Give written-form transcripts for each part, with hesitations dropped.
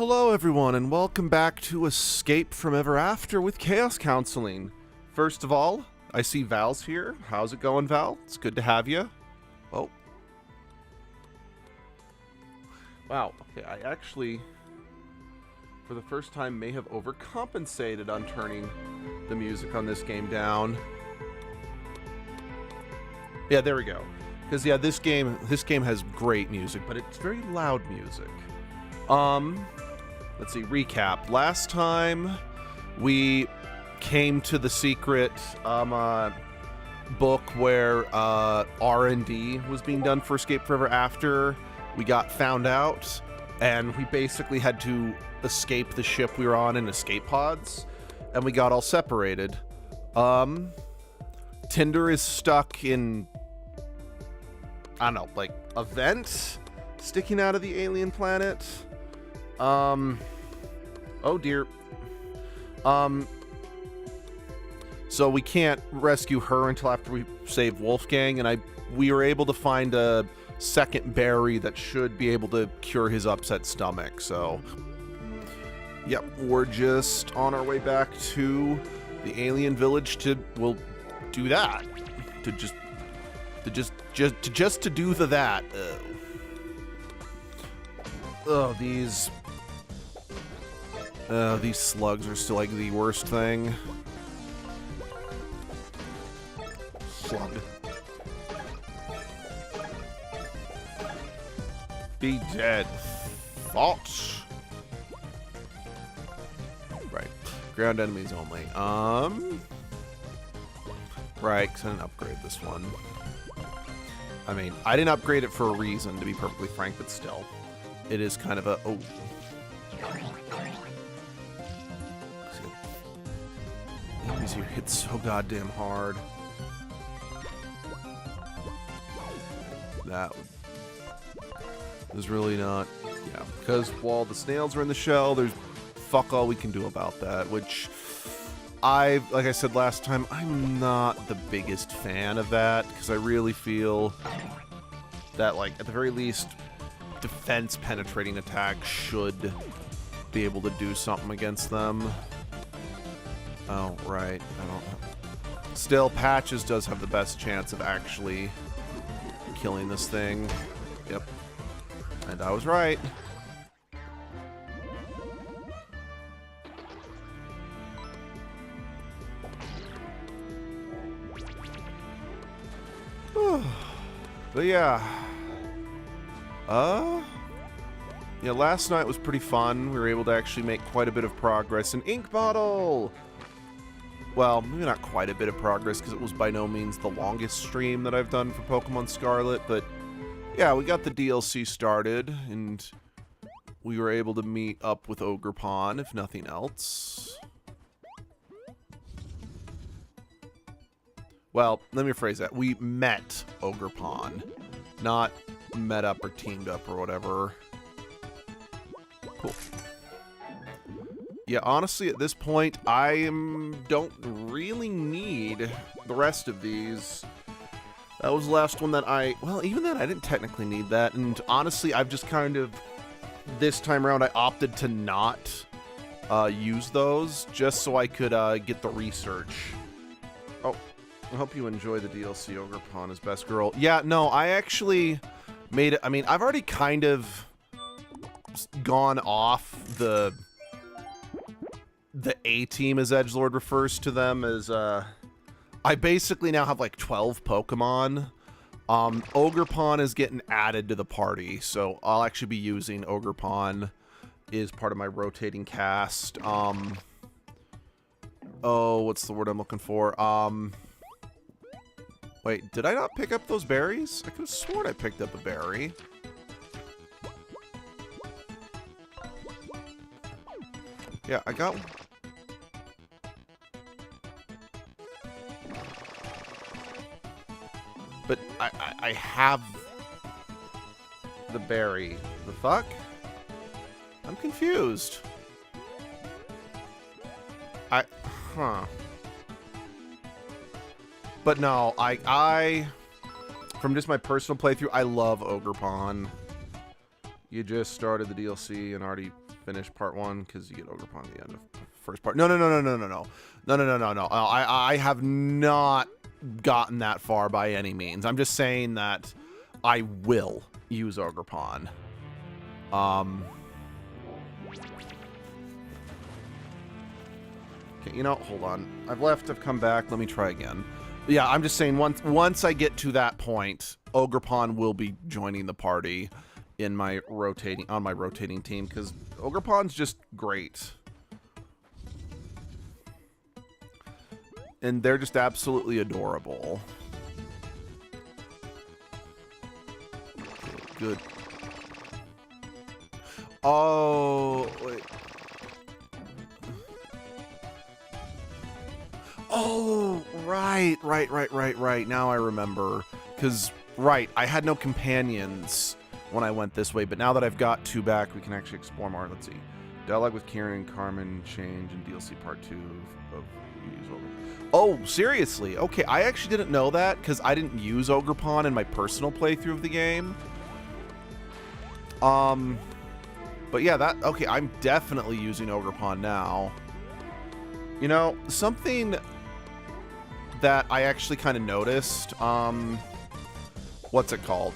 Hello everyone and welcome back to Escape from Everafter with Chaos Counseling. First of all, I see Val's here. How's it going, Val? It's good to have you. Oh. Wow, okay, I actually, for the first time, may have overcompensated on turning the music on this game down. Yeah, there we go. Because, yeah, this game has great music, but it's very loud music. Let's see, recap. Last time we came to the secret book where R&D was being done for Escape Forever After. We got found out, and we basically had to escape the ship we were on in escape pods, and we got all separated. Tinder is stuck in, I don't know, like, a vent sticking out of the alien planet. Oh dear. So we can't rescue her until after we save Wolfgang, and we were able to find a second berry that should be able to cure his upset stomach, so yep, we're just on our way back to the alien village we'll do that. To do that. Oh, these slugs are still like the worst thing. Slug. Be dead. Thoughts. Right. Ground enemies only. Right, because I didn't upgrade this one. I mean, I didn't upgrade it for a reason, to be perfectly frank, but still. It is kind of a... Oh. Enemies here hit so goddamn hard. That is really not... Yeah, because while the snails are in the shell, there's fuck all we can do about that, which... like I said last time, I'm not the biggest fan of that, because I really feel that, like, at the very least, defense penetrating attack should be able to do something against them. Oh, right. I don't... Still, Patches does have the best chance of actually killing this thing. Yep. And I was right. But yeah. Yeah, last night was pretty fun. We were able to actually make quite a bit of progress. An ink bottle! Well, maybe not quite a bit of progress, because it was by no means the longest stream that I've done for Pokemon Scarlet, but yeah, we got the DLC started, and we were able to meet up with Ogerpon, if nothing else. Well, let me rephrase that. We met Ogerpon, not met up or teamed up or whatever. Cool. Yeah, honestly, at this point, I don't really need the rest of these. That was the last one that well, even then, I didn't technically need that. And honestly, I've just kind of, this time around, I opted to not use those, just so I could get the research. Oh, I hope you enjoy the DLC Ogerpon as Best Girl. Yeah, no, I actually made it, I mean, I've already kind of gone off the A-team, as Edgelord refers to them, as, I basically now have like 12 Pokemon. Ogerpon is getting added to the party, so I'll actually be using Ogerpon as part of my rotating cast. Oh, what's the word I'm looking for? Wait, did I not pick up those berries? I could have sworn I picked up a berry. Yeah, I got one. But I have the berry. The fuck? I'm confused. Huh. But no, from just my personal playthrough, I love Ogerpon. You just started the DLC and already finished part 1 because you get Ogerpon at the end of the first part. No. I have not gotten that far by any means. I'm just saying that I will use Ogerpon. Okay, you know, hold on. I've left, I've come back. Let me try again. Yeah, I'm just saying once I get to that point, Ogerpon will be joining the party in my rotating team because Ogerpon's just great. And they're just absolutely adorable. Okay, good. Oh, wait. Oh, right. Now I remember. Because, right, I had no companions when I went this way, but now that I've got 2 back, we can actually explore more. Let's see. Dialogue with Kieran and Carmen change in DLC Part 2 of Use Ogerpon. Oh, seriously? Okay, I actually didn't know that because I didn't use Ogerpon in my personal playthrough of the game. But yeah, okay, I'm definitely using Ogerpon now. You know, something that I actually kind of noticed, what's it called?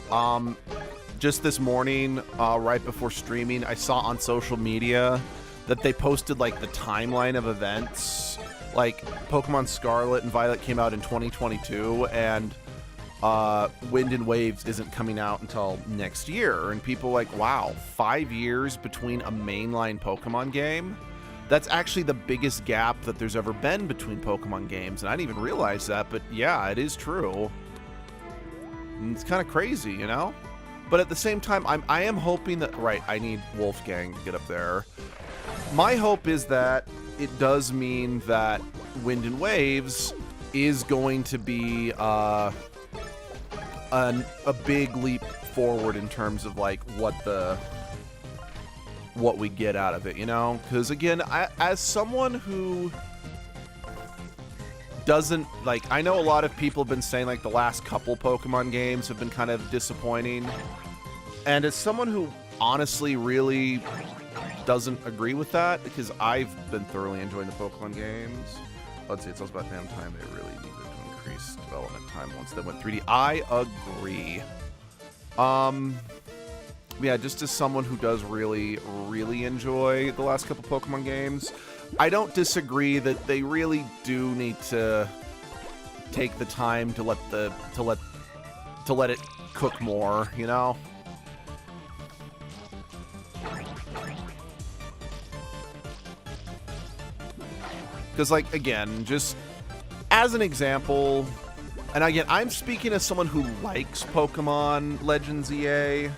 Just this morning, right before streaming, I saw on social media that they posted, like, the timeline of events. Like, Pokemon Scarlet and Violet came out in 2022, and Wind and Waves isn't coming out until next year. And people like, wow, 5 years between a mainline Pokemon game? That's actually the biggest gap that there's ever been between Pokemon games, and I didn't even realize that, but yeah, it is true. And it's kind of crazy, you know? But at the same time, I am hoping that... Right, I need Wolfgang to get up there. My hope is that it does mean that Wind and Waves is going to be a big leap forward in terms of, like, what we get out of it, you know? Because, again, as someone who doesn't, like, I know a lot of people have been saying, like, the last couple Pokemon games have been kind of disappointing. And as someone who honestly really doesn't agree with that, because I've been thoroughly enjoying the Pokemon games. Let's see, it's also about damn time they really needed to increase development time once they went 3D. I agree. Yeah, just as someone who does really, really enjoy the last couple Pokemon games, I don't disagree that they really do need to take the time to let it cook more, you know? Because, like, again, just as an example, and again, I'm speaking as someone who likes Pokemon Legends EA,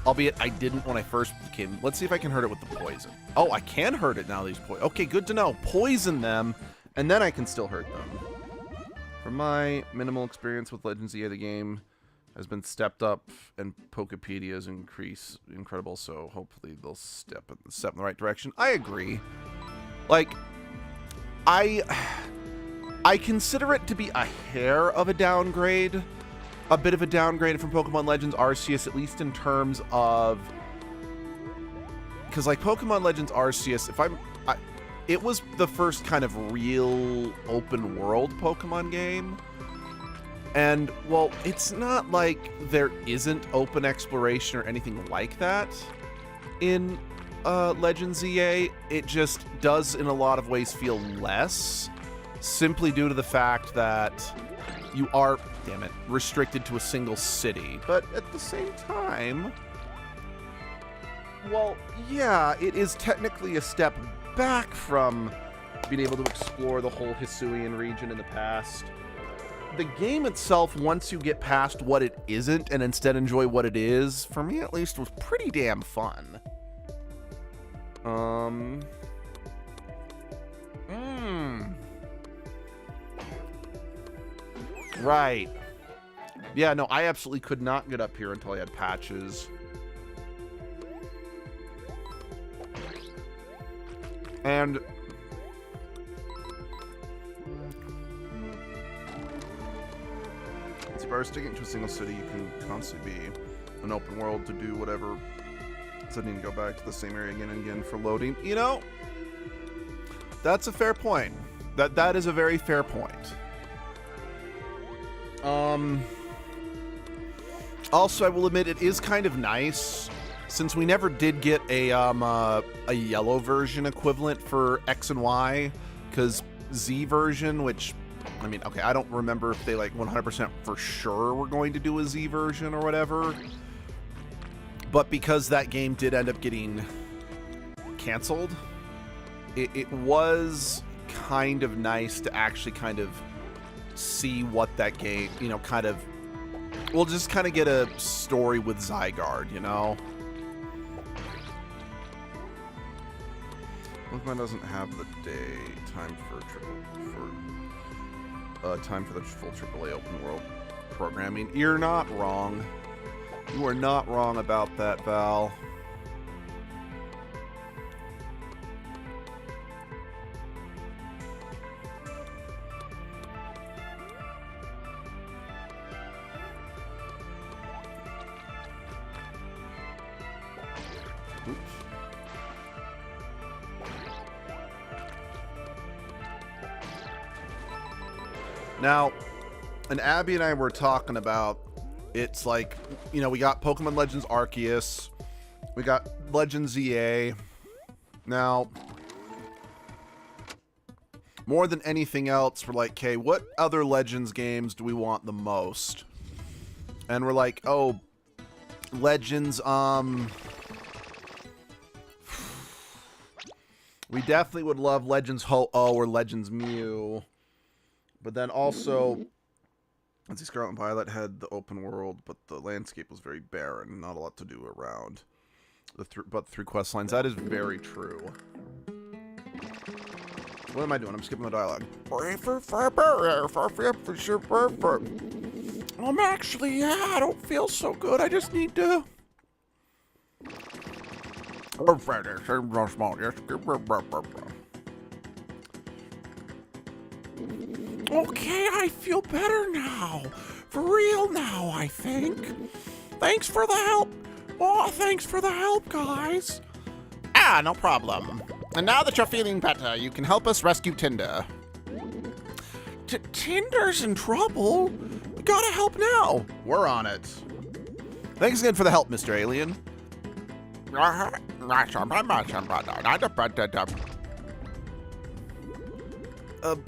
albeit I didn't when I first came. Let's see if I can hurt it with the poison. Oh, I can hurt it now, these poison. Okay, good to know. Poison them, and then I can still hurt them. From my minimal experience with Legends EA, the game has been stepped up, and Pokepedia's incredible, so hopefully they'll step in the right direction. I agree. Like, I consider it to be a hair of a downgrade. A bit of a downgrade from Pokemon Legends Arceus, at least in terms of... Because, like, Pokemon Legends Arceus, it was the first kind of real open-world Pokemon game. And, well, it's not like there isn't open exploration or anything like that in Legends EA. It just does, in a lot of ways, feel less, simply due to the fact that you are, damn it, restricted to a single city. But at the same time, well, yeah, it is technically a step back from being able to explore the whole Hisuian region in the past. The game itself, once you get past what it isn't and instead enjoy what it is, for me at least, was pretty damn fun. Right. Yeah, no, I absolutely could not get up here until I had patches. And... if I were sticking to a single city, you can constantly be an open world to do whatever So I need to go back to the same area again and again for loading. You know, that's a fair point. That is a very fair point. Also, I will admit it is kind of nice since we never did get a yellow version equivalent for X and Y, because Z version, which, I mean, okay, I don't remember if they like 100% for sure were going to do a Z version or whatever, but because that game did end up getting canceled, it was kind of nice to actually kind of see what that game, you know, kind of, we'll just kind of get a story with Zygarde, you know? Pokemon doesn't have the day time for time for the full AAA open world programming. You're not wrong. You are not wrong about that, Val. Now, and Abby and I were talking about, it's like, you know, we got Pokemon Legends Arceus, we got Legends ZA. Now, more than anything else, we're like, okay, what other Legends games do we want the most? And we're like, oh, Legends, we definitely would love Legends Ho-Oh or Legends Mew. But then also, let's see, Scarlet and Violet had the open world, but the landscape was very barren, not a lot to do around. But three quest lines, that is very true. What am I doing? I'm skipping the dialogue. Actually, yeah, I don't feel so good. I just need to... Okay, I feel better now. For real now, I think. Thanks for the help. Oh, thanks for the help, guys. Ah, no problem. And now that you're feeling better, you can help us rescue Tinder. Tinder's in trouble? We gotta help now. We're on it. Thanks again for the help, Mr. Alien.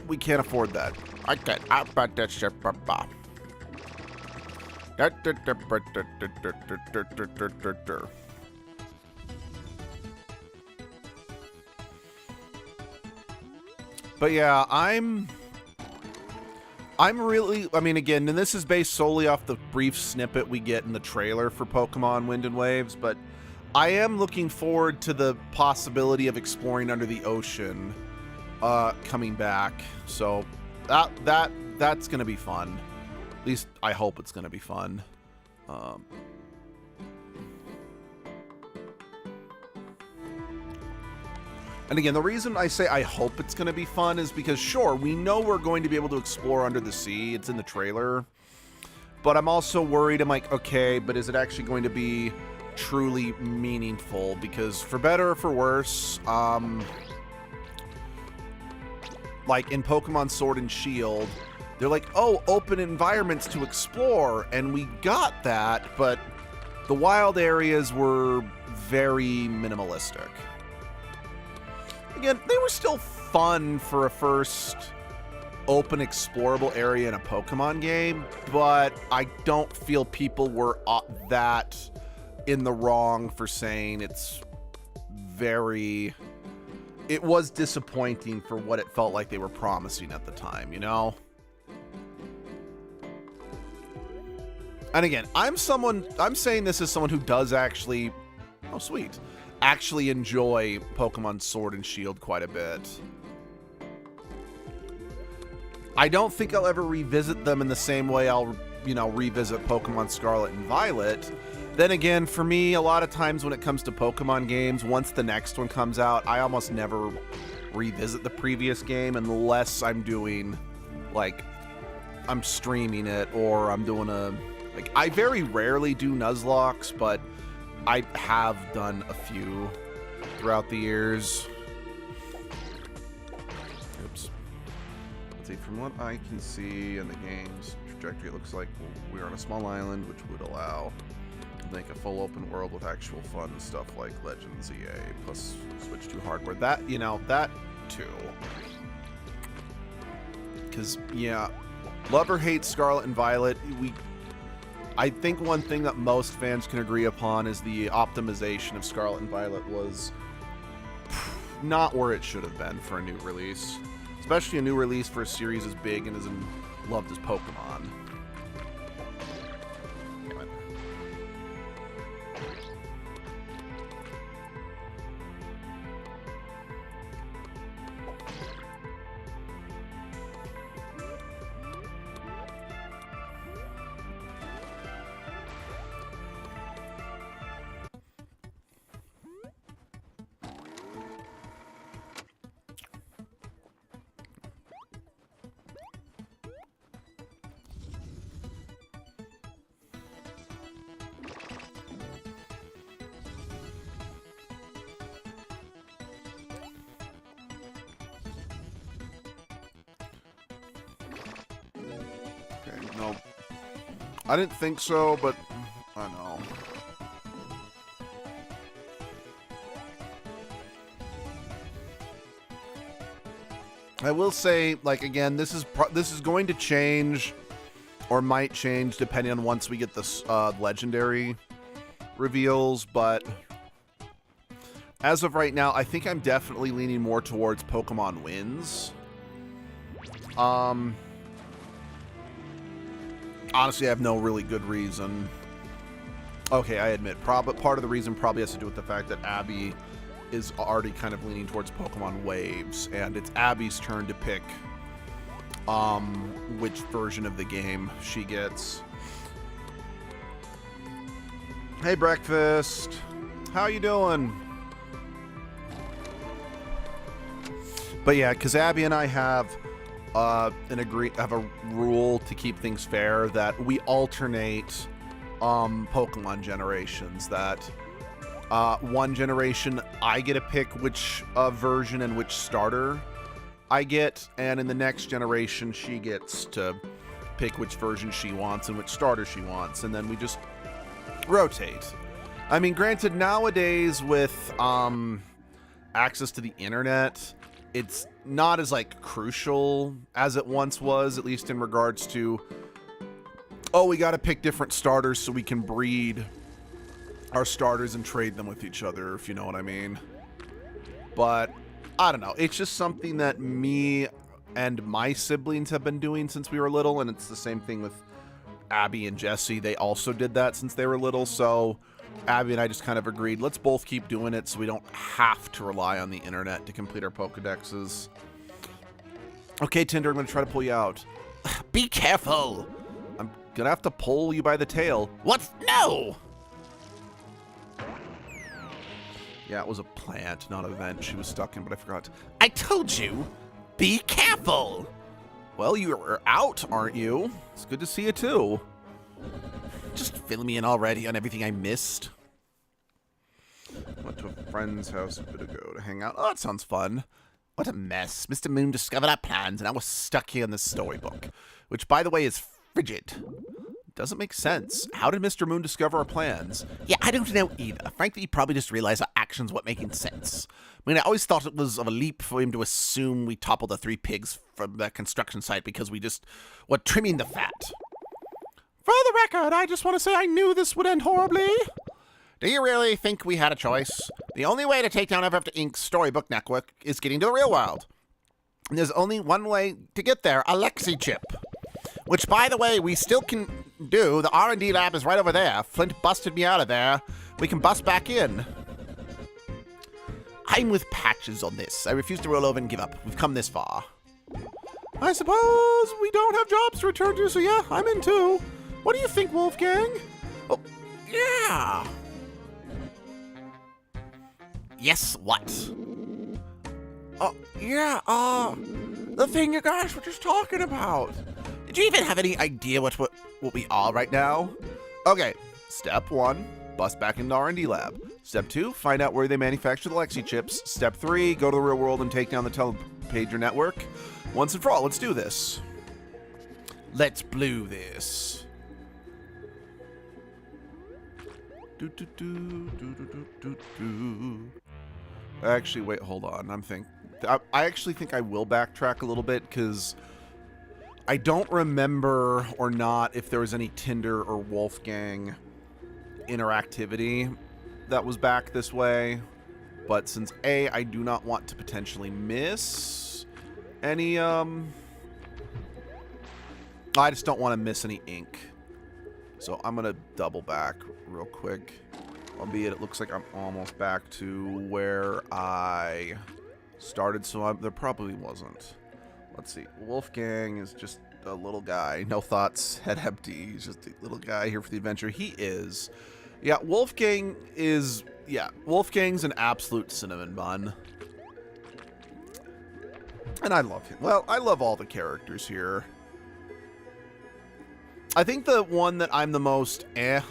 We can't afford that. I can't. But yeah, I'm really, I mean, again, and this is based solely off the brief snippet we get in the trailer for Pokemon Wind and Waves, but I am looking forward to the possibility of exploring under the ocean coming back. So that's gonna be fun. At least I hope it's gonna be fun. And again, the reason I say I hope it's going to be fun is because, sure, we know we're going to be able to explore under the sea. It's in the trailer. But I'm also worried. I'm like, okay, but is it actually going to be truly meaningful? Because for better or for worse, like in Pokemon Sword and Shield, they're like, oh, open environments to explore. And we got that, but the wild areas were very minimalistic. Again, they were still fun for a first open explorable area in a Pokemon game, but I don't feel people were that in the wrong for saying it's very... It was disappointing for what it felt like they were promising at the time, you know? And again, I'm saying this as someone who does actually... Oh, sweet. Actually enjoy Pokemon Sword and Shield quite a bit. I don't think I'll ever revisit them in the same way I'll, you know, revisit Pokemon Scarlet and Violet. Then again, for me, a lot of times when it comes to Pokemon games, once the next one comes out, I almost never revisit the previous game unless I'm doing, like, I'm streaming it or I'm doing a... Like, I very rarely do Nuzlocke, but I have done a few throughout the years. Oops. Let's see, from what I can see in the game's trajectory, it looks like we're on a small island, which would allow, I think, a full open world with actual fun stuff like Legends EA, plus switch to hardware. That, you know, that too. Because, yeah, love or hate Scarlet and Violet, I think one thing that most fans can agree upon is the optimization of Scarlet and Violet was not where it should have been for a new release. Especially a new release for a series as big and as loved as Pokemon. Damn it. No, I didn't think so, but I know. I will say, like, again, this is going to change, or might change depending on once we get the legendary reveals. But as of right now, I think I'm definitely leaning more towards Pokemon wins. Honestly, I have no really good reason. Okay, I admit, part of the reason probably has to do with the fact that Abby is already kind of leaning towards Pokemon Waves, and it's Abby's turn to pick which version of the game she gets. Hey, Breakfast. How you doing? But yeah, because Abby and I have a rule to keep things fair that we alternate Pokemon generations. That one generation I get to pick which version and which starter I get, and in the next generation she gets to pick which version she wants and which starter she wants, and then we just rotate. I mean, granted, nowadays with access to the internet, it's not as, like, crucial as it once was, at least in regards to, oh, we got to pick different starters so we can breed our starters and trade them with each other, if you know what I mean. But I don't know. It's just something that me and my siblings have been doing since we were little, and it's the same thing with Abby and Jesse. They also did that since they were little, so Abby and I just kind of agreed, let's both keep doing it so we don't have to rely on the internet to complete our Pokedexes. Okay, Tinder, I'm going to try to pull you out. Be careful! I'm going to have to pull you by the tail. What? No! Yeah, it was a plant, not an event she was stuck in, but I forgot. I told you! Be careful! Well, you're out, aren't you? It's good to see you, too. Just fill me in already on everything I missed. Went to a friend's house a bit ago to hang out. Oh, that sounds fun. What a mess. Mr. Moon discovered our plans, and I was stuck here in this storybook. Which, by the way, is frigid. Doesn't make sense. How did Mr. Moon discover our plans? Yeah, I don't know either. Frankly, he probably just realized our actions weren't making sense. I mean, I always thought it was of a leap for him to assume we toppled the 3 pigs from the construction site because we just were trimming the fat. For the record, I just want to say I knew this would end horribly. Do you really think we had a choice? The only way to take down Everafter Inc.'s storybook network is getting to the real world. And there's only one way to get there, a Lexi chip. Which, by the way, we still can do. The R&D lab is right over there. Flint busted me out of there. We can bust back in. I'm with Patches on this. I refuse to roll over and give up. We've come this far. I suppose we don't have jobs to return to, so yeah, I'm in too. What do you think, Wolfgang? Oh, yeah. Yes, what? Oh, yeah, the thing you guys were just talking about. Did you even have any idea what we are right now? Okay, step 1, bust back into the R&D lab. Step 2, find out where they manufacture the Lexi chips. Step 3, go to the real world and take down the telepager network. Once and for all, let's do this. Let's blue this. Actually, wait, hold on. I actually think I will backtrack a little bit because I don't remember or not if there was any Tinder or Wolfgang interactivity that was back this way. But since A, I do not want to potentially miss any, I just don't want to miss any ink. So I'm going to double back real quick. Albeit it looks like I'm almost back to where I started, so there probably wasn't. Let's see. Wolfgang is just a little guy. No thoughts, head empty. He's just a little guy here for the adventure. He is. Yeah, Wolfgang is... Yeah, Wolfgang's an absolute cinnamon bun. And I love him. Well, I love all the characters here. I think the one that I'm the most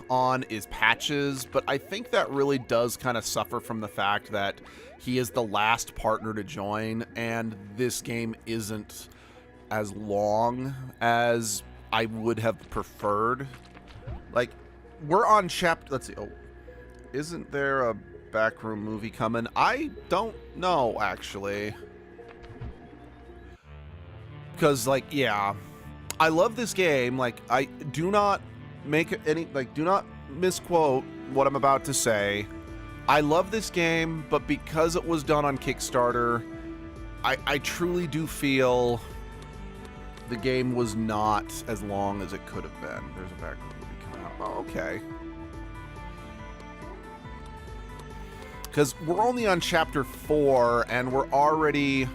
on is Patches, but I think that really does kind of suffer from the fact that he is the last partner to join, and this game isn't as long as I would have preferred. Like, we're on chapter... Let's see. Oh, isn't there a backroom movie coming? I don't know, actually. Because, like, yeah... I love this game. Like, I do not make any, like, do not misquote what I'm about to say. I love this game, but because it was done on Kickstarter, I truly do feel the game was not as long as it could have been. There's a background movie coming out. Oh, okay. Because we're only on chapter 4, and we're already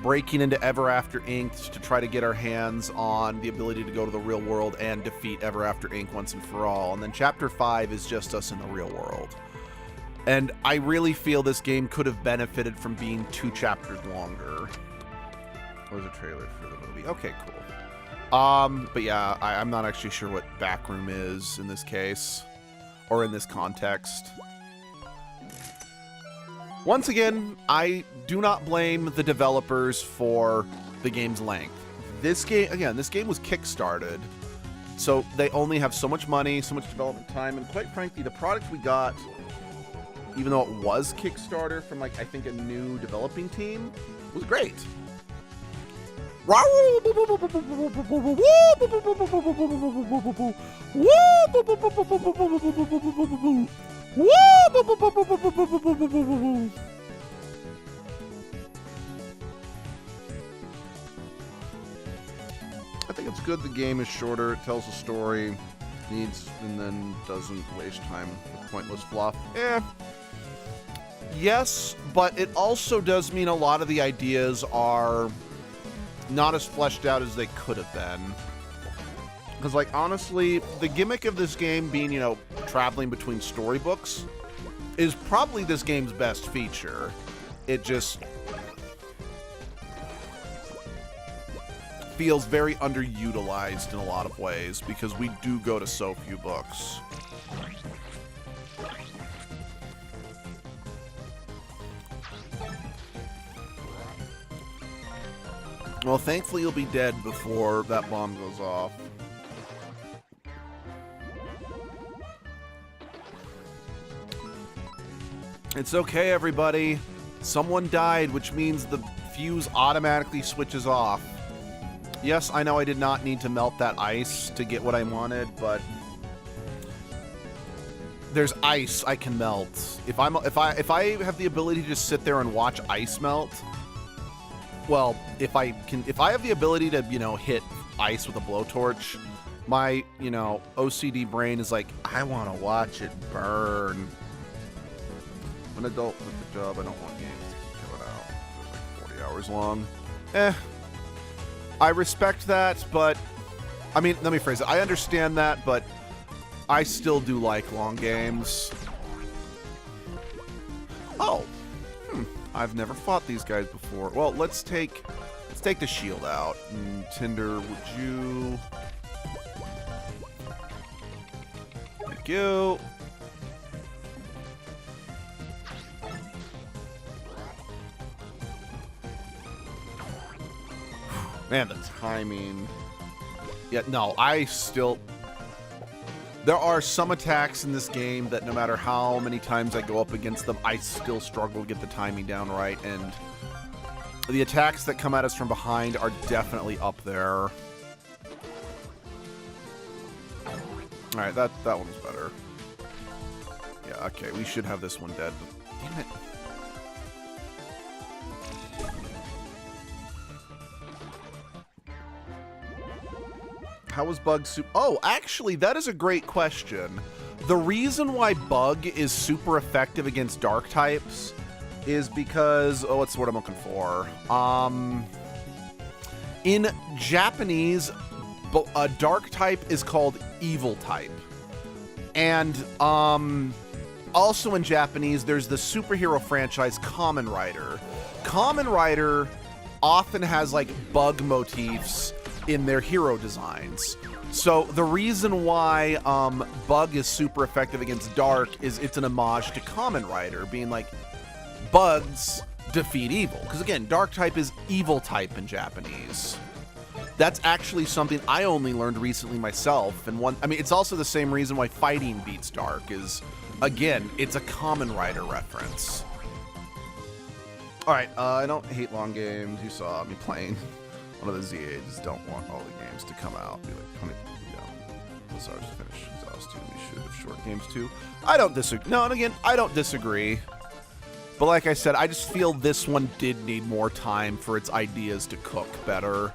breaking into Everafter Inc. to try to get our hands on the ability to go to the real world and defeat Everafter Inc. once and for all. And then Chapter 5 is just us in the real world. And I really feel this game could have benefited from being 2 chapters longer. What was a trailer for the movie? Okay, cool. But yeah, I'm not actually sure what backroom is in this case, or in this context. Once again, I do not blame the developers for the game's length. This game, again, this game was kickstarted, so they only have so much money, so much development time, and quite frankly, the product we got, even though it was Kickstarter from, like, I think a new developing team, was great. I think it's good the game is shorter, it tells a story, and then doesn't waste time with pointless fluff. Yes, but it also does mean a lot of the ideas are not as fleshed out as they could have been. Because, like, honestly, the gimmick of this game being, you know, traveling between storybooks is probably this game's best feature. It just feels very underutilized in a lot of ways because we do go to so few books. Well, thankfully you'll be dead before that bomb goes off. It's okay, everybody. Someone died, which means the fuse automatically switches off. Yes, I know I did not need to melt that ice to get what I wanted, but there's ice I can melt. If I have the ability to just sit there and watch ice melt, well, if I have the ability to, you know, hit ice with a blowtorch, my, you know, OCD brain is like, I want to watch it burn. I'm an adult with a job. I don't want games to keep coming out. They're like 40 hours long. I respect that, but I mean, let me phrase it. I understand that, but I still do like long games. Oh. I've never fought these guys before. Well, let's take the shield out. Tinder, would you? Thank you. Man, the timing. Yeah, no, I still... There are some attacks in this game that no matter how many times I go up against them, I still struggle to get the timing down right, and the attacks that come at us from behind are definitely up there. Alright, that one was better. Yeah, okay, we should have this one dead, but damn it. How was Bug super... Oh, actually, that is a great question. The reason why Bug is super effective against dark types is because... Oh, what's the word I'm looking for? In Japanese, a dark type is called evil type. And also in Japanese, there's the superhero franchise Kamen Rider. Kamen Rider often has, like, bug motifs in their hero designs. So the reason why Bug is super effective against Dark is it's an homage to Kamen Rider, being like, bugs defeat evil. Because again, Dark type is evil type in Japanese. That's actually something I only learned recently myself. And it's also the same reason why Fighting beats Dark is, again, it's a Kamen Rider reference. All right, I don't hate long games. You saw me playing one of the ZAs. Don't want all the games to come out. Be like, honey, yeah, sorry to finish exhausted. We should have short games too. I don't disagree. No, and again, I don't disagree. But like I said, I just feel this one did need more time for its ideas to cook better.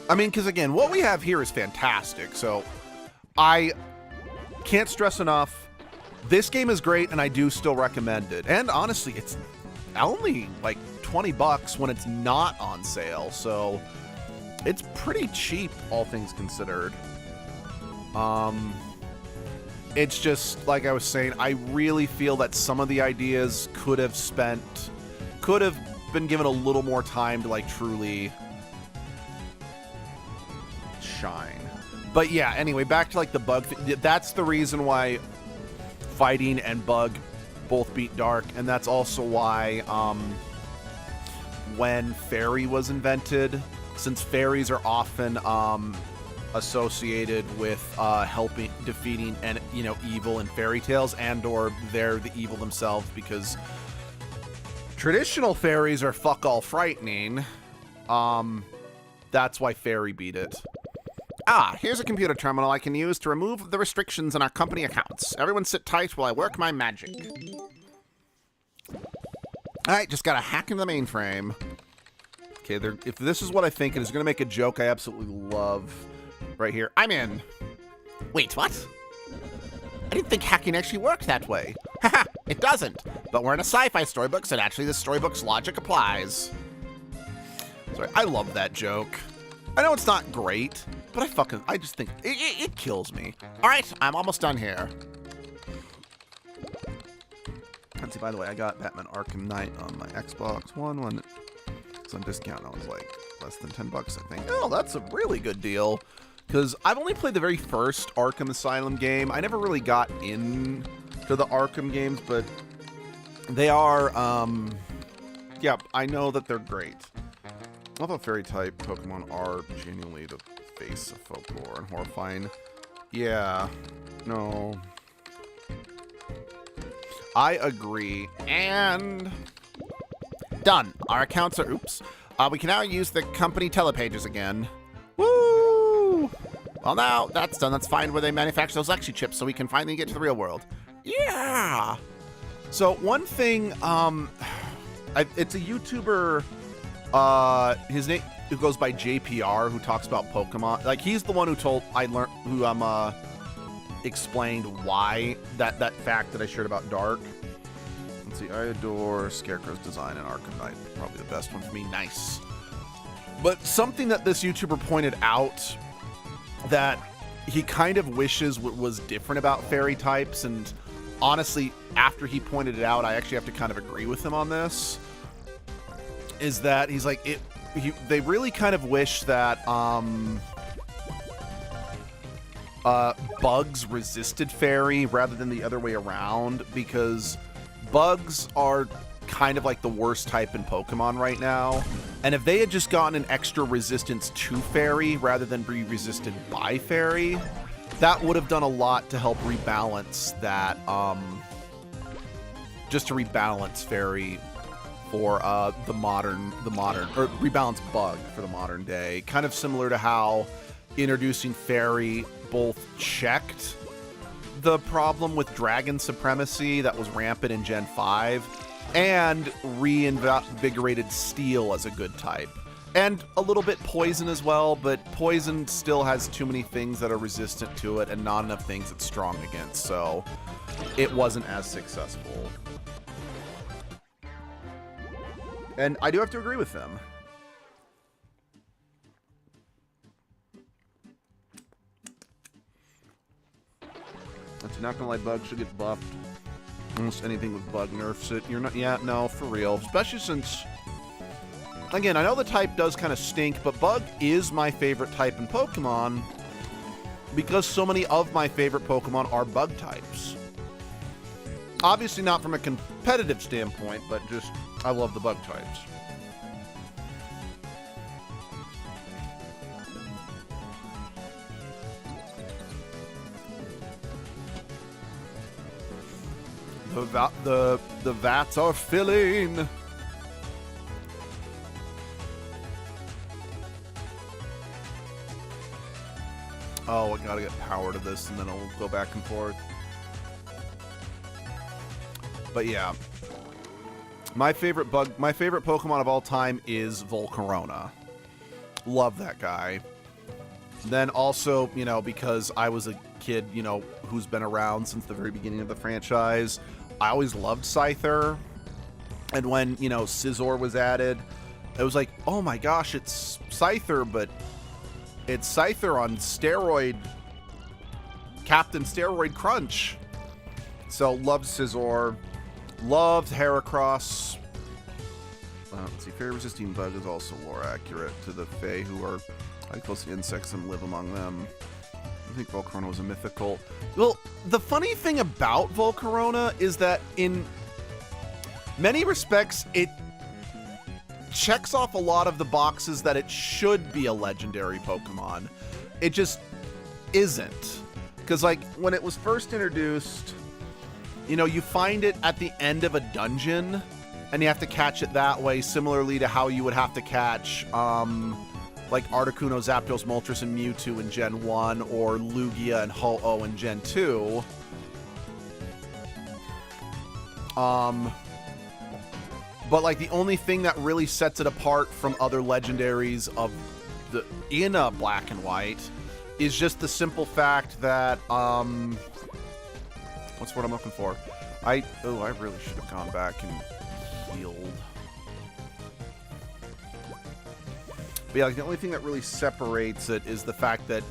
I mean, because again, what we have here is fantastic. So I can't stress enough. This game is great, and I do still recommend it. And honestly, it's only like $20 when it's not on sale, so it's pretty cheap, all things considered. It's just, like I was saying, I really feel that some of the ideas could have been given a little more time to, like, truly shine. But yeah, anyway, back to, like, the Bug thing. That's the reason why Fighting and Bug both beat Dark, and that's also why, when Fairy was invented, since fairies are often associated with defeating and evil in fairy tales, and or they're the evil themselves, because traditional fairies are fuck all frightening. That's why Fairy beat it. Ah, here's a computer terminal I can use to remove the restrictions in our company accounts. Everyone sit tight while I work my magic. Alright, just gotta hack into the mainframe. Okay, if this is what I think, and it's gonna make a joke I absolutely love right here. I'm in. Wait, what? I didn't think hacking actually worked that way. Haha, it doesn't. But we're in a sci-fi storybook, so naturally the storybook's logic applies. Sorry, I love that joke. I know it's not great, but I just think it kills me. All right, I'm almost done here. And see, by the way, I got Batman Arkham Knight on my Xbox One when it's on discount. I was like less than $10, I think. Oh, that's a really good deal. Because I've only played the very first Arkham Asylum game. I never really got into the Arkham games, but they are, yeah, I know that they're great. Although fairy-type Pokemon are genuinely the face of folklore and horrifying. Yeah, no. I agree. And done. Our accounts are, oops. We can now use the company telepages again. Woo! Well, now that's done. Let's find where they manufacture those Lexi chips so we can finally get to the real world. Yeah! So one thing, it's a YouTuber, his name, who goes by JPR, who talks about Pokemon. Like, he's the one who explained why that fact that I shared about Dark. Let's see, I adore Scarecrow's design in Arkham Knight. Probably the best one for me. Nice. But something that this YouTuber pointed out that he kind of wishes was different about fairy types, and honestly, after he pointed it out, I actually have to kind of agree with him on this, is that he's like, they really kind of wish that bugs resisted fairy rather than the other way around, because bugs are kind of like the worst type in Pokemon right now, And if they had just gotten an extra resistance to Fairy rather than be resisted by Fairy, that would have done a lot to help rebalance that, just to rebalance Fairy for the modern, or rebalance Bug for the modern day. Kind of similar to how introducing Fairy both checked the problem with Dragon Supremacy that was rampant in Gen 5, and reinvigorated Steel as a good type. And a little bit Poison as well, but Poison still has too many things that are resistant to it and not enough things it's strong against, so it wasn't as successful. And I do have to agree with them. That's not gonna lie, Bug should get buffed. Almost anything with Bug nerfs it. You're not, yeah, no, for real. Especially since, again, I know the type does kind of stink, but Bug is my favorite type in Pokemon because so many of my favorite Pokemon are Bug types. Obviously not from a competitive standpoint, but just, I love the Bug types. The vats are filling. Oh, I gotta get power to this, and then it'll go back and forth. But yeah, my favorite Pokemon of all time is Volcarona. Love that guy. Then also, you know, because I was a kid, you know, who's been around since the very beginning of the franchise, I always loved Scyther. And when, you know, Scizor was added, it was like, oh my gosh, it's Scyther, but it's Scyther on steroid, Captain Steroid Crunch. So, loved Scizor. Loved Heracross. Let's see, Fairy Resisting Bug is also lore accurate to the Fae, who are close to insects and live among them. I think Volcarona was a mythical. Well, the funny thing about Volcarona is that in many respects, it checks off a lot of the boxes that it should be a legendary Pokemon. It just isn't. Because, like, when it was first introduced, you know, you find it at the end of a dungeon, and you have to catch it that way, similarly to how you would have to catch, like Articuno, Zapdos, Moltres, and Mewtwo in Gen 1, or Lugia and Ho-Oh in Gen 2. But like the only thing that really sets it apart from other legendaries of the in Black and White is just the simple fact that what's what I'm looking for? I really should have gone back and healed. But yeah, like the only thing that really separates it is the fact that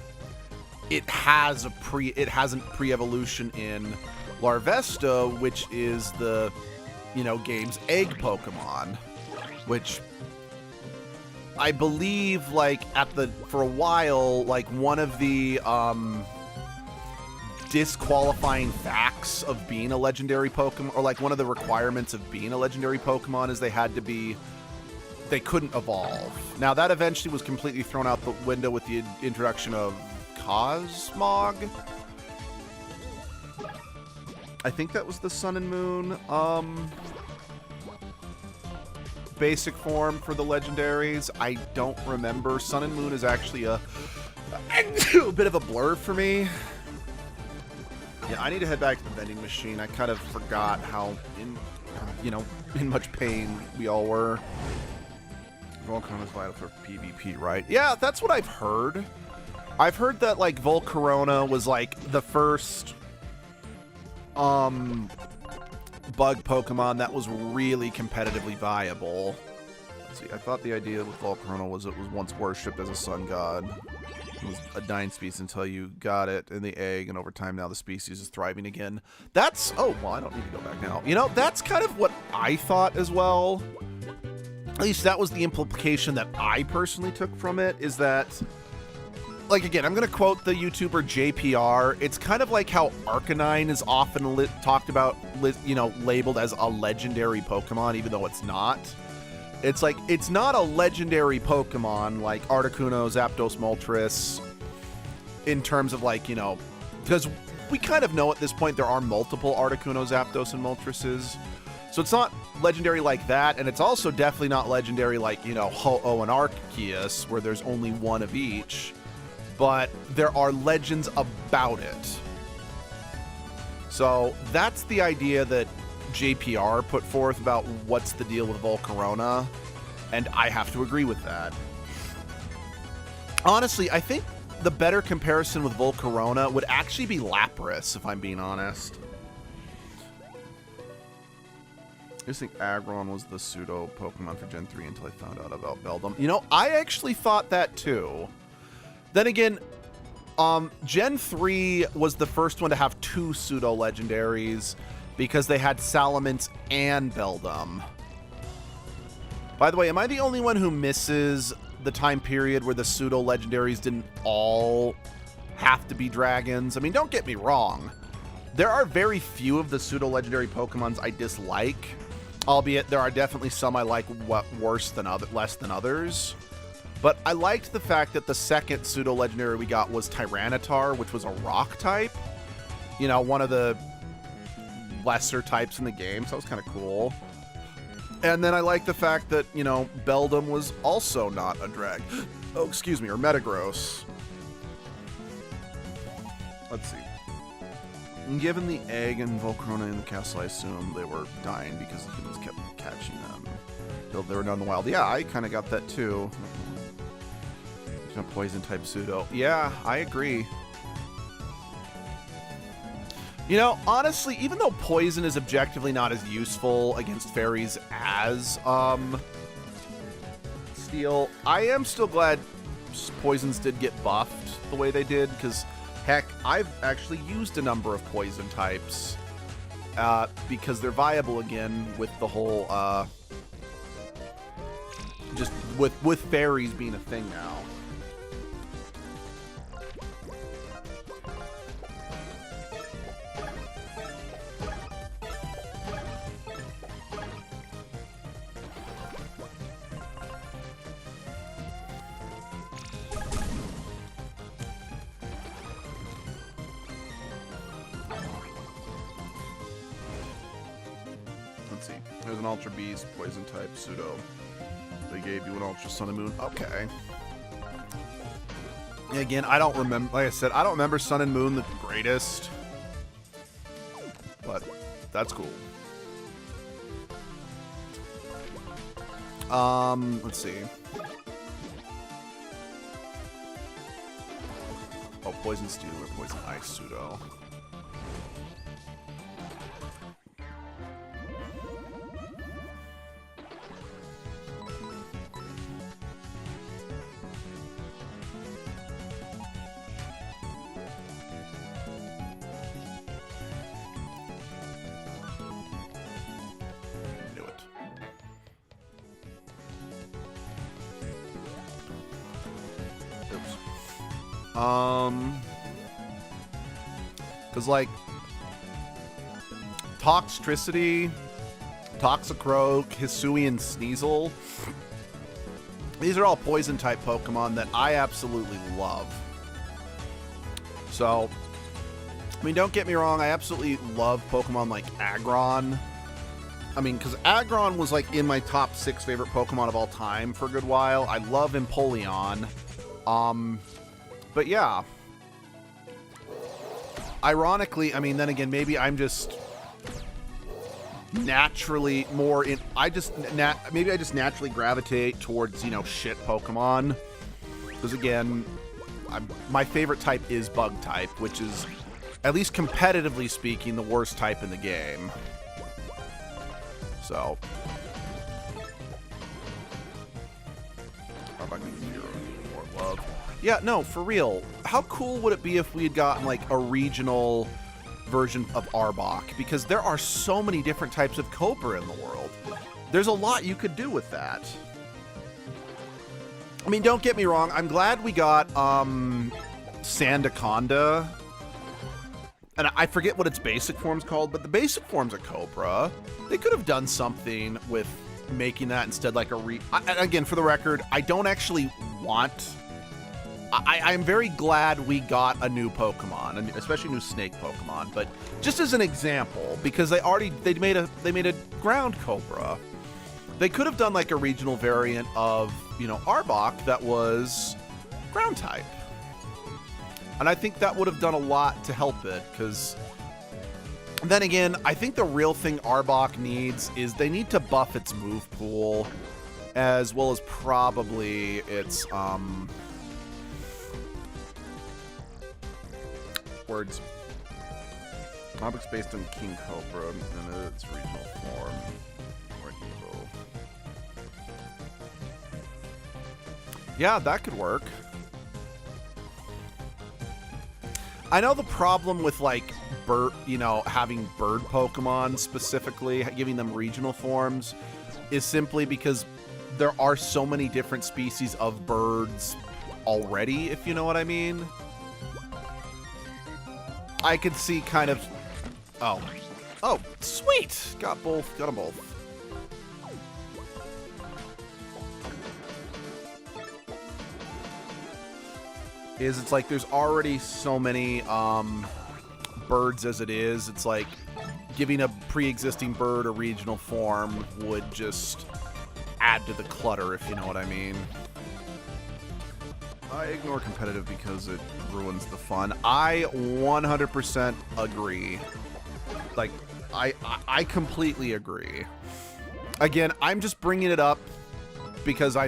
it hasn't pre-evolution in Larvesta, which is the, you know, game's egg Pokemon, which I believe, like, for a while, like, one of the disqualifying facts of being a legendary Pokemon, or like one of the requirements of being a legendary Pokemon, is they couldn't evolve. Now, that eventually was completely thrown out the window with the introduction of Cosmog. I think that was the Sun and Moon basic form for the legendaries. I don't remember. Sun and Moon is actually a bit of a blur for me. Yeah, I need to head back to the vending machine. I kind of forgot how in much pain we all were. Volcarona is vital for PvP, right? Yeah, that's what I've heard. I've heard that, like, Volcarona was, like, the first bug Pokemon that was really competitively viable. Let's see, I thought the idea with Volcarona was it was once worshipped as a sun god. It was a dying species until you got it in the egg, and over time now the species is thriving again. That's, oh, well, I don't need to go back now. You know, that's kind of what I thought as well. At least that was the implication that I personally took from it, is that, like, again, I'm going to quote the YouTuber JPR. It's kind of like how Arcanine is often talked about, you know, labeled as a legendary Pokemon, even though it's not. It's like, it's not a legendary Pokemon like Articuno, Zapdos, Moltres, in terms of like, you know, because we kind of know at this point there are multiple Articuno, Zapdos, and Moltreses. So it's not legendary like that, and it's also definitely not legendary like, you know, Ho-Oh and Arceus, where there's only one of each. But there are legends about it. So that's the idea that JPR put forth about what's the deal with Volcarona, and I have to agree with that. Honestly, I think the better comparison with Volcarona would actually be Lapras, if I'm being honest. I just think Aggron was the pseudo Pokemon for Gen 3 until I found out about Beldum. You know, I actually thought that too. Then again, Gen 3 was the first one to have 2 pseudo legendaries because they had Salamence and Beldum. By the way, am I the only one who misses the time period where the pseudo legendaries didn't all have to be dragons? I mean, don't get me wrong. There are very few of the pseudo legendary Pokemons I dislike. Albeit there are definitely some I like less than others. But I liked the fact that the second pseudo legendary we got was Tyranitar, which was a rock type. You know, one of the lesser types in the game, so that was kind of cool. And then I like the fact that, you know, Beldum was also not a drag. Oh, excuse me, or Metagross. Let's see. Given the egg and Volcarona in the castle, I assume they were dying because the humans kept catching them. Till they were down in the wild. Yeah, I kind of got that too. A poison type pseudo. Yeah, I agree. You know, honestly, even though poison is objectively not as useful against fairies as steel, I am still glad poisons did get buffed the way they did, because heck, I've actually used a number of poison types because they're viable again with the whole just with fairies being a thing now. Let's see. There's an Ultra Beast, Poison type, Pseudo. They gave you an Ultra Sun and Moon. Okay. Again, I don't remember. Like I said, I don't remember Sun and Moon the greatest. But that's cool. Let's see. Oh, Poison Steel or Poison Ice Pseudo. Because, like, Toxtricity, Toxicroak, Hisui, and Sneasel, these are all poison-type Pokemon that I absolutely love. So, I mean, don't get me wrong, I absolutely love Pokemon like Aggron. I mean, because Aggron was, like, in my top 6 favorite Pokemon of all time for a good while. I love Empoleon. But yeah. Ironically, I mean, then again, maybe I'm just naturally more in... maybe I just naturally gravitate towards, you know, shit Pokemon. Because again, my favorite type is Bug type, which is, at least competitively speaking, the worst type in the game. So... I'm not going to give you more love. Yeah, no, for real. How cool would it be if we had gotten, like, a regional version of Arbok? Because there are so many different types of Cobra in the world. There's a lot you could do with that. I mean, don't get me wrong. I'm glad we got, Sandaconda. And I forget what its basic form's called, but the basic form's a Cobra. They could have done something with making that instead like a again, for the record, I don't actually want... I'm very glad we got a new Pokemon, especially new Snake Pokemon, but just as an example, because they made a Ground Cobra. They could have done like a regional variant of, you know, Arbok that was ground type. And I think that would have done a lot to help it, because then again, I think the real thing Arbok needs is they need to buff its move pool, as well as probably its, words. Arbok's based on King Cobra and its regional form. Or Evo. Yeah, that could work. I know the problem with like having bird Pokemon specifically, giving them regional forms, is simply because there are so many different species of birds already, if you know what I mean. I could see kind of... Oh, sweet! Got them both. It's like there's already so many birds as it is. It's like giving a pre-existing bird a regional form would just add to the clutter, if you know what I mean. I ignore competitive because it ruins the fun. I 100% agree. Like, I completely agree. Again, I'm just bringing it up because I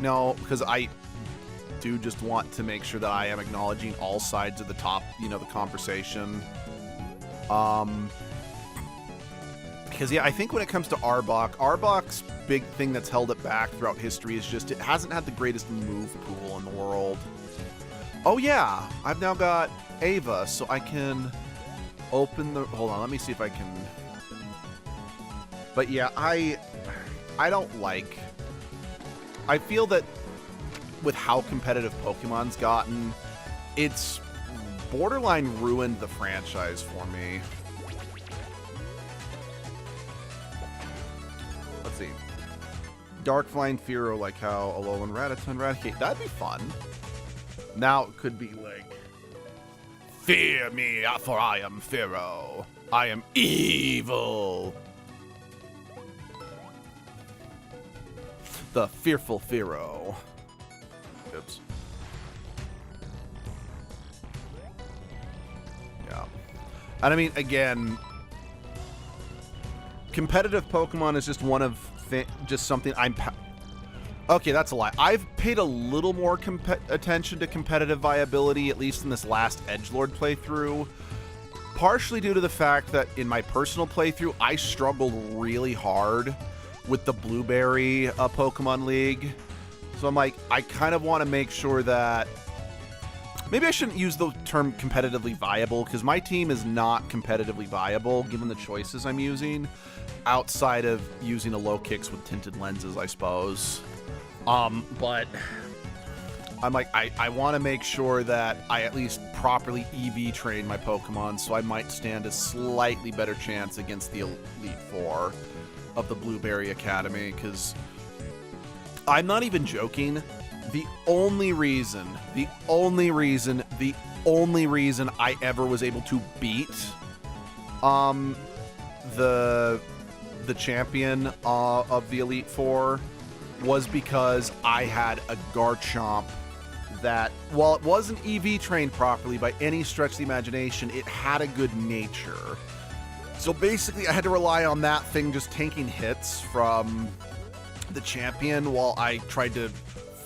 do just want to make sure that I am acknowledging all sides of the the conversation. Because, yeah, I think when it comes to Arbok's big thing that's held it back throughout history is just it hasn't had the greatest move pool in the world. Oh, yeah, I've now got Ava, so I can open the... Hold on, let me see if I can... But, yeah, I don't like... I feel that with how competitive Pokemon's gotten, it's borderline ruined the franchise for me. Let's see. Dark Flying Fearow, like how Alolan Rattata and Raticate. That'd be fun. Now it could be like, fear me, for I am Fearow. I am evil. The fearful Fearow. Oops. Yeah. And I mean, again, competitive Pokemon is just one of just something I'm... Okay, that's a lie. I've paid a little more attention to competitive viability, at least in this last Edgelord playthrough. Partially due to the fact that in my personal playthrough, I struggled really hard with the Blueberry Pokemon League. So I'm like, I kind of want to make sure that... Maybe I shouldn't use the term competitively viable, because my team is not competitively viable, given the choices I'm using, outside of using a low kicks with tinted lenses, I suppose. But I'm like, I want to make sure that I at least properly EV train my Pokemon, so I might stand a slightly better chance against the Elite Four of the Blueberry Academy, because I'm not even joking. The only reason I ever was able to beat the champion of the Elite Four was because I had a Garchomp that, while it wasn't EV trained properly by any stretch of the imagination, it had a good nature. So basically, I had to rely on that thing just tanking hits from the champion while I tried to...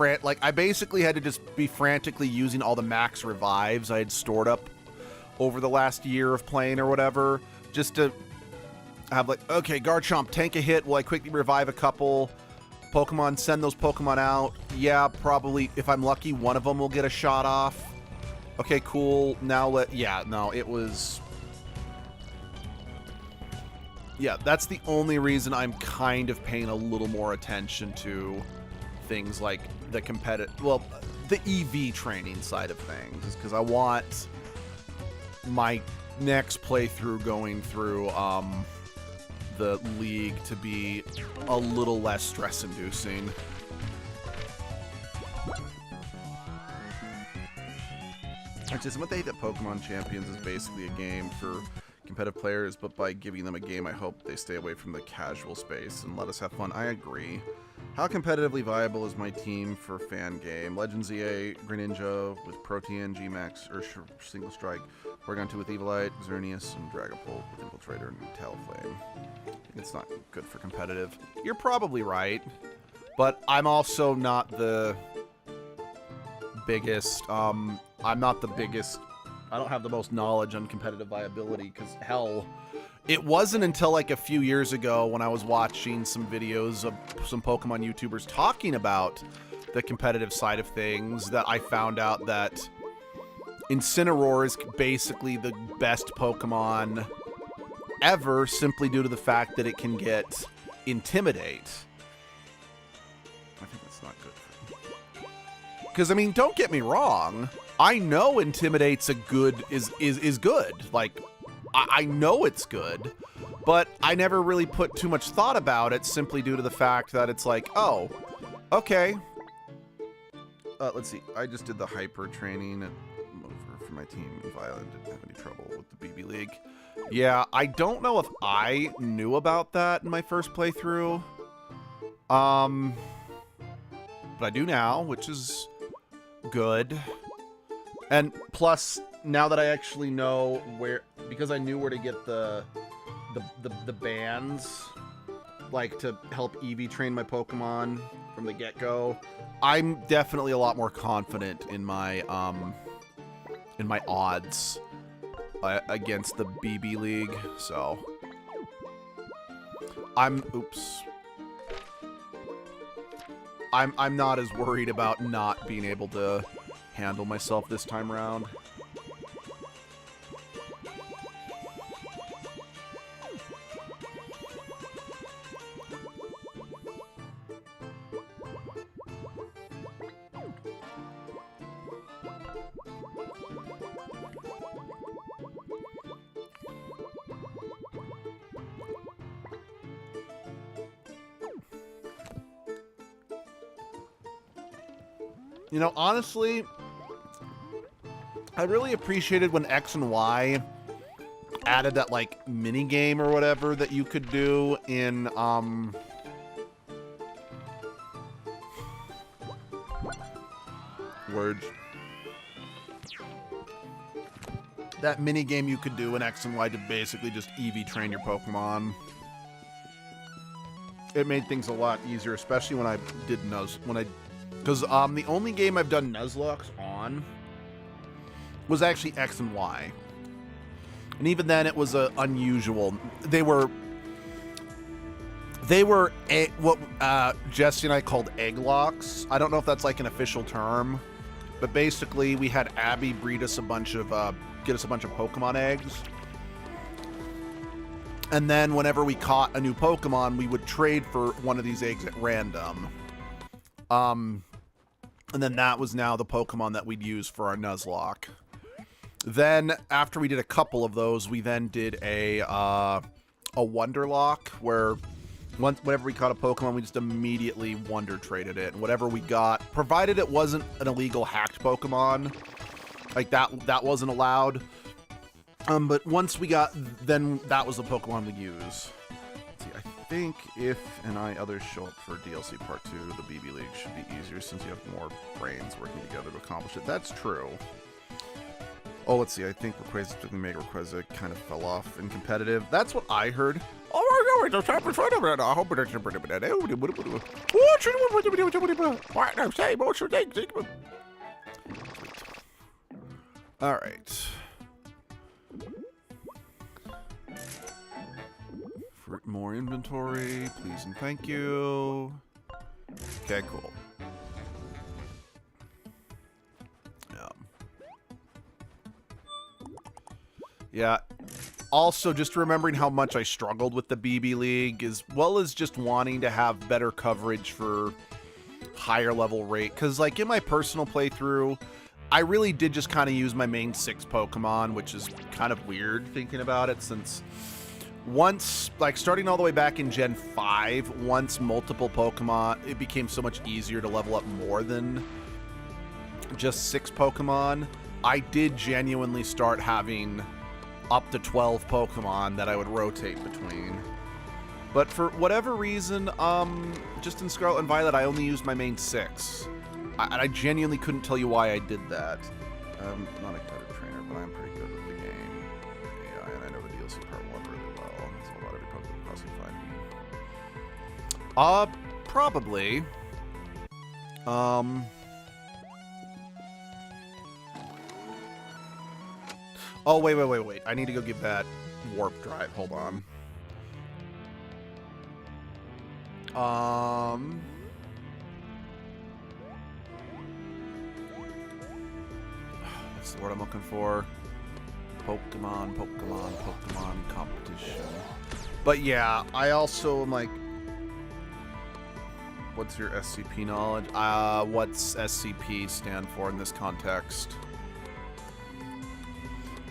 I basically had to just be frantically using all the max revives I had stored up over the last year of playing or whatever, just to have like, okay, Garchomp, tank a hit while I quickly revive a couple Pokemon, send those Pokemon out. Yeah, probably, if I'm lucky, one of them will get a shot off. Okay, cool. Now it was... Yeah, that's the only reason I'm kind of paying a little more attention to things like the the EV training side of things, is because I want my next playthrough going through the league to be a little less stress-inducing. I just what they hate that Pokemon Champions is basically a game for competitive players, but by giving them a game, I hope they stay away from the casual space and let us have fun. I agree. How competitively viable is my team for fan game? Legends EA, Greninja with Protean, G-Max, or Single Strike, Oregon 2 with Evilite, Xerneas, and Dragapult with Infiltrator and Talonflame. It's not good for competitive. You're probably right, but I'm also not the biggest, I'm not the biggest, I don't have the most knowledge on competitive viability, because hell, it wasn't until like a few years ago when I was watching some videos of some Pokemon YouTubers talking about the competitive side of things that I found out that Incineroar is basically the best Pokemon ever, simply due to the fact that it can get Intimidate. I think that's not good for me. Because, I mean, don't get me wrong. I know Intimidate's a good, is good. Like, I know it's good, but I never really put too much thought about it simply due to the fact that it's like, oh, okay. Let's see. I just did the hyper training for my team in Violet. Didn't have any trouble with the BB League. Yeah, I don't know if I knew about that in my first playthrough. But I do now, which is good. And plus, now that I actually know where, because I knew where to get the bands, like to help Eevee train my Pokemon from the get-go, I'm definitely a lot more confident in my odds against the BB League. So I'm not as worried about not being able to handle myself this time around. You know, honestly, I really appreciated when X and Y added that, like, mini game or whatever that you could do in, words. That mini game you could do in X and Y to basically just Eevee train your Pokemon. It made things a lot easier, especially when I did because the only game I've done Nuzlocke on was actually X and Y. And even then it was unusual. They were what Jesse and I called egg locks. I don't know if that's like an official term, but basically we had Abby breed us a bunch of get us a bunch of Pokemon eggs. And then whenever we caught a new Pokemon, we would trade for one of these eggs at random. And then that was now the Pokemon that we'd use for our Nuzlocke. Then, after we did a couple of those, we then did a Wonderlock, where whenever we caught a Pokemon, we just immediately Wonder Traded it. And whatever we got, provided it wasn't an illegal hacked Pokemon, like that wasn't allowed. But once we got, then that was the Pokemon we use. Let's see, I think if and others show up for DLC Part 2, the BB League should be easier since you have more brains working together to accomplish it. That's true. Oh, let's see, I think Rayquaza, particularly Mega Rayquaza, kind of fell off in competitive. That's what I heard. Oh, my God, it's happened for a I hope it's all right. For more inventory, please and thank you. Okay, cool. Yeah. Also, just remembering how much I struggled with the BB League, as well as just wanting to have better coverage for higher level rate. Because, like, in my personal playthrough, I really did just kind of use my main 6 Pokemon, which is kind of weird thinking about it, since once, like, starting all the way back in Gen 5, once multiple Pokemon, it became so much easier to level up more than just 6 Pokemon. I did genuinely start having up to 12 Pokemon that I would rotate between. But for whatever reason, just in Scarlet and Violet, I only used my main 6. I genuinely couldn't tell you why I did that. I'm not a better trainer, but I'm pretty good with the game. Yeah, and I know the DLC part 1 really well. So about every Pokemon crossing find. Probably. Oh, wait. I need to go give that warp drive. Hold on. What's the word I'm looking for? Pokemon competition. But yeah, I also am like, what's your SCP knowledge? What's SCP stand for in this context?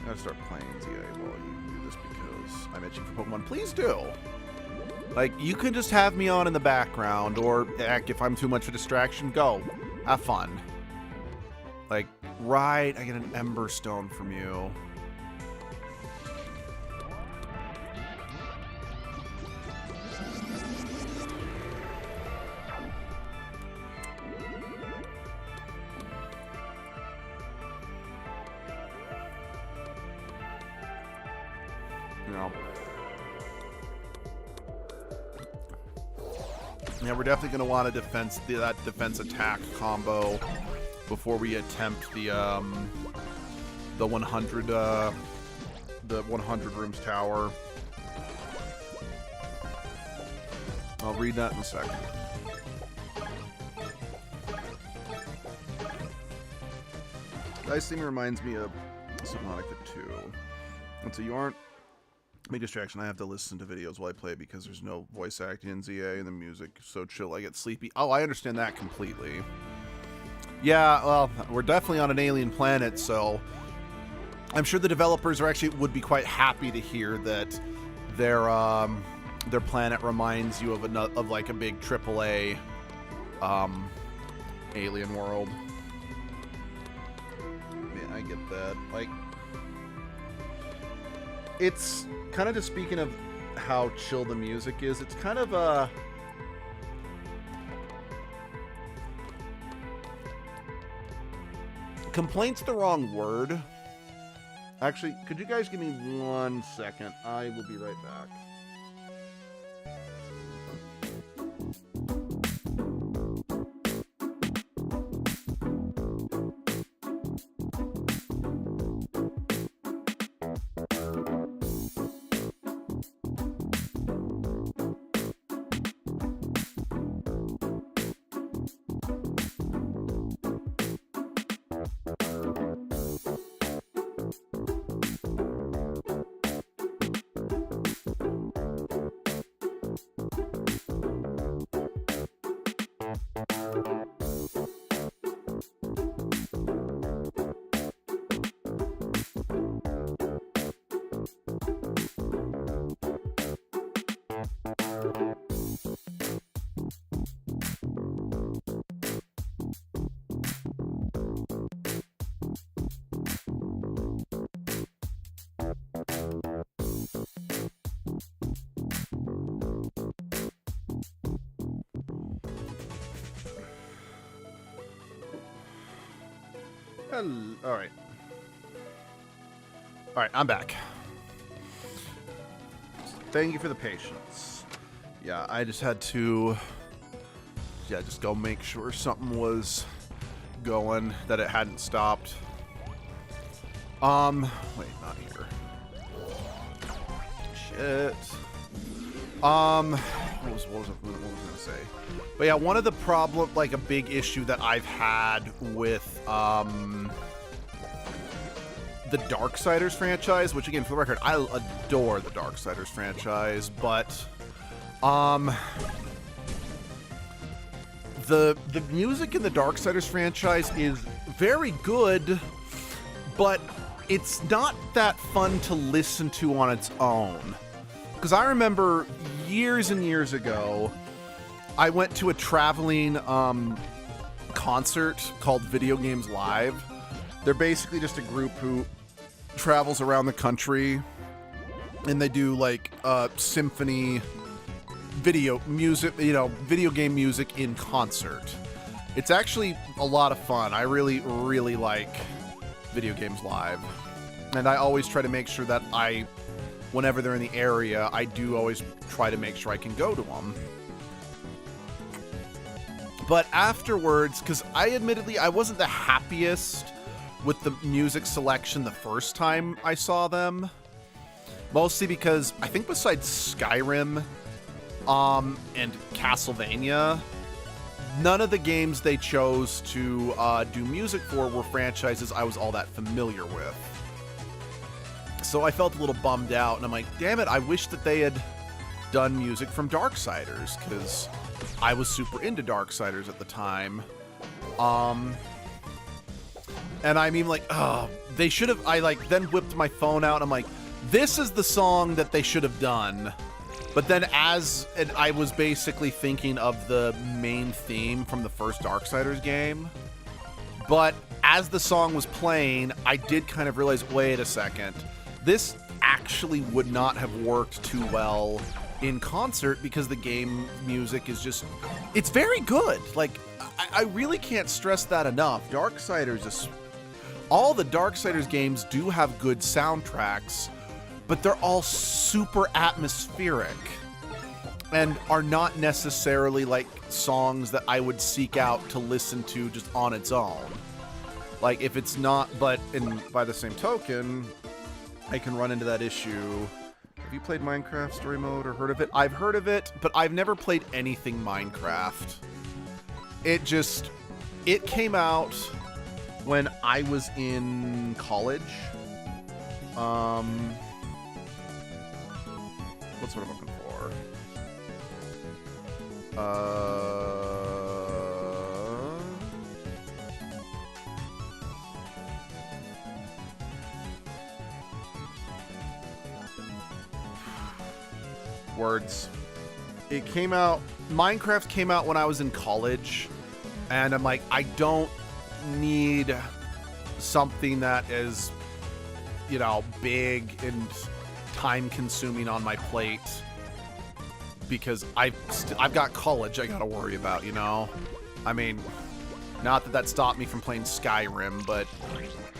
I gotta start playing ZA while you do this because I'm itching for Pokemon. Please do! Like, you can just have me on in the background, or heck, if I'm too much of a distraction, go. Have fun. Like, right, I get an Ember Stone from you. Yeah, we're definitely going to want to that defense attack combo before we attempt the 100 rooms tower. I'll read that in a second. Dice theme reminds me of Subnautica 2. And so you aren't big distraction. I have to listen to videos while I play because there's no voice acting in ZA and the music so chill I get sleepy. Oh, I understand that completely. Yeah, well, we're definitely on an alien planet, so I'm sure the developers would be quite happy to hear that their planet reminds you of like a big AAA alien world. Man, I get that. Like, it's kind of just speaking of how chill the music is, it's kind of complaint's the wrong word. Actually, could you guys give me 1 second? I will be right back. All right, I'm back. Thank you for the patience. Yeah, I just had to, just go make sure something was going, that it hadn't stopped. Wait, not here. Shit. What was I gonna say? But yeah, one of the like a big issue that I've had with the Darksiders franchise, which again, for the record, I adore the Darksiders franchise, but the music in the Darksiders franchise is very good, but it's not that fun to listen to on its own. Because I remember years and years ago, I went to a traveling concert called Video Games Live. They're basically just a group who travels around the country, and they do like symphony video music, video game music in concert. It's actually a lot of fun. I really, really like Video Games Live. And I always try to make sure that whenever they're in the area, I do always try to make sure I can go to them. But afterwards, because I wasn't the happiest with the music selection the first time I saw them. Mostly because I think besides Skyrim and Castlevania, none of the games they chose to do music for were franchises I was all that familiar with. So I felt a little bummed out, and I'm like, damn it, I wish that they had done music from Darksiders, because I was super into Darksiders at the time. And I mean, like, they should have, then whipped my phone out, and I'm like, this is the song that they should have done. But then and I was basically thinking of the main theme from the first Darksiders game. But as the song was playing, I did kind of realize, wait a second, this actually would not have worked too well in concert because the game music is just, it's very good. Like, I really can't stress that enough. All the Darksiders games do have good soundtracks, but they're all super atmospheric and are not necessarily like songs that I would seek out to listen to just on its own. Like, if it's not, but by the same token, I can run into that issue. Have you played Minecraft Story Mode or heard of it? I've heard of it, but I've never played anything Minecraft. It came out when I was in college. What's what I'm looking for? Words. It came out, Minecraft came out when I was in college, and I'm like, I don't need something that is, big and time-consuming on my plate, because I've got college I gotta worry about, I mean, not that stopped me from playing Skyrim, but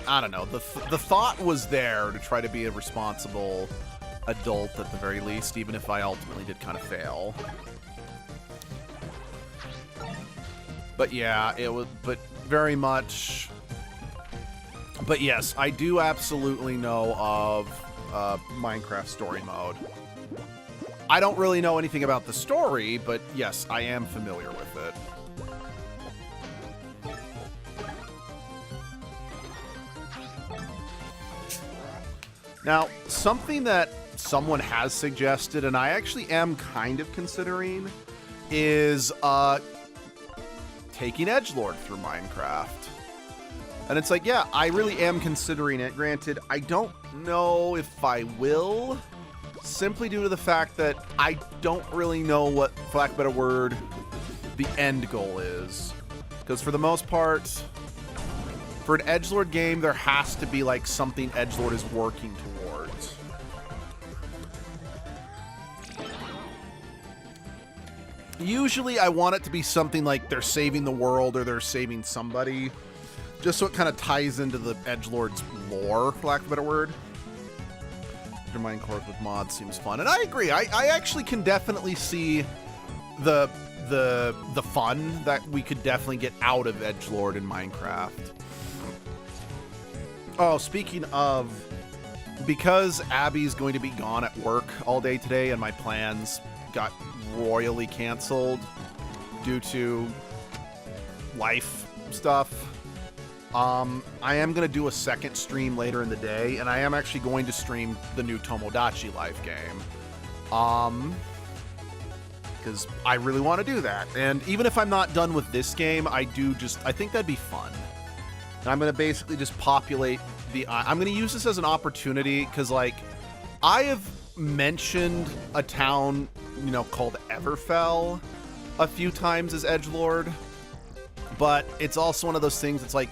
I don't know. The thought was there to try to be a responsible adult at the very least, even if I ultimately did kind of fail. But yeah, it was, but very much. But yes, I do absolutely know of Minecraft Story Mode. I don't really know anything about the story, but yes, I am familiar with it. Now, something that someone has suggested, and I actually am kind of considering, is taking edgelord through Minecraft. And it's like, yeah, I really am considering it. Granted, I don't know if I will, simply due to the fact that I don't really know what, for lack of a better word, the end goal is. Because for the most part, for an edgelord game, there has to be like something edgelord is working towards. Usually I want it to be something like they're saving the world or they're saving somebody, just so it kind of ties into the edgelord's lore, for lack of a better word. Minecraft with mods seems fun, and I agree. I actually can definitely see the fun that we could definitely get out of edgelord in Minecraft. Oh, speaking of, because Abby's going to be gone at work all day today, and my plans got royally canceled due to life stuff, I am going to do a second stream later in the day, and I am actually going to stream the new Tomodachi Life game. Because I really want to do that. And even if I'm not done with this game, I think that'd be fun. And I'm going to basically just populate I'm going to use this as an opportunity, because, like, I have mentioned a town, you know, called Everfell a few times as edgelord, but it's also one of those things. It's like,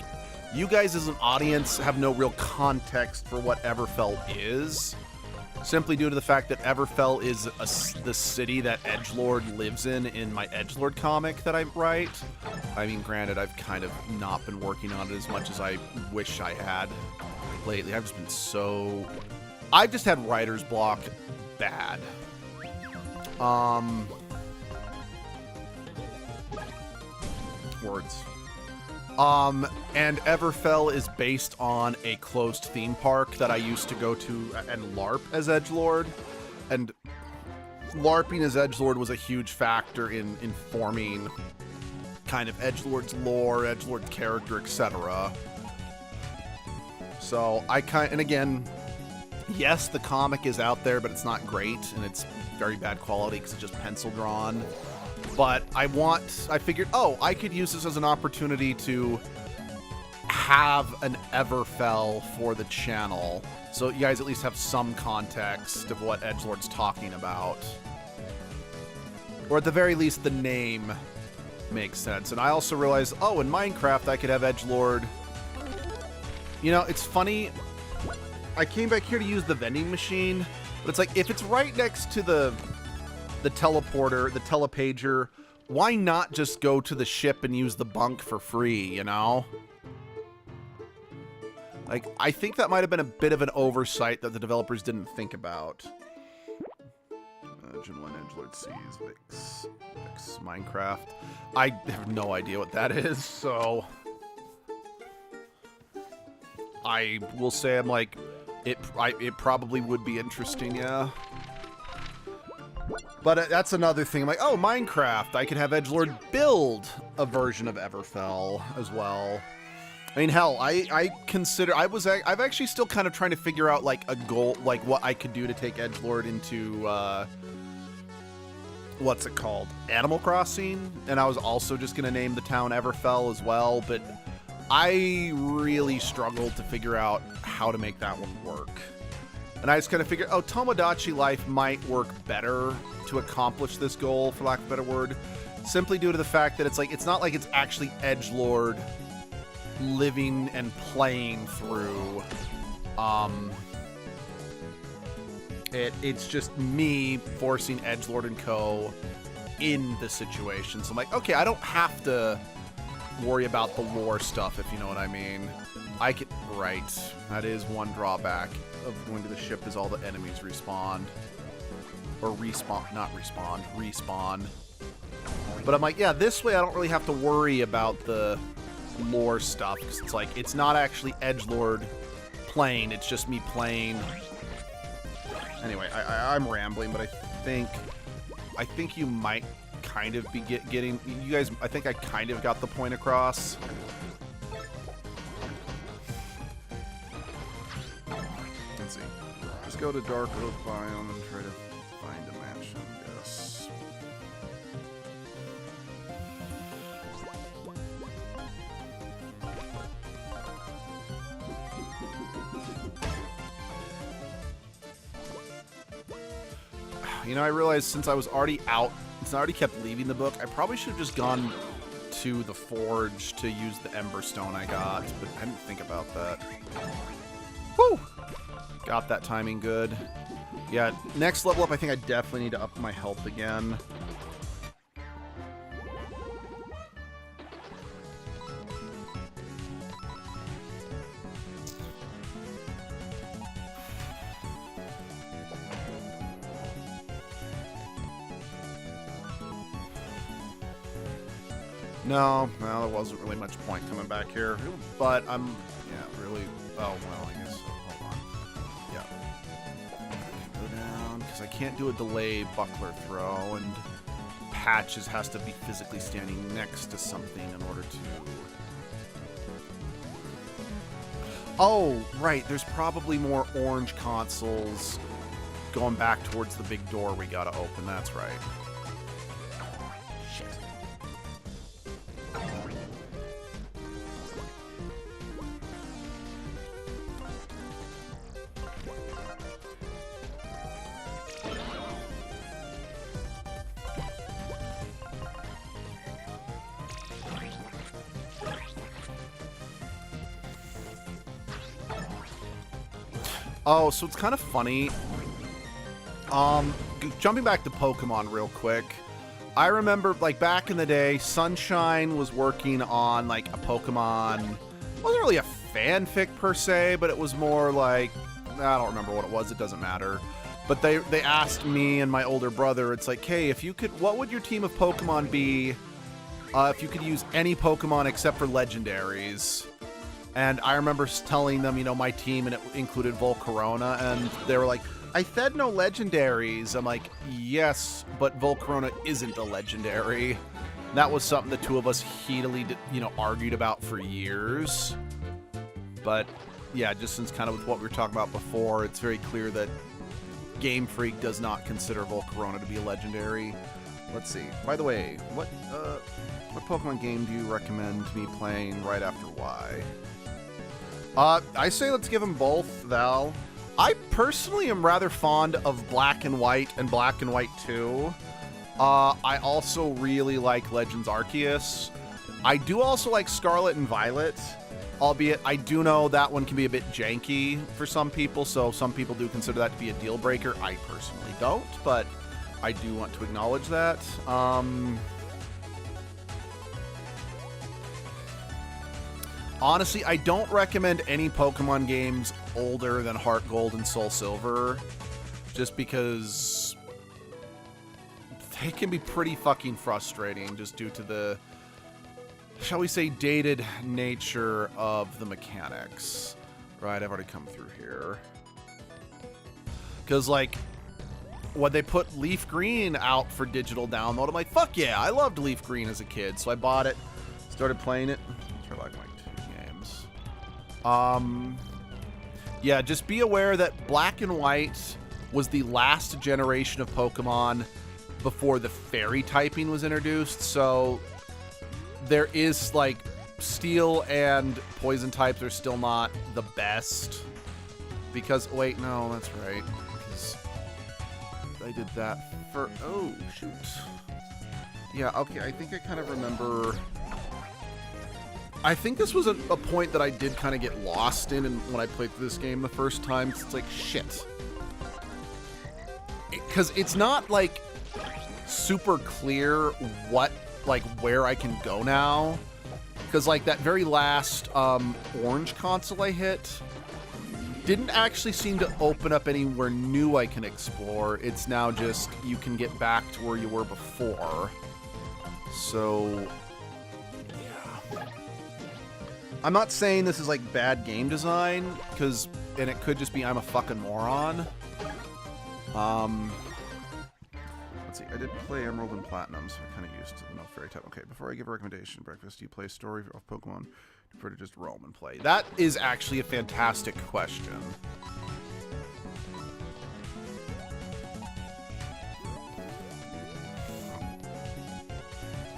you guys as an audience have no real context for what Everfell is, simply due to the fact that Everfell is the city that edgelord lives in my edgelord comic that I write. I mean, granted, I've kind of not been working on it as much as I wish I had lately. I've just had writer's block bad. Words. And Everfell is based on a closed theme park that I used to go to and LARP as edgelord. And LARPing as edgelord was a huge factor in forming kind of edgelord's lore, edgelord's character, etc. So and again, yes, the comic is out there, but it's not great, and it's very bad quality because it's just pencil drawn. But I figured, oh, I could use this as an opportunity to have an Everfell for the channel, so you guys at least have some context of what edgelord's talking about. Or at the very least, the name makes sense. And I also realized, oh, in Minecraft, I could have edgelord. You know, it's funny. I came back here to use the vending machine, but it's like, if it's right next to the teleporter, the telepager, why not just go to the ship and use the bunk for free, you know? Like, I think that might have been a bit of an oversight that the developers didn't think about. Gen 1 edgelord sees Vix Minecraft. I have no idea what that is, so I will say I'm like, it probably would be interesting, yeah. But that's another thing. I'm like, oh, Minecraft. I could have edgelord build a version of Everfell as well. I mean, hell, I've actually still kind of trying to figure out like a goal, like what I could do to take edgelord into, what's it called? Animal Crossing. And I was also just going to name the town Everfell as well, but I really struggled to figure out how to make that one work. And I just kind of figured, oh, Tomodachi Life might work better to accomplish this goal, for lack of a better word, simply due to the fact that it's like, it's not like it's actually edgelord living and playing through. It's just me forcing edgelord and co in the situation. So I'm like, okay, I don't have to worry about the lore stuff, if you know what I mean. Right, that is one drawback of going to the ship, is all the enemies respawn. Or respawn. But I'm like, yeah, this way I don't really have to worry about the lore stuff, because it's like, it's not actually edgelord playing, it's just me playing. Anyway, I'm rambling, but I think you might kind of be getting, you guys, I think I kind of got the point across. Let's see. Just go to Dark Oak Biome and try to find a match, I guess. You know, I realized since I was already out, since I already kept leaving the book, I probably should have just gone to the forge to use the Ember Stone I got, but I didn't think about that. Woo! Got that timing good. Yeah, next level up, I think I definitely need to up my health again. No, there wasn't really much point coming back here. But I'm, yeah, really, oh, well, I guess, hold on. Yeah. Go down, because I can't do a delay buckler throw, and Patches has to be physically standing next to something in order to... Oh, right, there's probably more orange consoles going back towards the big door we gotta open, that's right. Oh, so it's kind of funny. Jumping back to Pokemon real quick. I remember, like, back in the day, Sunshine was working on, like, a Pokemon. It wasn't really a fanfic per se, but it was more like, I don't remember what it was. It doesn't matter. But they asked me and my older brother, it's like, hey, if you could, what would your team of Pokemon be if you could use any Pokemon except for legendaries? And I remember telling them, you know, my team, and it included Volcarona, and they were like, I said no legendaries. I'm like, yes, but Volcarona isn't a legendary. And that was something the two of us heatedly, you know, argued about for years. But yeah, just since kind of with what we were talking about before, it's very clear that Game Freak does not consider Volcarona to be a legendary. Let's see. By the way, what Pokemon game do you recommend me playing right after Y? I say let's give them both, Val. I personally am rather fond of Black and White and Black and White 2. I also really like Legends Arceus. I do also like Scarlet and Violet, albeit I do know that one can be a bit janky for some people, so some people do consider that to be a deal breaker. I personally don't, but I do want to acknowledge that. Honestly, I don't recommend any Pokemon games older than Heart Gold and Soul Silver, just because they can be pretty fucking frustrating just due to the, shall we say, dated nature of the mechanics. Right, I've already come through here. Because, like, when they put Leaf Green out for digital download, I'm like, fuck yeah, I loved Leaf Green as a kid. So I bought it, started playing it. Try like my two games. Yeah, just be aware that Black and White was the last generation of Pokemon before the fairy typing was introduced. So there is, like, Steel and Poison types are still not the best. Because, wait, no, that's right. Because I did that for, oh, shoot. Yeah, okay, I think I kind of remember. I think this was a point that I did kind of get lost in when I played through this game the first time. It's like, shit. Because it's not, like, super clear what, like, where I can go now. Because, like, that very last orange console I hit didn't actually seem to open up anywhere new I can explore. It's now just you can get back to where you were before. So, yeah. I'm not saying this is, like, bad game design, because, and it could just be I'm a fucking moron. Let's see, I did play Emerald and Platinum, so I'm kind of used to the no fairy type. Okay, before I give a recommendation, Breakfast, do you play a story of Pokemon? Do you prefer to just roam and play? That is actually a fantastic question.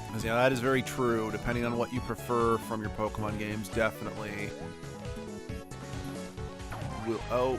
Because, yeah, that is very true. Depending on what you prefer from your Pokemon games, definitely will. Oh.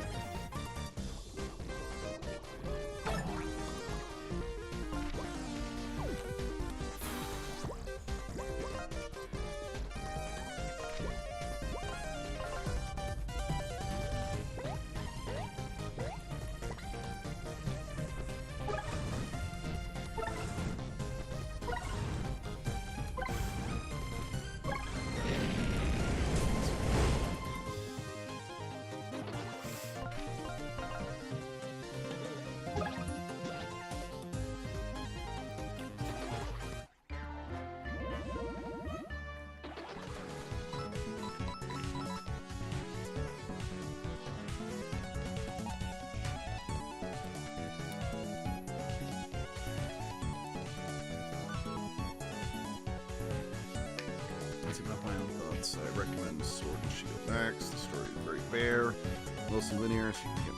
I recommend Sword and Shield next. The story is very fair, mostly linear, so you can get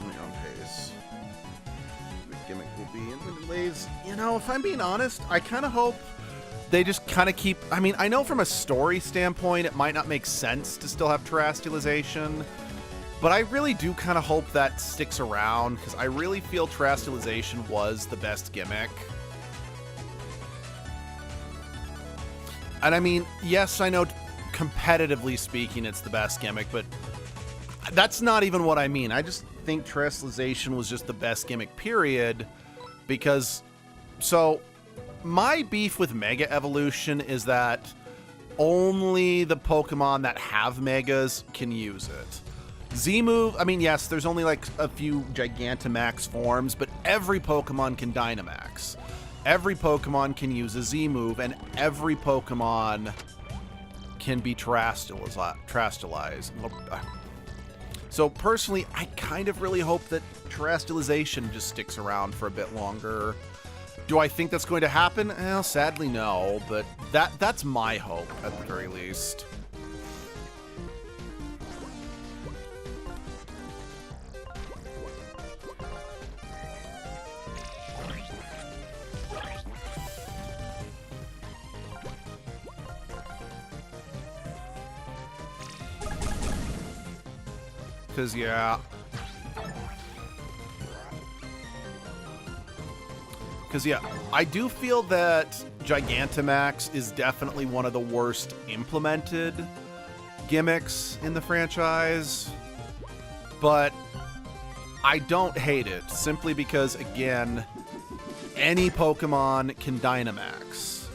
on your own pace. The gimmick will be in limited ways. You know, if I'm being honest, I kind of hope they just kind of keep. I mean, I know from a story standpoint, it might not make sense to still have terrestrialization, but I really do kind of hope that sticks around, because I really feel terrestrialization was the best gimmick. And I mean, yes, I know competitively speaking, it's the best gimmick, but That's not even what I mean. I just think terrestrialization was just the best gimmick, period. Because, so, my beef with Mega Evolution is that only the Pokemon that have Megas can use it. Z-Move, I mean, yes, there's only like a few Gigantamax forms, but every Pokemon can Dynamax. Every Pokemon can use a Z-Move, and every Pokemon can be terrestrialized. So personally, I kind of really hope that terrestrialization just sticks around for a bit longer. Do I think that's going to happen? Well, sadly, no, but that's my hope, at the very least. Because, yeah. Because, yeah, I do feel that Gigantamax is definitely one of the worst implemented gimmicks in the franchise. But I don't hate it, simply because, again, any Pokemon can Dynamax.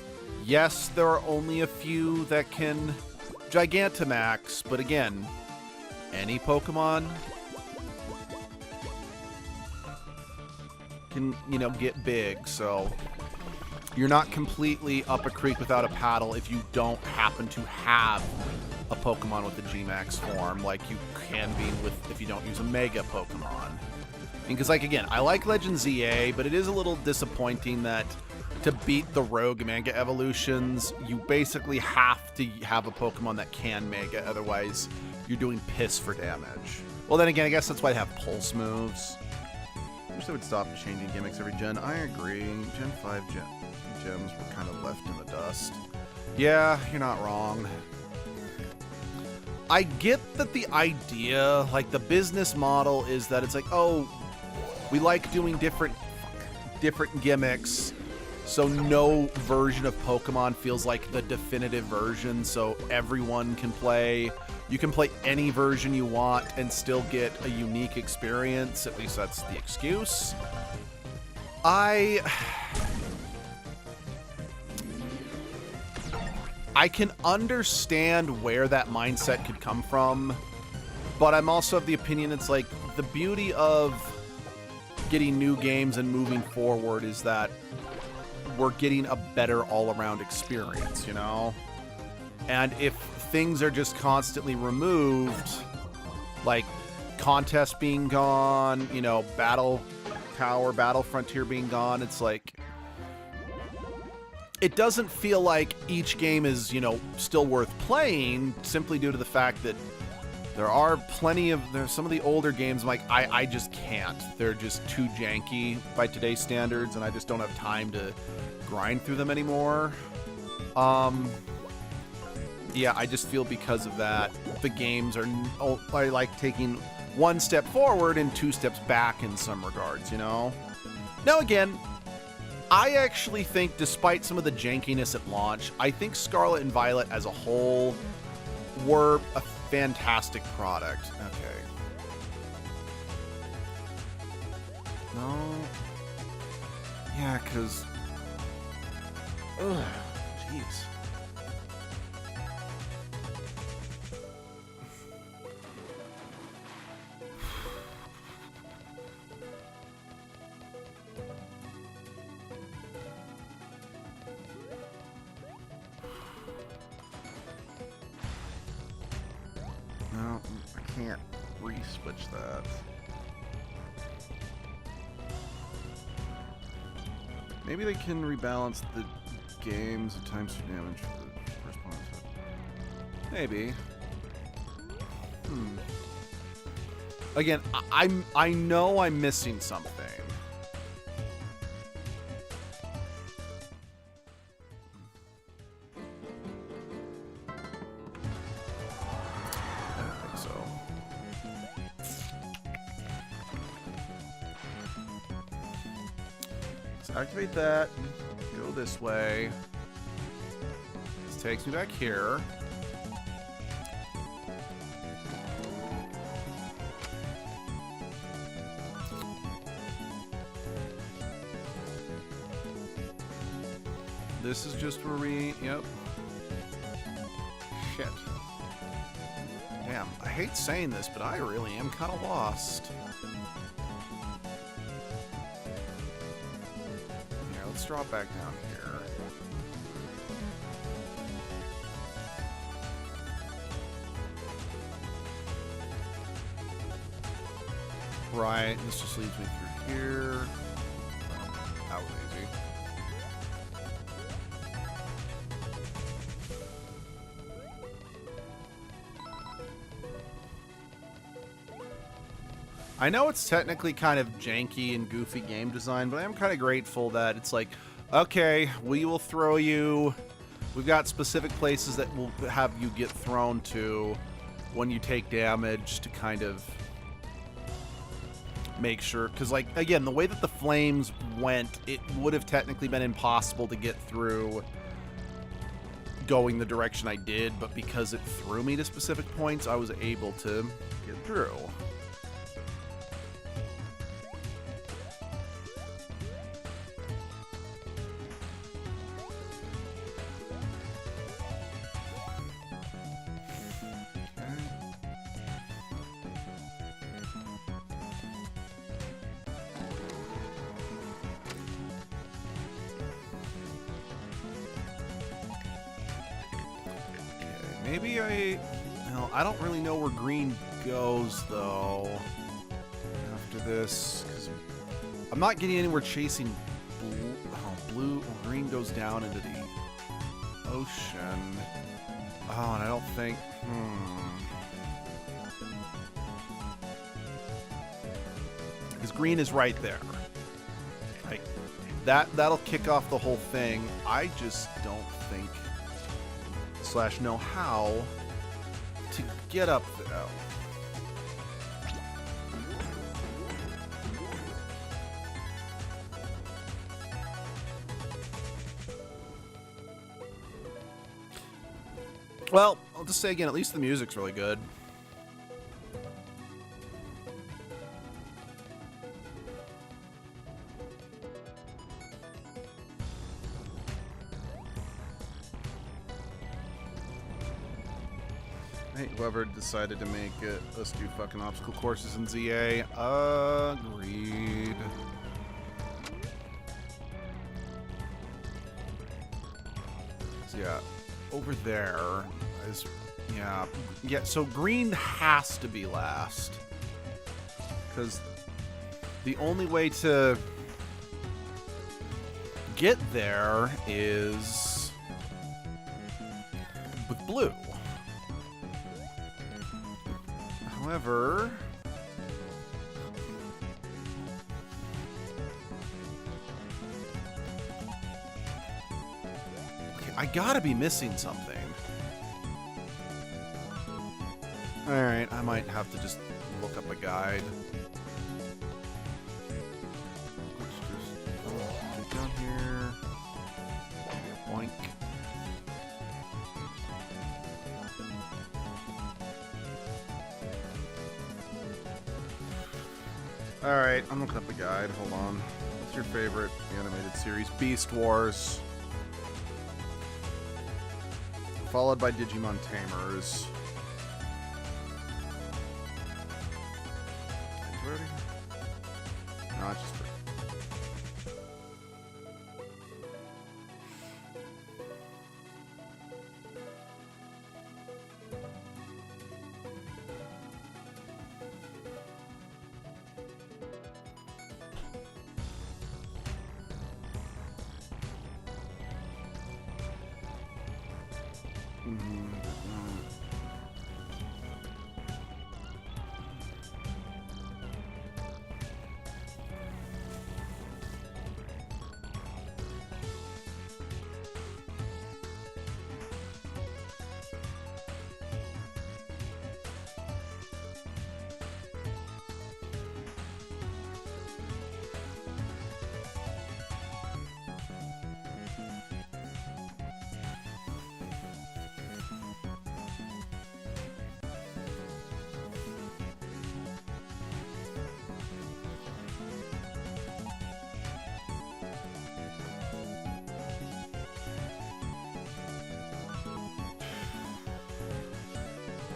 Yes, there are only a few that can Gigantamax, but again, any Pokemon can, you know, get big, so you're not completely up a creek without a paddle if you don't happen to have a Pokemon with a G-Max form like you can be with if you don't use a Mega Pokemon. Because, like, again, I like Legend ZA, but it is a little disappointing that to beat the Rogue Mega Evolutions, you basically have to have a Pokemon that can Mega, otherwise you're doing piss for damage. Well, then again, I guess that's why they have Pulse moves. I wish they would stop changing gimmicks every gen. I agree. Gen 5 gems were kind of left in the dust. Yeah, you're not wrong. I get that the idea, like the business model, is that it's like, oh, we like doing different gimmicks, so no version of Pokemon feels like the definitive version, so everyone can play. You can play any version you want and still get a unique experience. At least that's the excuse. I can understand where that mindset could come from, but I'm also of the opinion it's like the beauty of getting new games and moving forward is that we're getting a better all-around experience, you know? And if things are just constantly removed, like contests being gone, you know, Battle Tower, Battle Frontier being gone, it's like, it doesn't feel like each game is, you know, still worth playing, simply due to the fact that there are there's some of the older games, like, I just can't. They're just too janky by today's standards, and I just don't have time to grind through them anymore. Yeah, I just feel because of that, the games are like taking one step forward and two steps back in some regards, you know? Now again, I actually think, despite some of the jankiness at launch, I think Scarlet and Violet as a whole were a fantastic product. Okay. No. Yeah, because... Ugh, jeez. No, I can't re-switch that. Maybe they can rebalance the games at times for damage for the response. Maybe. Again, I know I'm missing something. Activate that, go this way. This takes me back here. this is just where we... Yep. Shit. Damn, I hate saying this, but I really am kind of lost. Yeah, let's drop back down here. Right, this just leads me through here. That was easy. I know it's technically kind of janky and goofy game design, but I am kind of grateful that it's like, okay, we will throw you. We've got specific places that will have you get thrown to when you take damage to kind of make sure, because like again, the way that the flames went, it would have technically been impossible to get through going the direction I did, but because it threw me to specific points, I was able to get through. Maybe well, I don't really know where green goes, though, after this, because I'm not getting anywhere chasing blue. Oh, blue, well, green goes down into the ocean. Oh, and I don't think, because green is right there. Like, that'll kick off the whole thing. I just don't think / know how to get up there. Oh. Well, I'll just say again, at least the music's really good. Hey, whoever decided to make it, let's do fucking obstacle courses in ZA. Agreed. So yeah, over there is, yeah, so green has to be last. Because the only way to get there is with blue. However, okay, I gotta be missing something. Alright, I might have to just look up a guide. Let's just get down here. Boink. Alright, I'm looking up a guide. Hold on. What's your favorite animated series? Beast Wars. Followed by Digimon Tamers. No, it's just...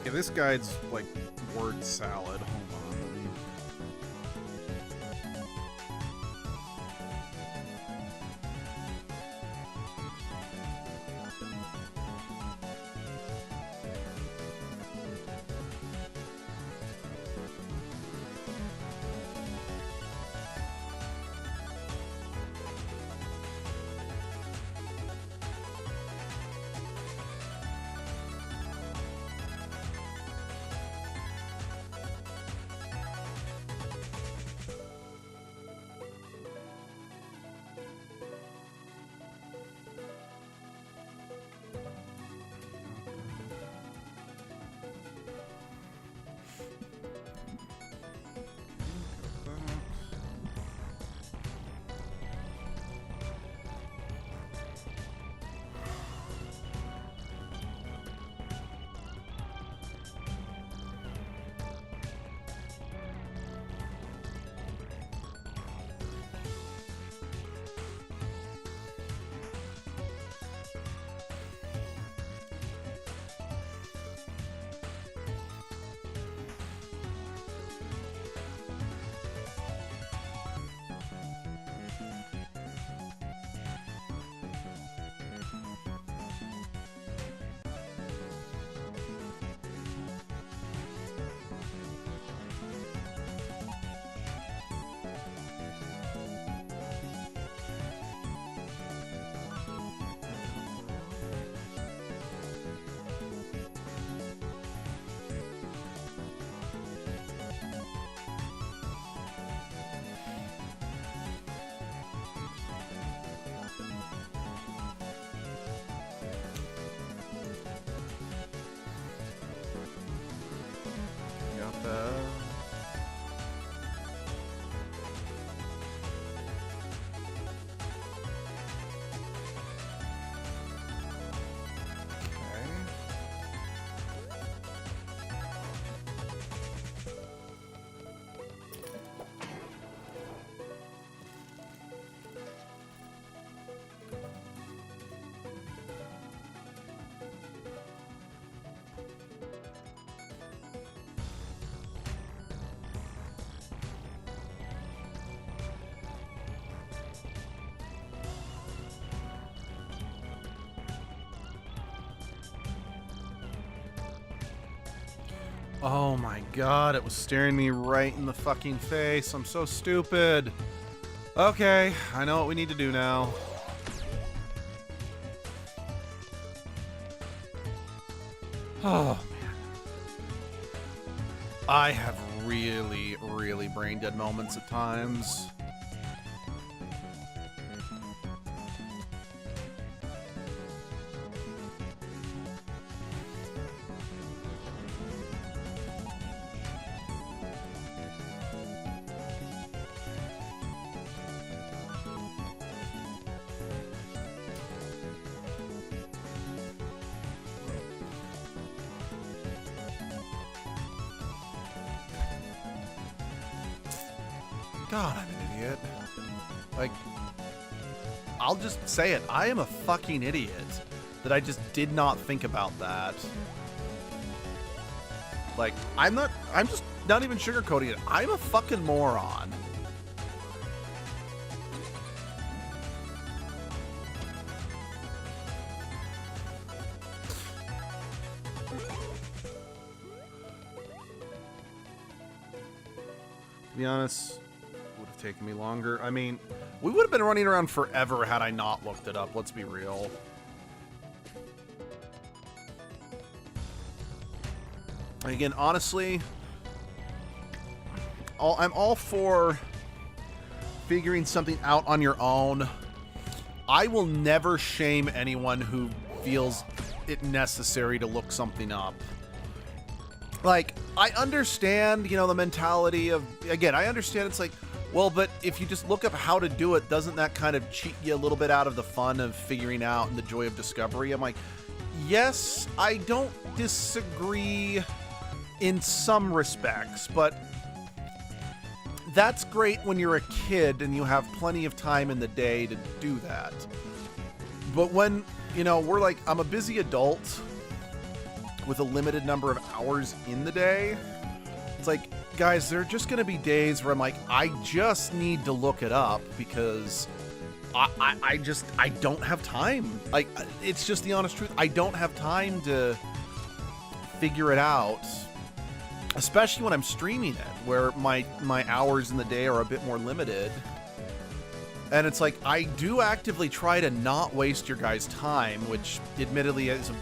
Okay, this guide's like word salad. Hold on. Got that. Oh my god, it was staring me right in the fucking face. I'm so stupid. Okay, I know what we need to do now. Oh, man. I have really, really brain dead moments at times. God, I'm an idiot. Like, I'll just say it. I am a fucking idiot that I just did not think about that. Like, I'm just not even sugarcoating it. I'm a fucking moron. To be honest, would have taken me longer. I mean, we would have been running around forever had I not looked it up. Let's be real. Again, honestly, I'm all for figuring something out on your own. I will never shame anyone who feels it necessary to look something up. Like, I understand, you know, the mentality of, again, I understand it's like, well, but if you just look up how to do it, doesn't that kind of cheat you a little bit out of the fun of figuring out and the joy of discovery? I'm like, yes, I don't disagree in some respects, but that's great when you're a kid and you have plenty of time in the day to do that. But when, you know, we're like, I'm a busy adult with a limited number of hours in the day. It's like, guys, there are just going to be days where I'm like, I just need to look it up because I don't have time. Like, it's just the honest truth. I don't have time to figure it out, especially when I'm streaming it, where my hours in the day are a bit more limited. And it's like, I do actively try to not waste your guys' time, which admittedly is...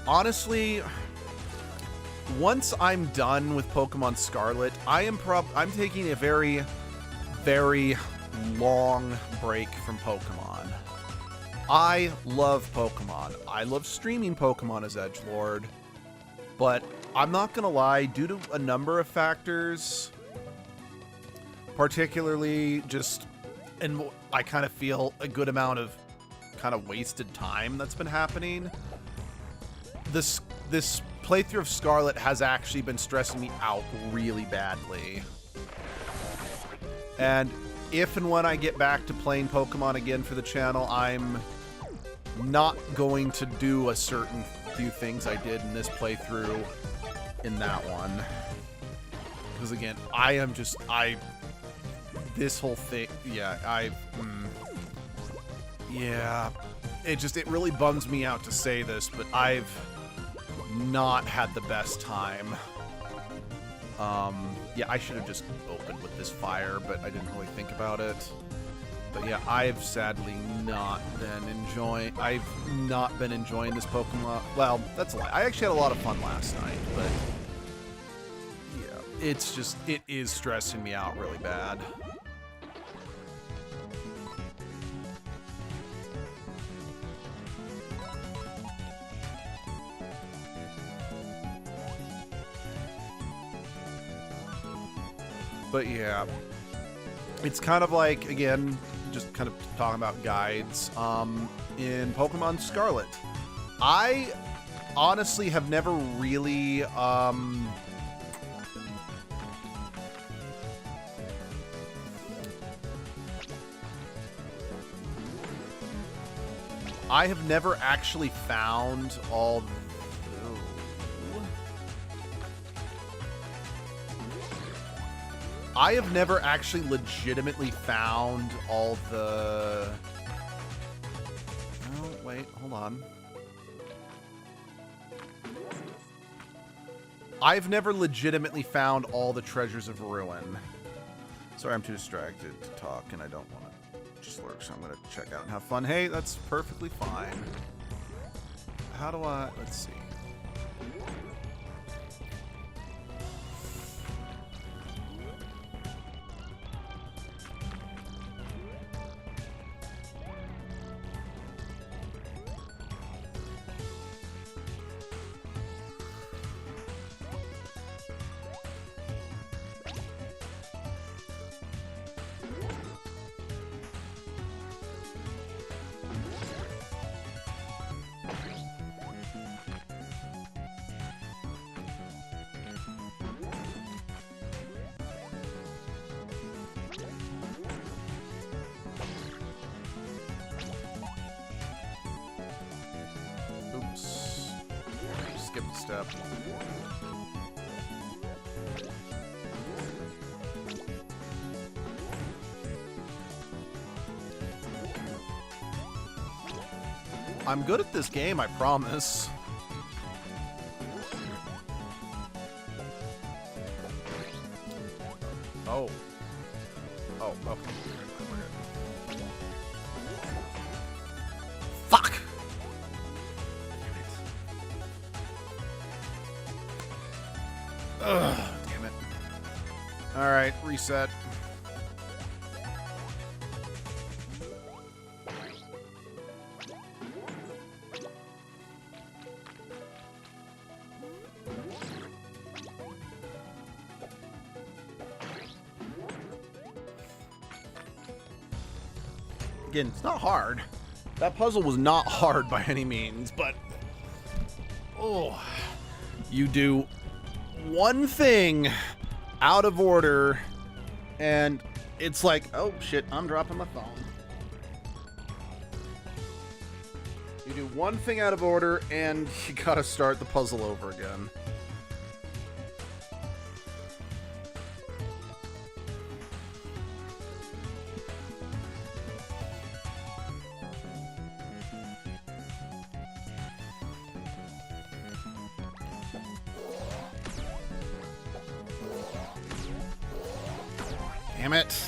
Honestly, once I'm done with Pokemon Scarlet, I'm taking a very, very long break from Pokemon. I love Pokemon. I love streaming Pokemon as Edgelord. But I'm not gonna lie, due to a number of factors... Particularly just, and I kind of feel a good amount of kind of wasted time that's been happening. This playthrough of Scarlet has actually been stressing me out really badly. And if and when I get back to playing Pokemon again for the channel, I'm not going to do a certain few things I did in this playthrough in that one. Because again, this whole thing, yeah, yeah, it really bums me out to say this, but I've not had the best time. Yeah, I should have just opened with this fire, but I didn't really think about it. But yeah, I've sadly not been enjoying this Pokemon. Well, that's a lie. I actually had a lot of fun last night, but yeah, it is stressing me out really bad. But yeah, it's kind of like, again, just kind of talking about guides. In Pokemon Scarlet, I honestly have never really, I have never actually found all... I have never actually legitimately found all the... Oh, wait, hold on. I've never legitimately found all the treasures of Ruin. Sorry, I'm too distracted to talk, and I don't want to just lurk, so I'm going to check out and have fun. Hey, that's perfectly fine. How do I... Let's see. Step. I'm good at this game, I promise. Oh. Oh, okay. Fuck! Ugh, damn it. Alright, reset. Again, it's not hard. That puzzle was not hard by any means, but... Oh. You do one thing out of order, and it's like, oh shit, I'm dropping my phone. You You do one thing out of order, and you gotta start the puzzle over again. Damn it.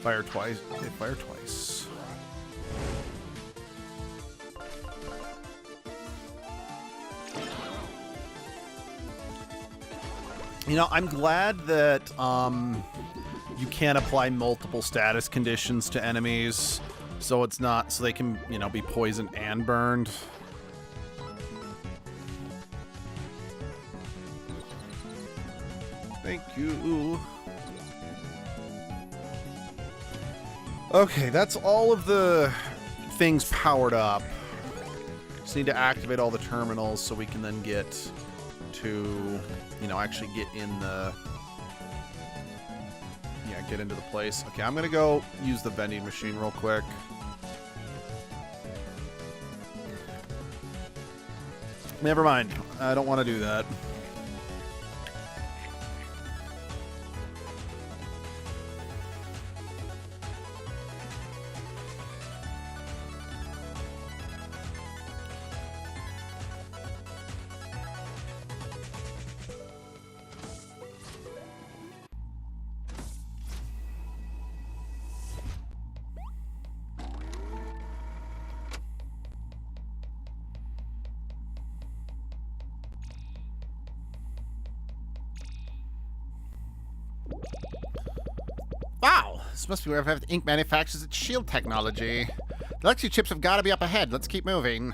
Fire twice. Okay, fire twice. You know, I'm glad that you can apply multiple status conditions to enemies, so it's not so they can, you know, be poisoned and burned. Thank you. Okay, that's all of the things powered up. Just need to activate all the terminals so we can then get to, you know, actually get in the... Yeah, get into the place. Okay, I'm gonna go use the vending machine real quick. Never mind. I don't want to do that. Wow, this must be where Everafter Inc. manufactures its shield technology. The luxury chips have got to be up ahead. Let's keep moving.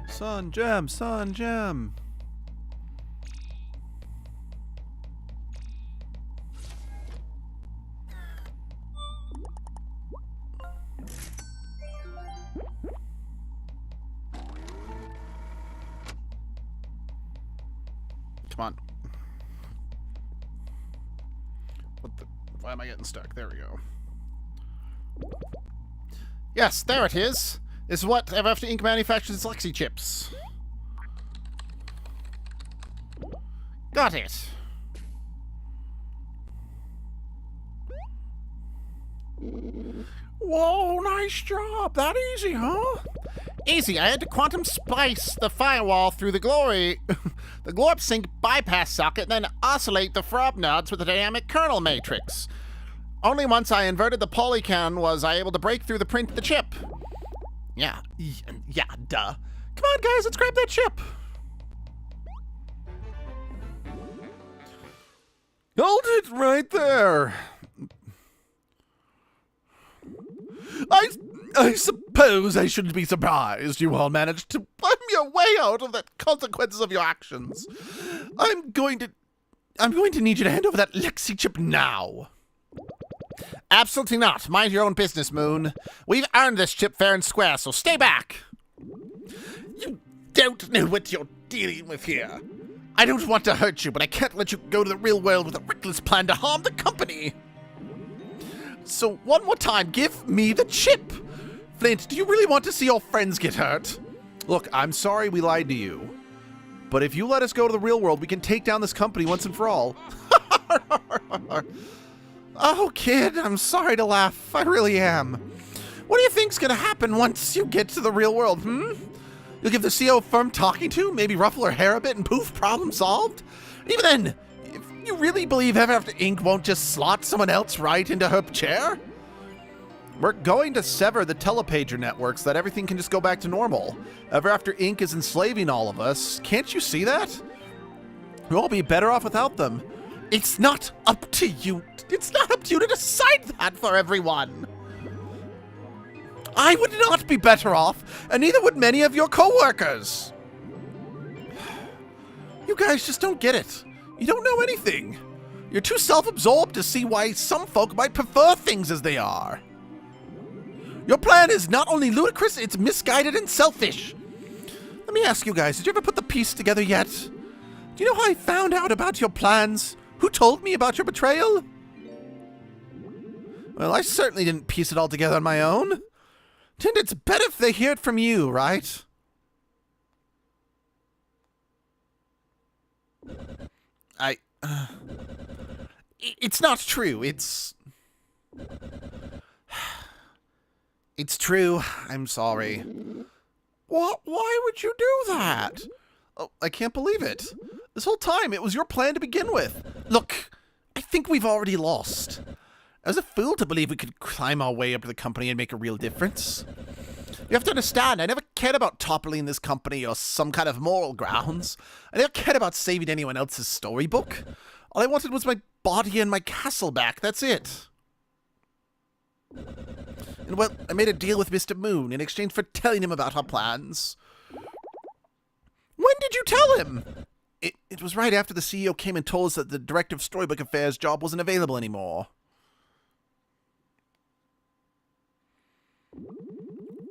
Sun gem, sun gem. Come on. What the? Why am I getting stuck? There we go. Yes, there it is. This is what Everafter Inc. manufactures its Lexi chips. Got it. Whoa, nice job. That easy, huh? Easy. I had to quantum splice the firewall through the glory, the glorp sync bypass socket, then oscillate the frob nodes with the dynamic kernel matrix. Only once I inverted the polycon was I able to break through the print of the chip. Yeah, duh. Come on, guys, let's grab that chip. Hold it right there. I suppose I shouldn't be surprised you all managed to worm your way out of the consequences of your actions. I'm going to need you to hand over that Lexi chip now. Absolutely not. Mind your own business, Moon. We've earned this chip fair and square, so stay back. You don't know what you're dealing with here. I don't want to hurt you, but I can't let you go to the real world with a reckless plan to harm the company. So one more time, give me the chip. Flint, do you really want to see your friends get hurt? Look, I'm sorry we lied to you. But if you let us go to the real world, we can take down this company once and for all. Oh, kid, I'm sorry to laugh. I really am. What do you think's gonna happen once you get to the real world, You'll give the CEO a firm talking to, maybe ruffle her hair a bit, and poof, problem solved? Even then, if you really believe Everafter Inc. won't just slot someone else right into her chair? We're going to sever the telepager networks so that everything can just go back to normal. Everafter Inc. is enslaving all of us. Can't you see that? We'll all be better off without them. It's not up to you. It's not up to you to decide that for everyone. I would not be better off, and neither would many of your co-workers. You guys just don't get it. You don't know anything. You're too self-absorbed to see why some folk might prefer things as they are. Your plan is not only ludicrous, it's misguided and selfish. Let me ask you guys, did you ever put the piece together yet? Do you know how I found out about your plans? Who told me about your betrayal? Well, I certainly didn't piece it all together on my own. Tinder, it's better if they hear it from you, right? It's not true. It's true. I'm sorry. What? Why would you do that? Oh, I can't believe it. This whole time, it was your plan to begin with. Look, I think we've already lost. I was a fool to believe we could climb our way up to the company and make a real difference. You have to understand, I never cared about toppling this company or some kind of moral grounds. I never cared about saving anyone else's storybook. All I wanted was my body and my castle back, that's it. And well, I made a deal with Mr. Moon in exchange for telling him about our plans. When did you tell him? It was right after the CEO came and told us that the Director of Storybook Affairs job wasn't available anymore.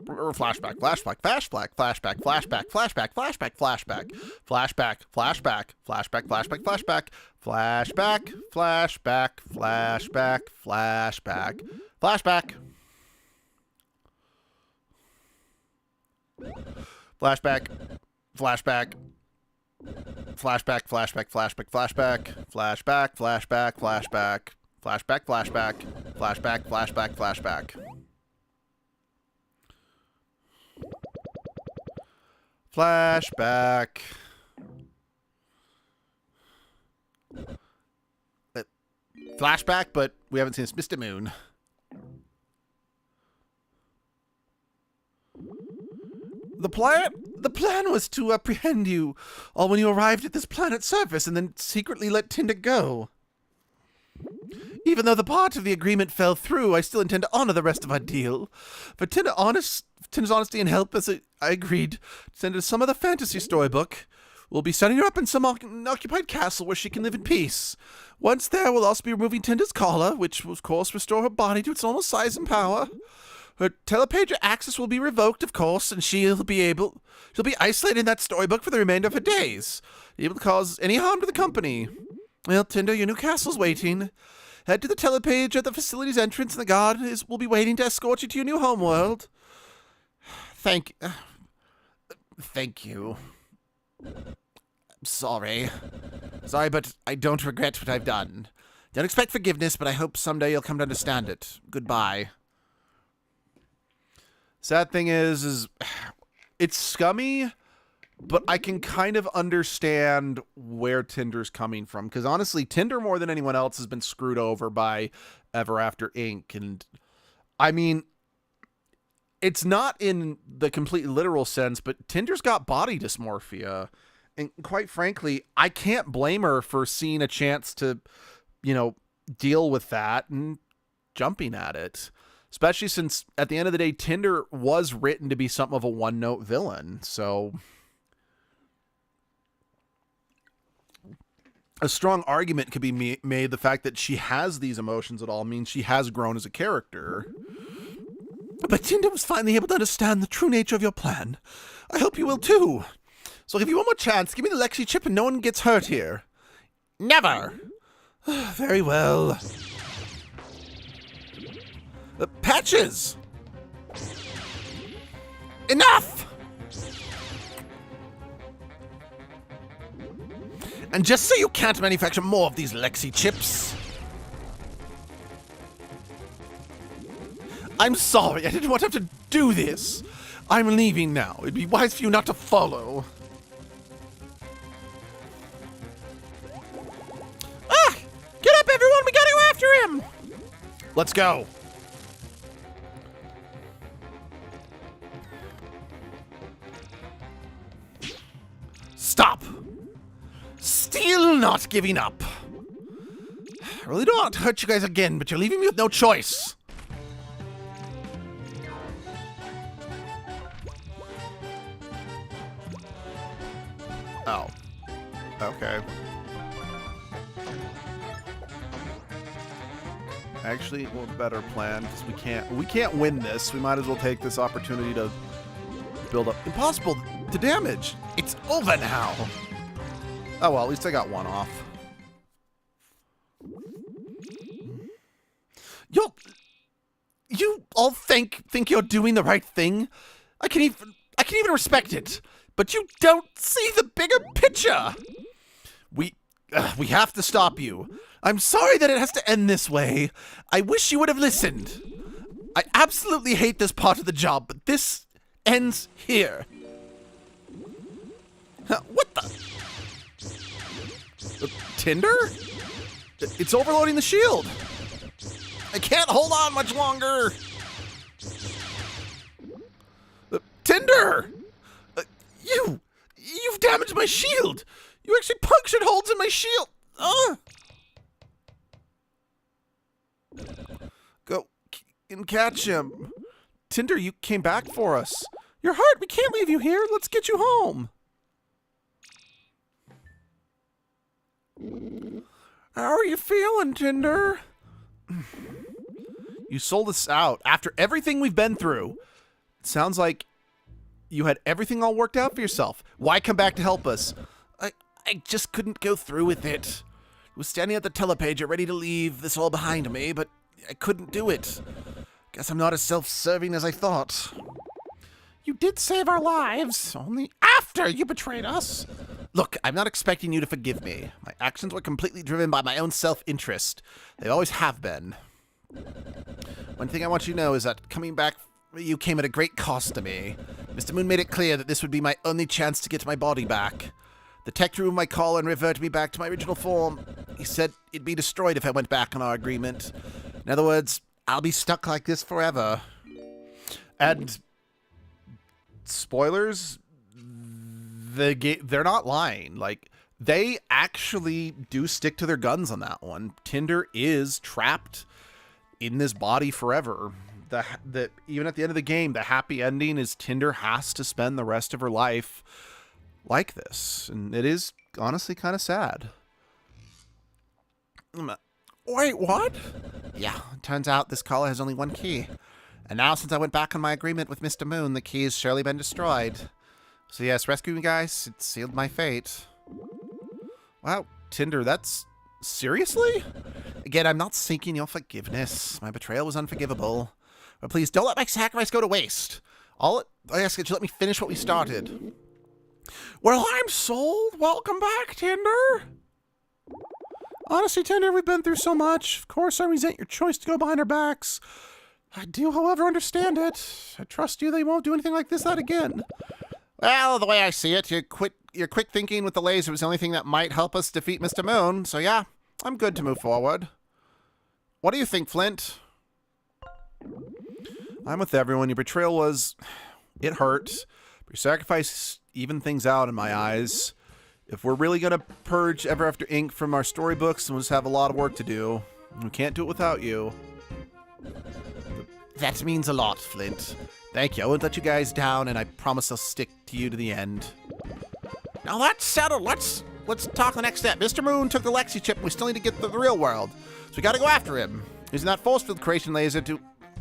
Flashback, flashback, flashback, flashback, flashback, flashback, flashback, flashback, flashback, flashback, flashback, flashback, flashback, flashback, flashback, flashback, flashback, flashback. Flashback, flashback, flashback, flashback, flashback, flashback, flashback, flashback, flashback, flashback, flashback, flashback, flashback, flashback. Flashback. Flashback, but we haven't seen Mr. Moon. The plan was to apprehend you all when you arrived at this planet's surface and then secretly let Tinder go. Even though the part of the agreement fell through, I still intend to honor the rest of our deal. For Tinder's honesty and help, as I agreed to send her some of the fantasy storybook, we'll be setting her up in some unoccupied castle where she can live in peace. Once there, we'll also be removing Tinder's collar, which will, of course, restore her body to its normal size and power. Her telepager access will be revoked, of course, and she'll be isolated in that storybook for the remainder of her days, able to cause any harm to the company. Well, Tinder, your new castle's waiting. Head to the telepage at the facility's entrance, and the guard will be waiting to escort you to your new homeworld. Thank you. Sorry, but I don't regret what I've done. Don't expect forgiveness, but I hope someday you'll come to understand it. Goodbye. Sad thing is it's scummy, but I can kind of understand where Tinder's coming from. Because honestly, Tinder more than anyone else has been screwed over by Everafter Inc. And I mean, it's not in the complete literal sense, but Tinder's got body dysmorphia. And quite frankly, I can't blame her for seeing a chance to, deal with that and jumping at it. Especially since, at the end of the day, Tinder was written to be something of a one-note villain. So a strong argument could be made the fact that she has these emotions at all means she has grown as a character. But Tinder was finally able to understand the true nature of your plan. I hope you will too. So I'll give you one more chance. Give me the Lexi chip and no one gets hurt here. Never. Very well. Patches! Enough! And just so you can't manufacture more of these Lexi chips, I'm sorry. I didn't want to have to do this. I'm leaving now. It'd be wise for you not to follow. Ah! Get up, everyone! We gotta go after him! Let's go. Stop. Still not giving up. I really don't want to hurt you guys again, but you're leaving me with no choice. Oh. Okay. Actually, well, better plan, because we can't win this. We might as well take this opportunity to build up. Impossible to damage. It's over now. Oh well, at least I got one off. You all think you're doing the right thing? I can even respect it, but you don't see the bigger picture. We have to stop you. I'm sorry that it has to end this way. I wish you would have listened. I absolutely hate this part of the job, but this ends here. What the? Tinder? It's overloading the shield. I can't hold on much longer. Tinder! You've damaged my shield. You actually punctured holes in my shield. Go and catch him. Tinder, you came back for us. You're hurt. We can't leave you here. Let's get you home. How are you feeling, Tinder? You sold us out after everything we've been through. It sounds like you had everything all worked out for yourself. Why come back to help us? I just couldn't go through with it. I was standing at the telepager ready to leave this all behind me, but I couldn't do it. Guess I'm not as self-serving as I thought. You did save our lives, only after you betrayed us. Look, I'm not expecting you to forgive me. My actions were completely driven by my own self-interest. They always have been. One thing I want you to know is that coming back for you came at a great cost to me. Mr. Moon made it clear that this would be my only chance to get my body back. The tech removed my collar and reverted me back to my original form. He said it'd be destroyed if I went back on our agreement. In other words, I'll be stuck like this forever. And spoilers, they're not lying. Like, they actually do stick to their guns on that one. Tinder is trapped in this body forever. Even at the end of the game, the happy ending is Tinder has to spend the rest of her life like this. And it is honestly kind of sad. Wait, what? Yeah, turns out this collar has only one key. And now, since I went back on my agreement with Mr. Moon, the key has surely been destroyed. So yes, rescue me, guys. It sealed my fate. Wow, Tinder, that's... Seriously? Again, I'm not seeking your forgiveness. My betrayal was unforgivable. But please, don't let my sacrifice go to waste. I ask that you let me finish what we started. Well, I'm sold. Welcome back, Tinder. Honestly, Tinder, we've been through so much. Of course, I resent your choice to go behind our backs. I do, however, understand it. I trust you they won't do anything like this again. Well, the way I see it, your quick thinking with the laser was the only thing that might help us defeat Mr. Moon. So yeah, I'm good to move forward. What do you think, Flint? I'm with everyone. Your betrayal was... It hurt. But your sacrifice evened things out in my eyes. If we're really going to purge Everafter Inc. from our storybooks, then we'll just have a lot of work to do. We can't do it without you. That means a lot, Flint. Thank you. I won't let you guys down, and I promise I'll stick to you to the end. Now that's settled. Let's talk the next step. Mr. Moon took the Lexi chip, and we still need to get to the real world. So we gotta go after him. Using that force field creation laser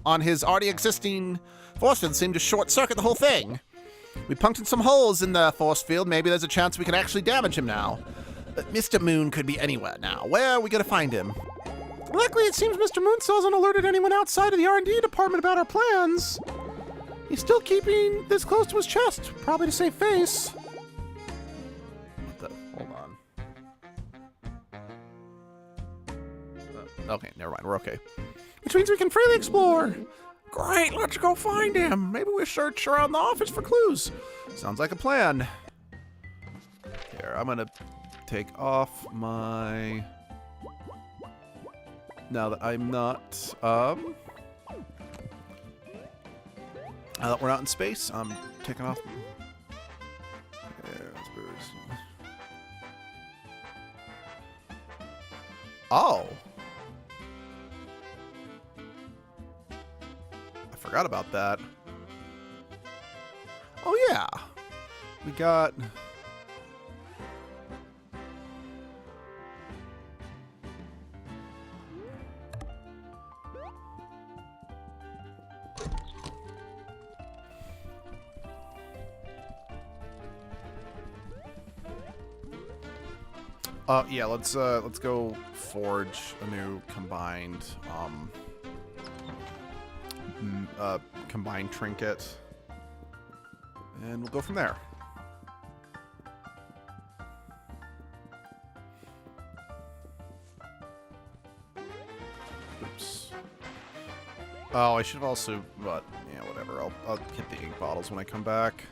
on his already existing force field seemed to short-circuit the whole thing. We punctured some holes in the force field. Maybe there's a chance we can actually damage him now. But Mr. Moon could be anywhere now. Where are we gonna find him? Luckily, it seems Mr. Moon still hasn't alerted anyone outside of the R&D department about our plans. He's still keeping this close to his chest, probably to save face. Hold on. Okay, never mind. We're okay. Which means we can freely explore. Great, let's go find him. Maybe we search around the office for clues. Sounds like a plan. Here, I'm gonna take off my... Now that I'm not, now that we're not in space, I'm taking off... Oh! I forgot about that. Oh yeah! We got... yeah, let's go forge a new combined combined trinket, and we'll go from there. Oops. Oh, I should have also, but yeah, whatever. I'll hit the ink bottles when I come back.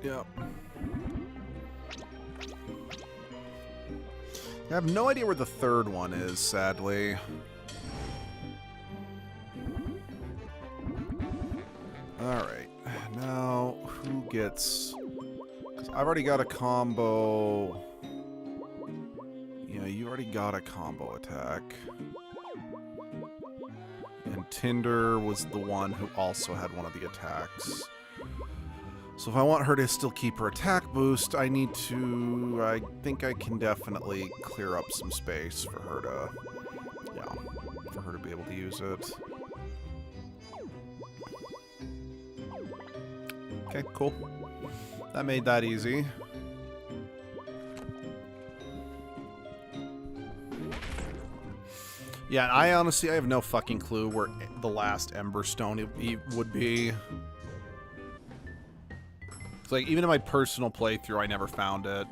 Yep. I have no idea where the third one is, sadly. Alright. Now, who gets... 'cause I've already got a combo... Yeah, you already got a combo attack. And Tinder was the one who also had one of the attacks. So if I want her to still keep her attack boost, I need to... I think I can definitely clear up some space for her to... Yeah, for her to be able to use it. Okay, cool. That made that easy. Yeah, and I honestly, I have no fucking clue where the last Ember Stone would be. It's like, even in my personal playthrough, I never found it.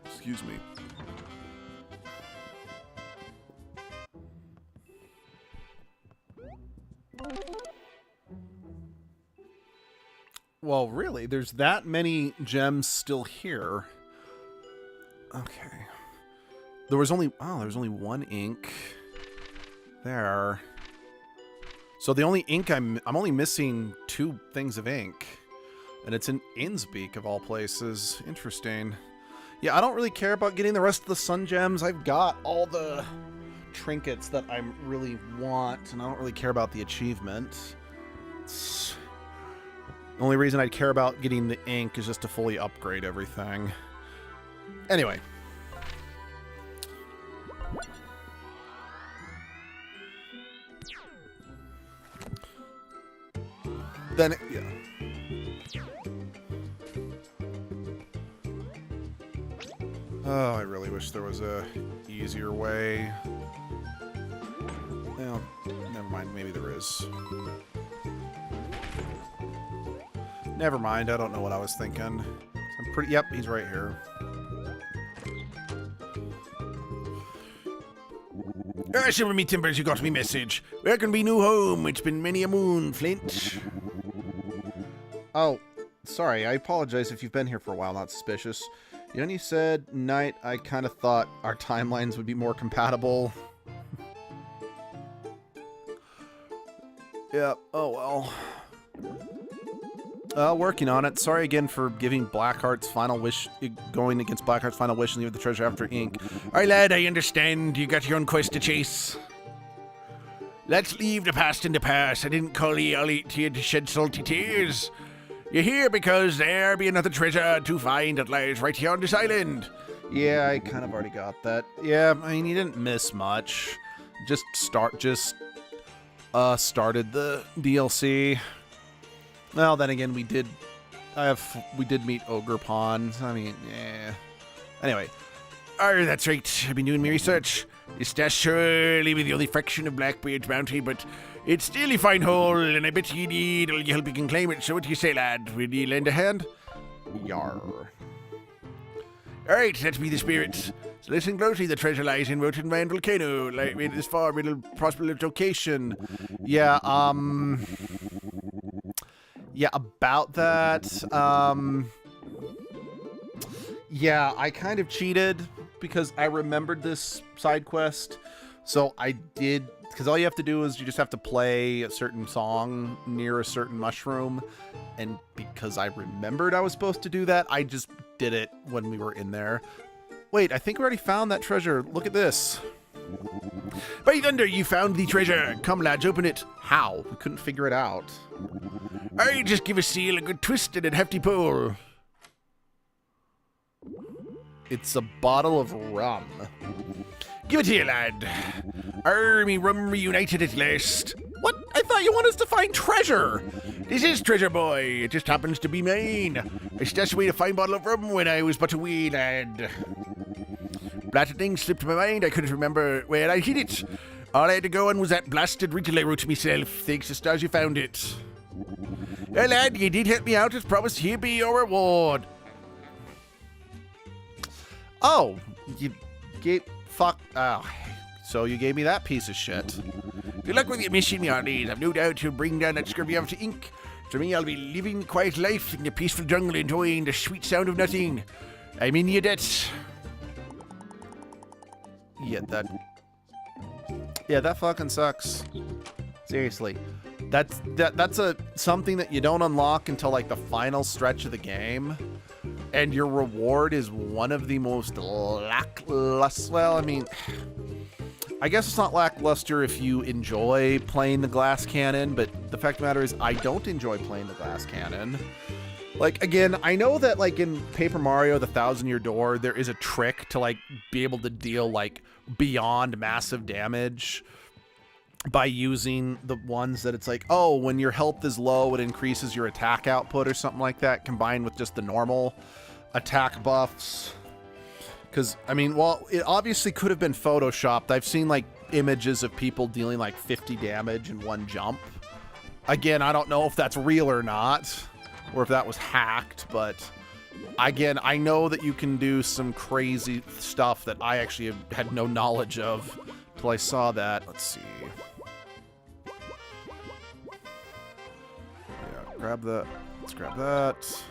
Excuse me. Well, really, there's that many gems still here. Okay. There was only... Oh, there's only one ink. There. So the only ink I'm only missing 2 things of ink. And it's in Innsbeek, of all places. Interesting. Yeah, I don't really care about getting the rest of the sun gems. I've got all the trinkets that I really want, and I don't really care about the achievement. The only reason I'd care about getting the ink is just to fully upgrade everything. Anyway. Then, yeah. Oh, I really wish there was a easier way. Well, never mind. Maybe there is. Never mind. I don't know what I was thinking. I'm pretty... Yep, he's right here. Shiver me timbers, you got me message. Where can be new home? It's been many a moon, Flint. Oh, sorry. I apologize if you've been here for a while. Not suspicious. You know, when you said night, I kind of thought our timelines would be more compatible. Yeah, oh well. Working on it. Sorry again for giving Blackheart's final wish, going against Blackheart's final wish and leave the treasure after ink. Aye, lad, I understand. You got your own quest to chase. Let's leave the past in the past. I didn't call ye Ollie to you to shed salty tears. You're here because there be another treasure to find that lies right here on this island. Yeah, I kind of already got that. Yeah, I mean, you didn't miss much. Just started the DLC. Well, then again, we did meet Ogre Pond. I mean, yeah. Anyway, Oh, that's right. I've been doing my research. This does surely be the only fraction of Blackbeard's bounty, but it's still a fine haul, and I bet ye need all your help you can claim it. So what do you say, lad? Will ye lend a hand? yar. All right, let's be the spirits. So listen closely. The treasure lies in Rotten Man Volcano, like made this far middle prosperous location. Yeah, yeah, about that, yeah, I kind of cheated because I remembered this side quest. So I did, because all you have to do is you just have to play a certain song near a certain mushroom. And because I remembered I was supposed to do that, I just did it when we were in there. Wait, I think we already found that treasure. Look at this. By thunder, you found the treasure. Come, lads, open it. How? We couldn't figure it out. I just give a seal a good twist and a hefty pull. It's a bottle of rum. Give it here, lad. Me rum reunited at last. What? I thought you wanted us to find treasure. This is treasure, boy. It just happens to be mine. I stashed away a fine bottle of rum when I was but a wee lad. Blasted thing slipped my mind. I couldn't remember where I hid it. All I had to go on was that blasted riddle I wrote to myself. Thanks to stars you found it. Well, lad, you did help me out as promised. Here be your reward. Oh, you gave... Fuck. Oh, so you gave me that piece of shit. Good luck with your mission, yardies. I've no doubt you'll bring down that scurvy of to ink. To me, I'll be living a quiet life in the peaceful jungle, enjoying the sweet sound of nothing. I'm in your debt. Yeah, that fucking sucks. Seriously. That's something that you don't unlock until like the final stretch of the game. And your reward is one of the most lackluster. Well, I mean, I guess it's not lackluster if you enjoy playing the glass cannon, but the fact of the matter is I don't enjoy playing the glass cannon. Like, again, I know that, like, in Paper Mario, the 1,000-Year Door, there is a trick to, like, be able to deal, like, beyond massive damage by using the ones that it's like, oh, when your health is low, it increases your attack output or something like that, combined with just the normal attack buffs. Because, I mean, well, it obviously could have been photoshopped. I've seen, like, images of people dealing, like, 50 damage in one jump. Again, I don't know if that's real or not, or if that was hacked, but again, I know that you can do some crazy stuff that I actually had no knowledge of till I saw that. Let's see. Yeah, grab that. Let's grab that.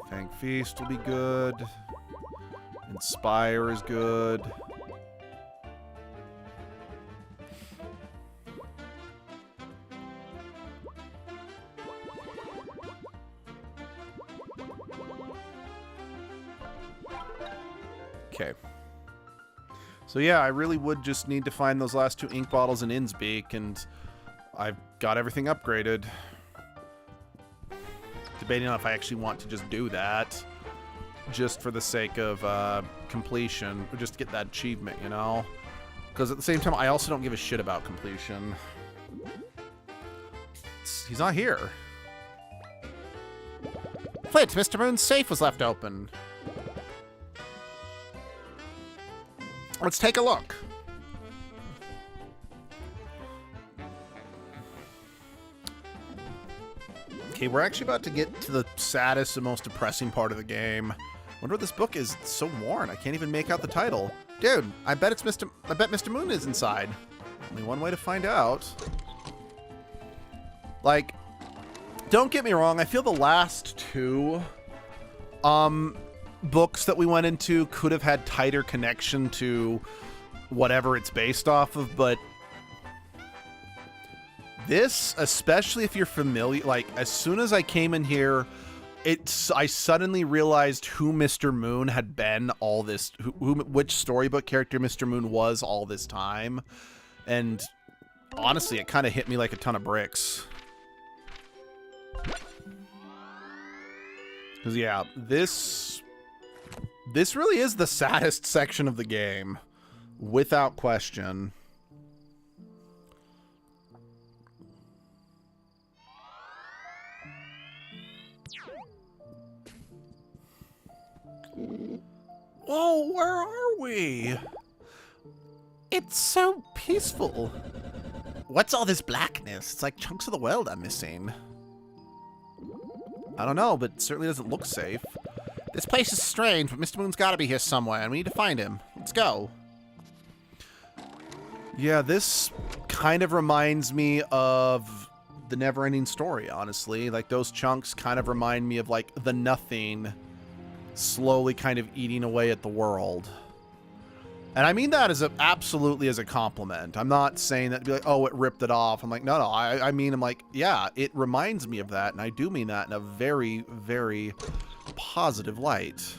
Fang Feast will be good. Inspire is good. Okay. So yeah, I really would just need to find those last 2 ink bottles in Innsbeek, and I've got everything upgraded. Debating on if I actually want to just do that, just for the sake of completion, or just to get that achievement, you know? Because at the same time, I also don't give a shit about completion. He's not here. Flint, Mr. Moon's safe was left open. Let's take a look. Okay, we're actually about to get to the saddest and most depressing part of the game. Wonder what this book is. It's so worn. I can't even make out the title. Dude, I bet Mr. Moon is inside. Only one way to find out. Like, don't get me wrong, I feel the last 2 books that we went into could have had tighter connection to whatever it's based off of, but This, especially if you're familiar, like, as soon as I came in here, I suddenly realized who Mr. Moon had been all this, which storybook character Mr. Moon was all this time. And honestly, it kind of hit me like a ton of bricks. Because, yeah, this really is the saddest section of the game, without question. Whoa, where are we? It's so peaceful. What's all this blackness? It's like chunks of the world I'm missing. I don't know, but it certainly doesn't look safe. This place is strange, but Mr. Moon's got to be here somewhere, and we need to find him. Let's go. Yeah, this kind of reminds me of the Never-Ending Story, honestly. Like, those chunks kind of remind me of, like, the nothing slowly kind of eating away at the world. And I mean that as absolutely as a compliment. I'm not saying that to be like, oh, it ripped it off. I'm like, no. I mean, I'm like, yeah, it reminds me of that, and I do mean that in a very, very positive light.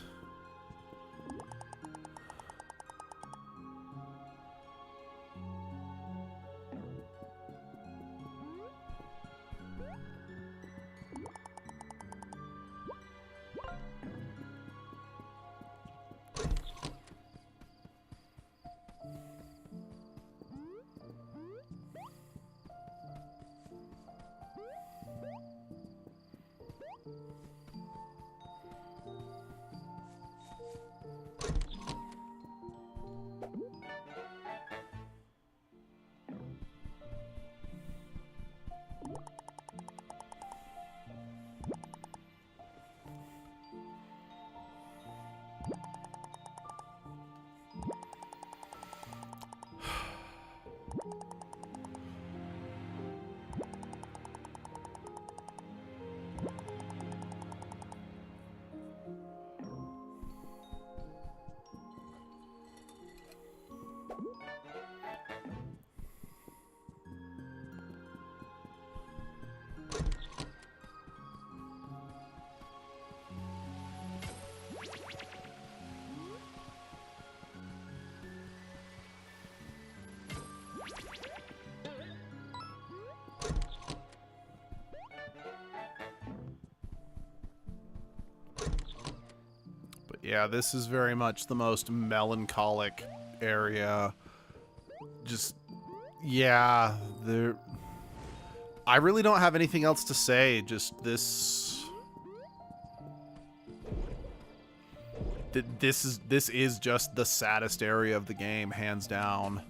Yeah, this is very much the most melancholic area. Just, yeah, I really don't have anything else to say. Just this. This is just the saddest area of the game, hands down.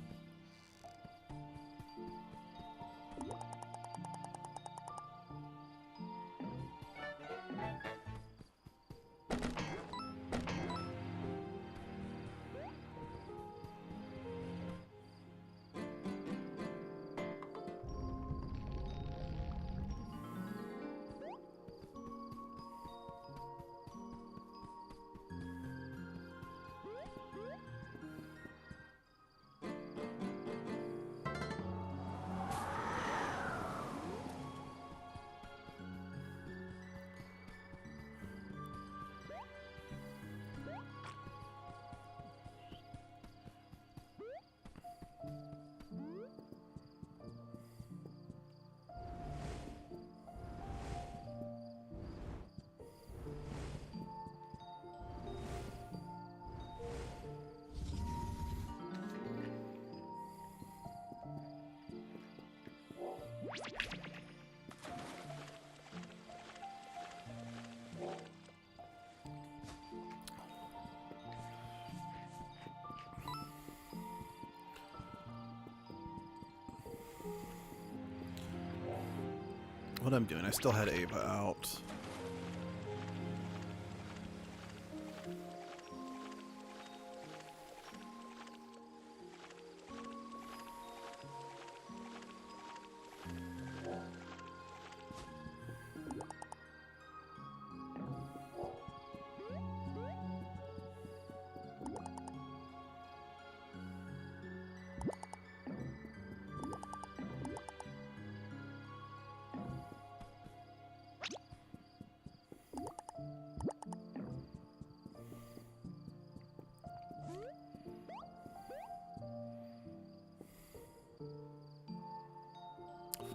What I'm doing, I still had Ava out.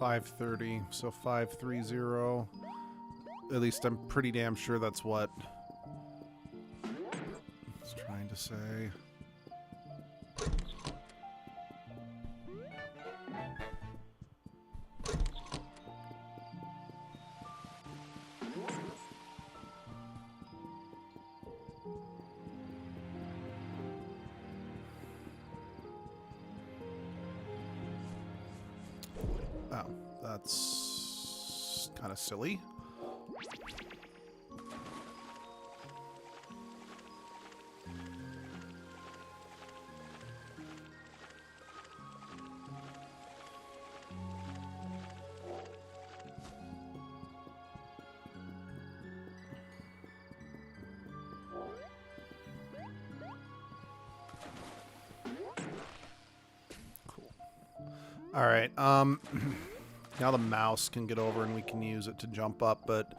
530. So 530. At least I'm pretty damn sure that's what it's trying to say. Oh, that's kind of silly. All right. Now the mouse can get over and we can use it to jump up, but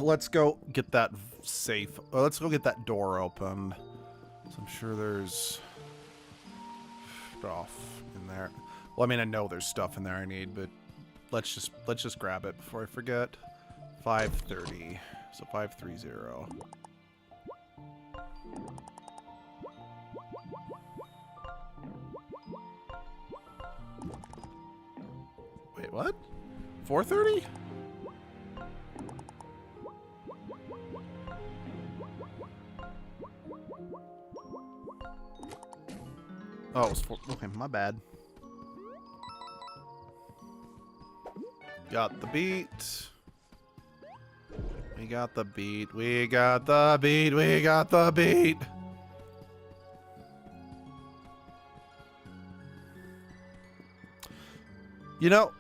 let's go get that safe. Let's go get that door open. So I'm sure there's stuff in there. Well, I mean, I know there's stuff in there I need, but let's just grab it before I forget. 530. So 530. Wait, what? 430? Oh, it was 4. Okay, my bad. Got the beat. We got the beat. We got the beat. We got the beat. You know,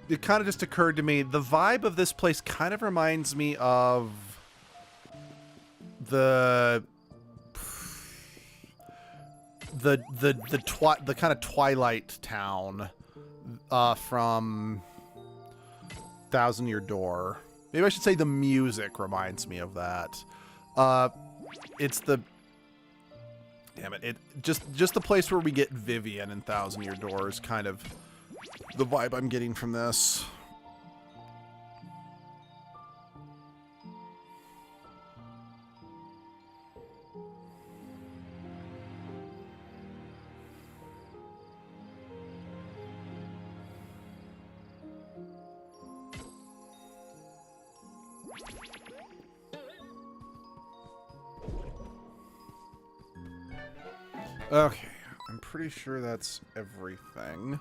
it kind of just occurred to me, the vibe of this place kind of reminds me of the kind of Twilight Town from Thousand Year Door. Maybe I should say the music reminds me of that. It's the damn it! Just the place where we get Vivian in Thousand Year Door is kind of the vibe I'm getting from this. Okay, I'm pretty sure that's everything.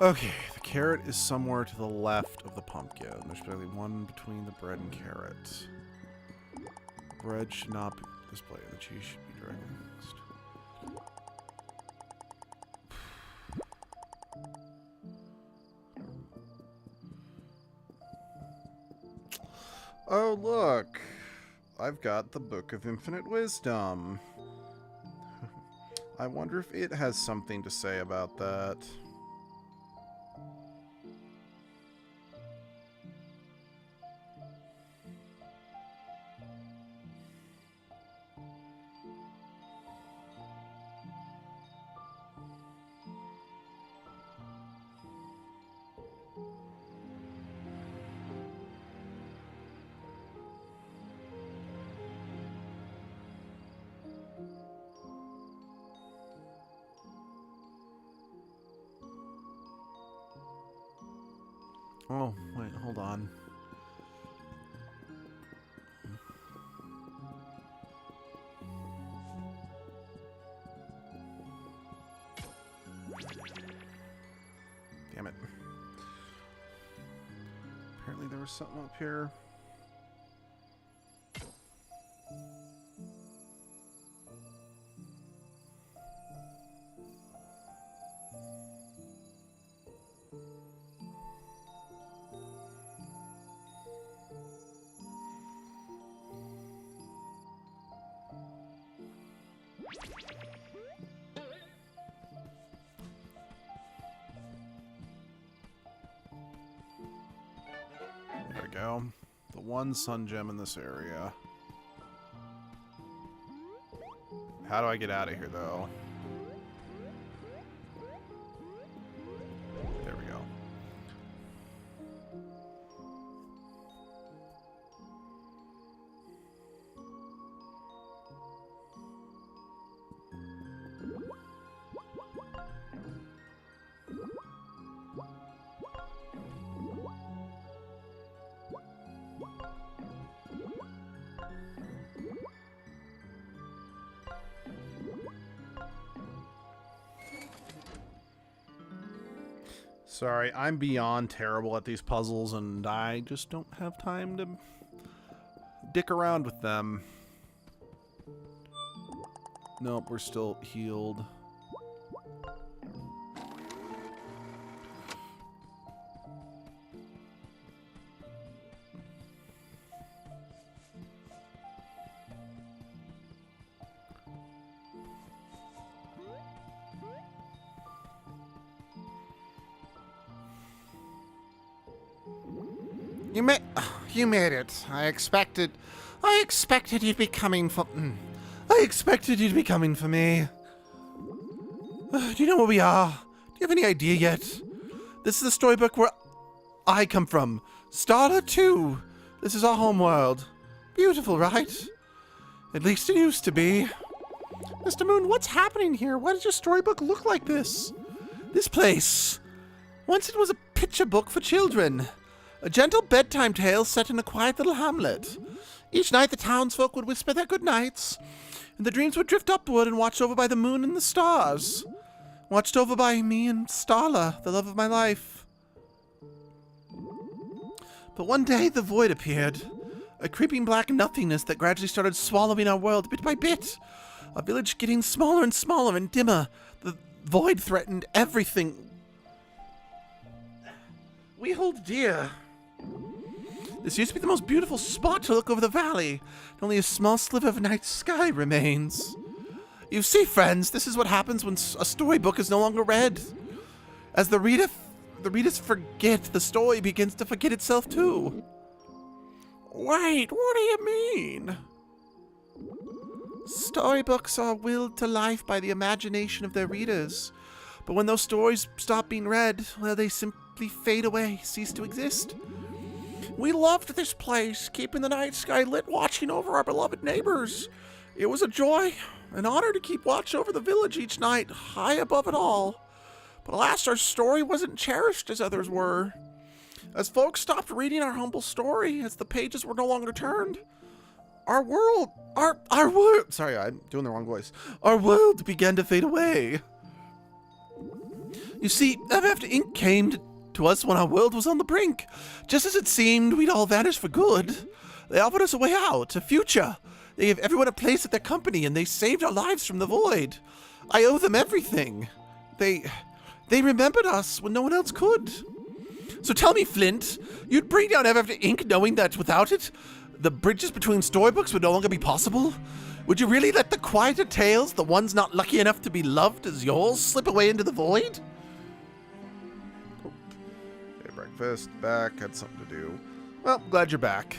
Okay, the carrot is somewhere to the left of the pumpkin. There's barely one between the bread and carrot. Bread should not be displayed. The cheese should be directly next. Oh, look. I've got the Book of Infinite Wisdom. I wonder if it has something to say about that. Oh, wait, hold on. Damn it. Apparently there was something up here. There we go. The one sun gem in this area. How do I get out of here, though? There we go. Sorry, I'm beyond terrible at these puzzles, and I just don't have time to dick around with them. Nope, we're still healed. You made it. I expected you'd be coming for. I expected you to be coming for me. Do you know where we are? Do you have any idea yet? This is the storybook where I come from. Starla 2. This is our homeworld. Beautiful, right? At least it used to be. Mr. Moon, what's happening here? Why does your storybook look like this? This place. Once it was a picture book for children. A gentle bedtime tale set in a quiet little hamlet. Each night the townsfolk would whisper their good nights, and the dreams would drift upward and watched over by the moon and the stars. Watched over by me and Starla, the love of my life. But one day the void appeared. A creeping black nothingness that gradually started swallowing our world bit by bit. Our village getting smaller and smaller and dimmer. The void threatened everything we hold dear. This used to be the most beautiful spot to look over the valley, and only a small sliver of night sky remains. You see, friends, this is what happens when a storybook is no longer read. As the readers forget, the story begins to forget itself too. Wait, what do you mean? Storybooks are willed to life by the imagination of their readers. But when those stories stop being read, well, they simply fade away, cease to exist. We loved this place, keeping the night sky lit, watching over our beloved neighbors. It was a joy, an honor to keep watch over the village each night, high above it all. But alas, our story wasn't cherished as others were. As folks stopped reading our humble story, as the pages were no longer turned, our world sorry, I'm doing the wrong voice. Our world began to fade away. You see, Everafter Inc. came to us when our world was on the brink. Just as it seemed we'd all vanish for good, they offered us a way out, a future. They gave everyone a place at their company, and they saved our lives from the void. I owe them everything. They remembered us when no one else could. So tell me, Flint, you'd bring down Everafter Inc. knowing that without it, the bridges between storybooks would no longer be possible? Would you really let the quieter tales, the ones not lucky enough to be loved as yours, slip away into the void? Hey, breakfast, back, had something to do. Well, glad you're back.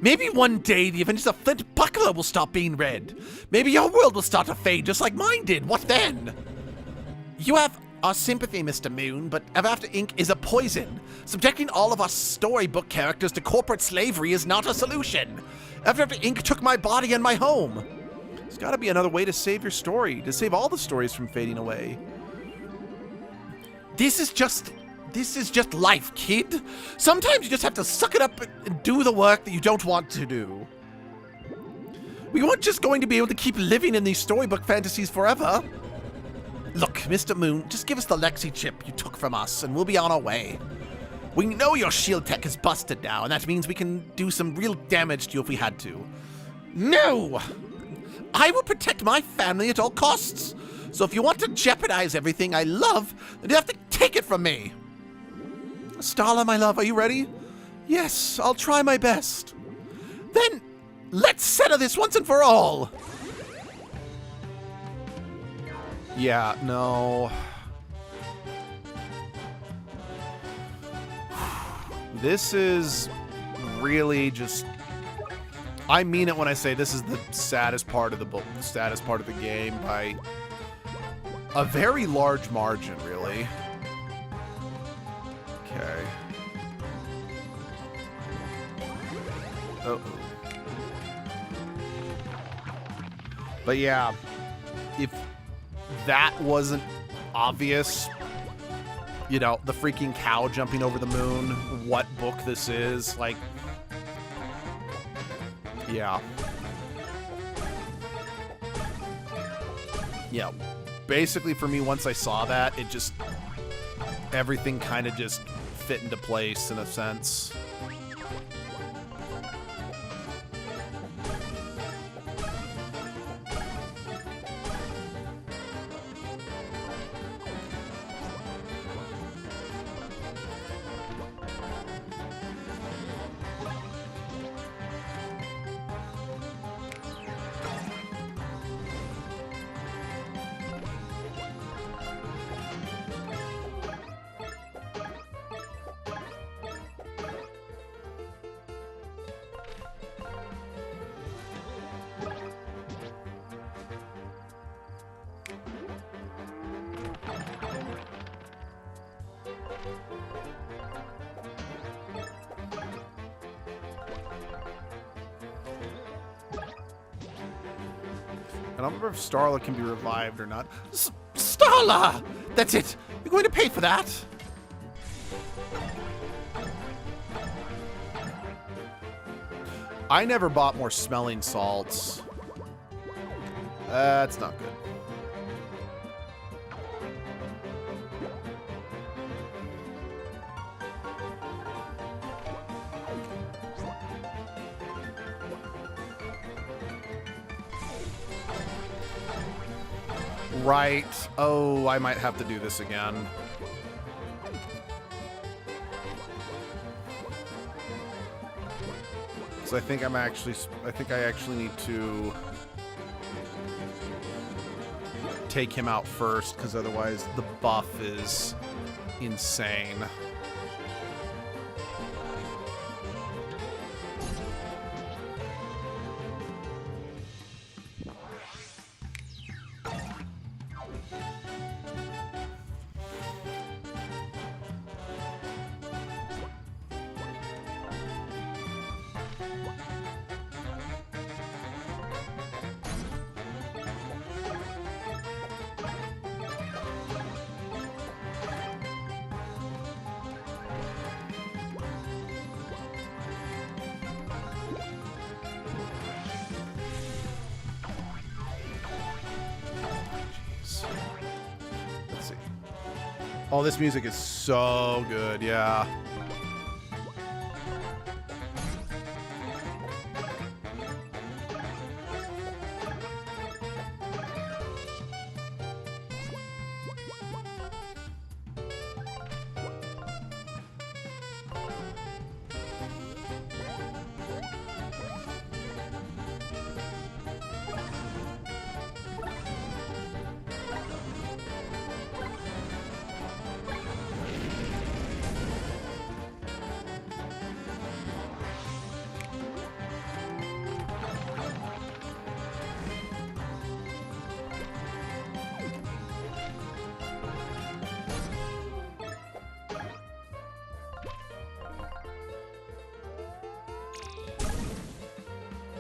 Maybe one day the Adventures of Flint Buckler will stop being read. Maybe your world will start to fade just like mine did. What then? You have our sympathy, Mr. Moon, but Everafter Inc. is a poison. Subjecting all of our storybook characters to corporate slavery is not a solution. Everafter Inc. took my body and my home. There's got to be another way to save your story, to save all the stories from fading away. This is just life, kid. Sometimes you just have to suck it up and do the work that you don't want to do. We weren't just going to be able to keep living in these storybook fantasies forever. Look, Mr. Moon, just give us the Lexi chip you took from us, and we'll be on our way. We know your shield tech is busted now, and that means we can do some real damage to you if we had to. No! I will protect my family at all costs. So if you want to jeopardize everything I love, then you have to take it from me. Starla, my love, are you ready? Yes, I'll try my best. Then, let's settle this once and for all. Yeah, no. This is really just... I mean it when I say this is the saddest part of the book, the saddest part of the game by a very large margin, really. Okay. Uh-oh. But yeah, if that wasn't obvious, you know, the freaking cow jumping over the moon, what book this is, like, yeah. Yeah, basically for me, once I saw that, it just everything kind of just fit into place in a sense. I don't remember if Starla can be revived or not. Starla! That's it. You're going to pay for that. I never bought more smelling salts. That's not good. Right. Oh, I might have to do this again. So I think I actually need to take him out first, because otherwise the buff is insane. Let's see. Oh, this music is so good, yeah.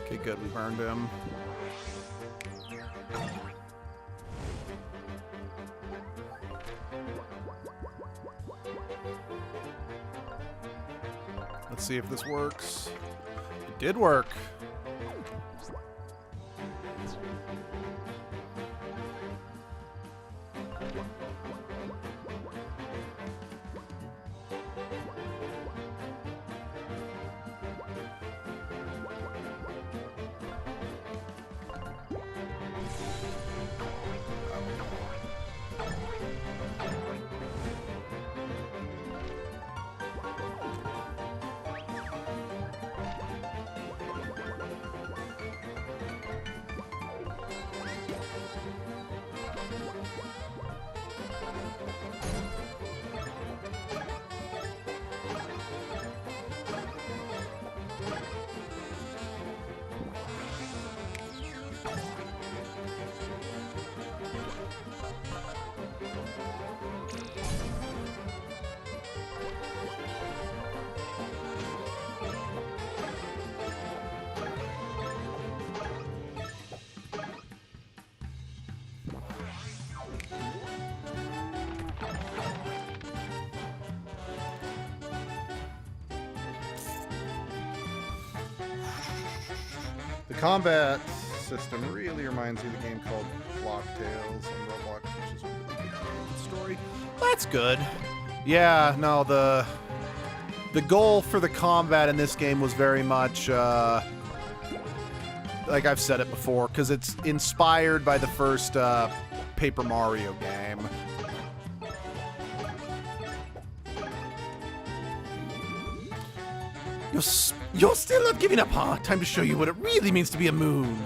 Okay, good. We burned him. Let's see if this works. It did work. The combat system really reminds me of a game called Block Tales on Roblox, which is a really good story. That's good. Yeah, no, the goal for the combat in this game was very much, like I've said it before, because it's inspired by the first Paper Mario game. You're still not giving up, huh? Time to show you what it really means to be a moon.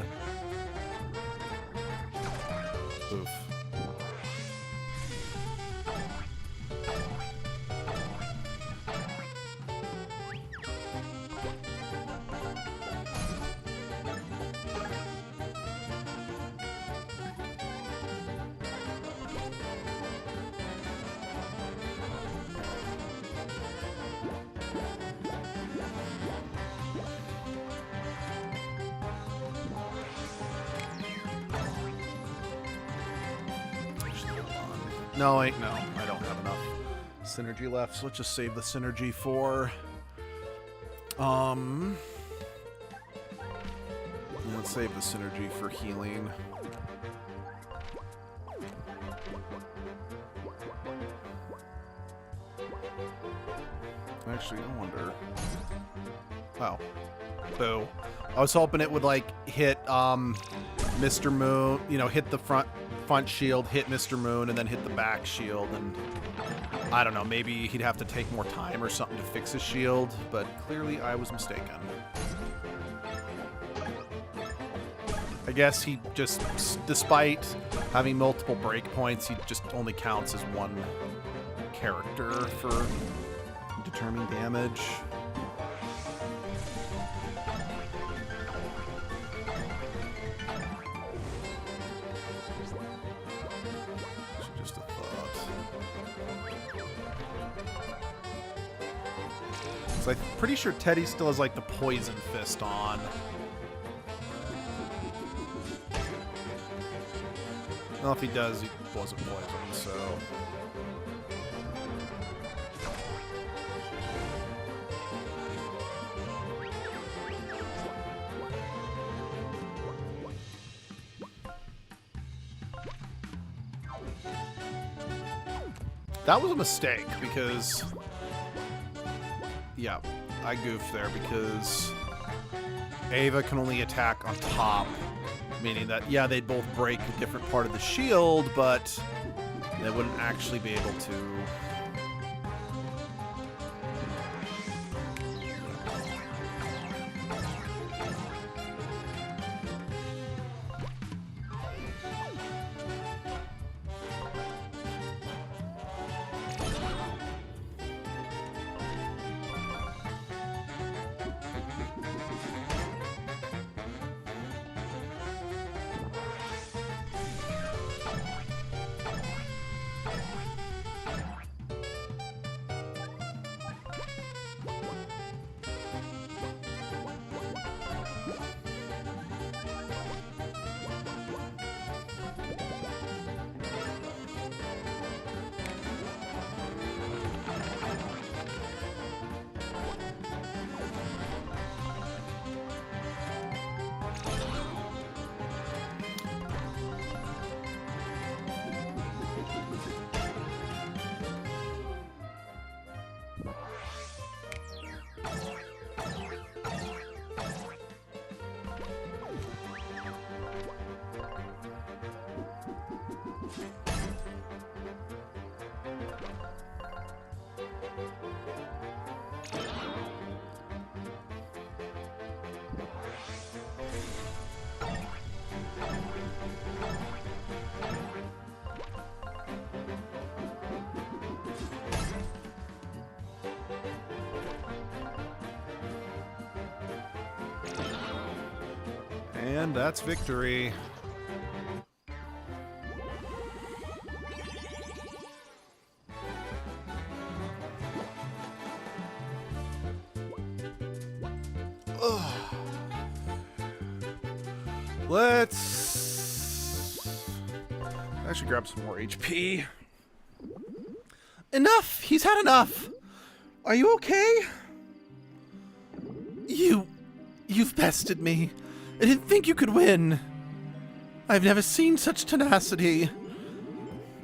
Oof. No, I don't have enough synergy left, so let's just save the synergy for let's save the synergy for healing. Actually, I wonder. Oh. Boo. I was hoping it would like hit Mr. Moon, you know, hit the front shield, hit Mr. Moon, and then hit the back shield, and I don't know, maybe he'd have to take more time or something to fix his shield, but clearly I was mistaken. I guess he just, despite having multiple breakpoints, he just only counts as one character for determining damage. I'm pretty sure Teddy still has, like, the Poison Fist on. Well, if he does, he wasn't poisoned, so... That was a mistake, because... Yeah, I goofed there because Ava can only attack on top, meaning that, yeah, they'd both break a different part of the shield, but they wouldn't actually be able to... And that's victory. Ugh. Let's actually grab some more HP. Enough! He's had enough! Are you okay? You've bested me. I didn't think you could win. I've never seen such tenacity.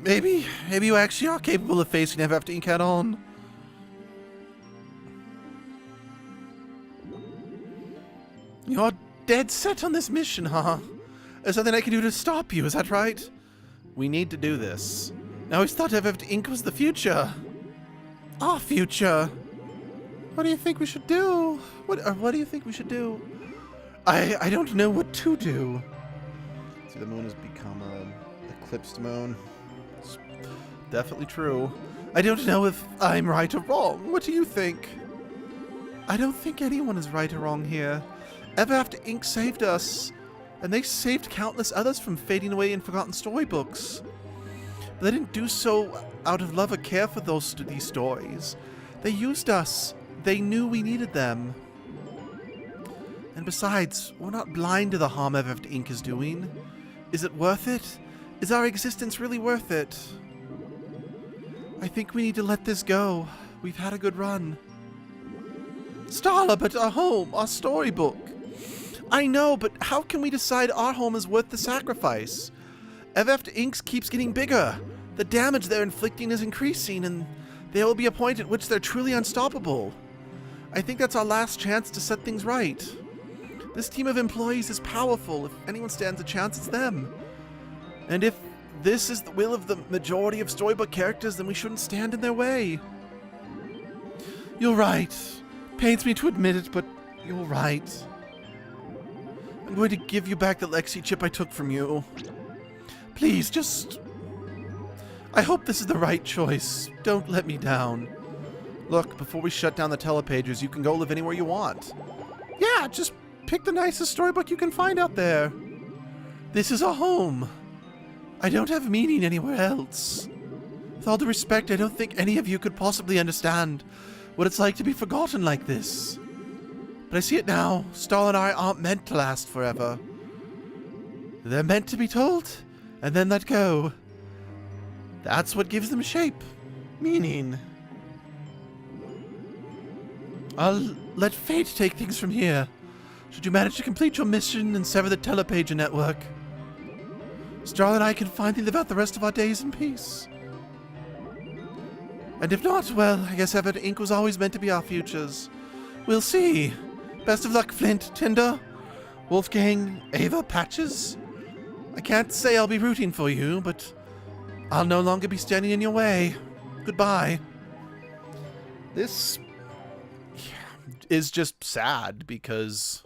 Maybe you actually are capable of facing Everafter Inc. head on. You're dead set on this mission, huh? There's nothing I can do to stop you, is that right? We need to do this. I always thought Everafter Inc. was the future. Our future. What do you think we should do? What do you think we should do? I don't know what to do. See, the moon has become an eclipsed moon. It's definitely true. I don't know if I'm right or wrong. What do you think? I don't think anyone is right or wrong here. Everafter Inc. saved us, and they saved countless others from fading away in forgotten storybooks. But they didn't do so out of love or care for these stories. They used us. They knew we needed them. And besides, we're not blind to the harm Everafter Inc. is doing. Is it worth it? Is our existence really worth it? I think we need to let this go. We've had a good run. Starla, but our home, our storybook. I know, but how can we decide our home is worth the sacrifice? Everafter Inc. keeps getting bigger. The damage they're inflicting is increasing, and there will be a point at which they're truly unstoppable. I think that's our last chance to set things right. This team of employees is powerful. If anyone stands a chance, it's them. And if this is the will of the majority of storybook characters, then we shouldn't stand in their way. You're right. Pains me to admit it, but you're right. I'm going to give you back the Lexi chip I took from you. Please, just... I hope this is the right choice. Don't let me down. Look, before we shut down the telepages, you can go live anywhere you want. Yeah, just pick the nicest storybook you can find out there. This is a home. I don't have meaning anywhere else. With all due respect, I don't think any of you could possibly understand what it's like to be forgotten like this. But I see it now. Starla and I aren't meant to last forever. They're meant to be told, and then let go. That's what gives them shape. Meaning. I'll let fate take things from here. Should you manage to complete your mission and sever the telepager network, Starla and I can finally live out the rest of our days in peace. And if not, well, I guess Everafter Inc. was always meant to be our futures. We'll see. Best of luck, Flint, Tinder, Wolfgang, Ava, Patches. I can't say I'll be rooting for you, but I'll no longer be standing in your way. Goodbye. This is just sad because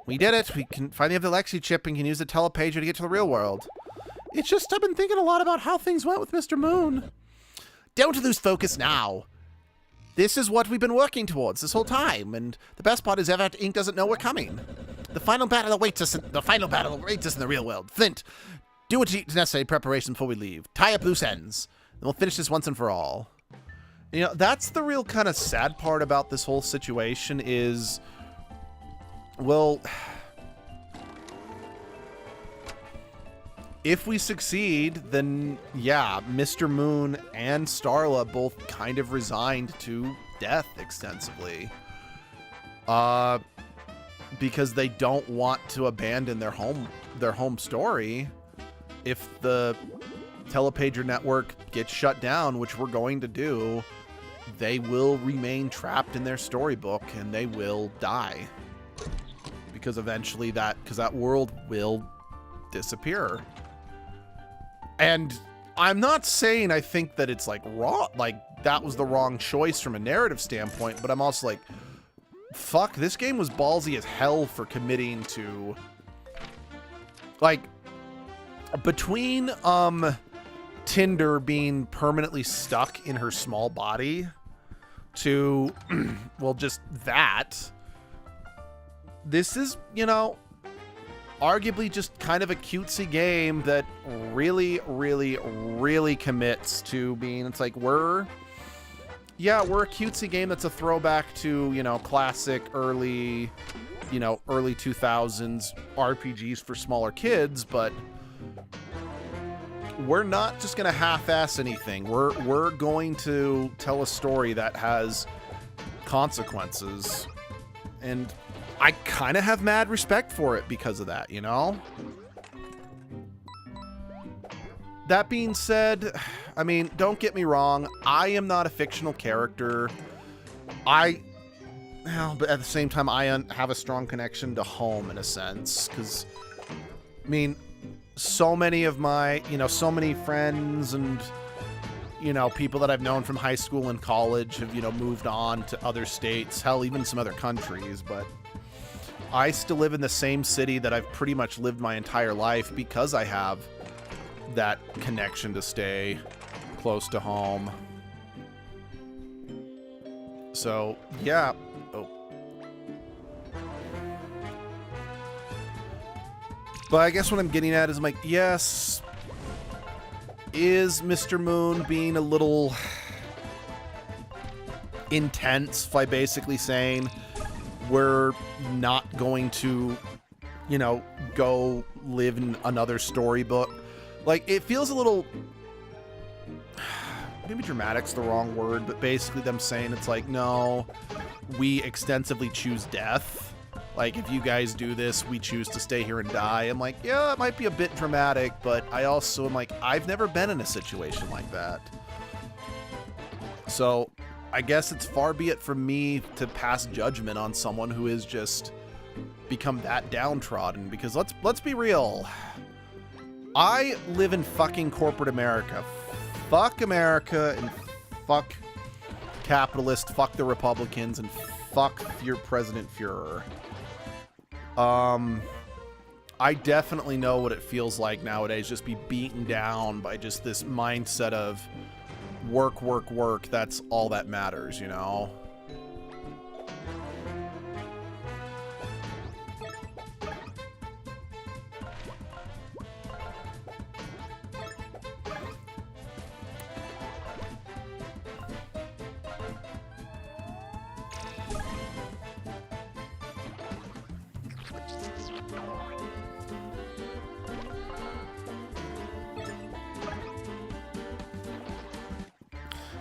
we did it. We can finally have the Lexi chip and can use the telepager to get to the real world. It's just I've been thinking a lot about how things went with Mr. Moon. Don't lose focus now. This is what we've been working towards this whole time, and the best part is Everafter Inc. doesn't know we're coming. The final battle awaits us in the real world. Flint, do what's necessary preparation before we leave. Tie up loose ends, and we'll finish this once and for all. You know, that's the real kind of sad part about this whole situation is, well, if we succeed, then yeah, Mr. Moon and Starla both kind of resigned to death extensively. Because they don't want to abandon their home story. If the telepager network gets shut down, which we're going to do, they will remain trapped in their storybook and they will die. Because eventually that world will disappear. And I'm not saying I think that it's like wrong, like that was the wrong choice from a narrative standpoint, but I'm also like, fuck, this game was ballsy as hell for committing to, like, between Tinder being permanently stuck in her small body to, well, just that. This is, you know, arguably just kind of a cutesy game that really, really, really commits to being, it's like, we're a cutesy game that's a throwback to, you know, classic early 2000s RPGs for smaller kids, but we're not just going to half-ass anything. We're going to tell a story that has consequences, and I kind of have mad respect for it because of that, you know? that being said, I mean, don't get me wrong. I am not a fictional character. But at the same time, I have a strong connection to home in a sense. Because, I mean, so many of my, so many friends and, people that I've known from high school and college have, moved on to other states. Hell, even some other countries. But I still live in the same city that I've pretty much lived my entire life because I have that connection to stay close to home. So, yeah. Oh. But I guess what I'm getting at is I'm like, yes, is Mr. Moon being a little intense by basically saying we're not going to, go live in another storybook? Like, it feels a little, maybe dramatic's the wrong word, but basically them saying it's like, no, we extensively choose death. Like, if you guys do this, we choose to stay here and die. I'm like, yeah, it might be a bit dramatic, but I also am like, I've never been in a situation like that. So, I guess it's far be it from me to pass judgment on someone who has just become that downtrodden, because let's be real. I live in fucking corporate America. Fuck America and fuck capitalists, fuck the Republicans, and fuck your President Fuhrer. I definitely know what it feels like nowadays, just be beaten down by just this mindset of work, work, work. That's all that matters,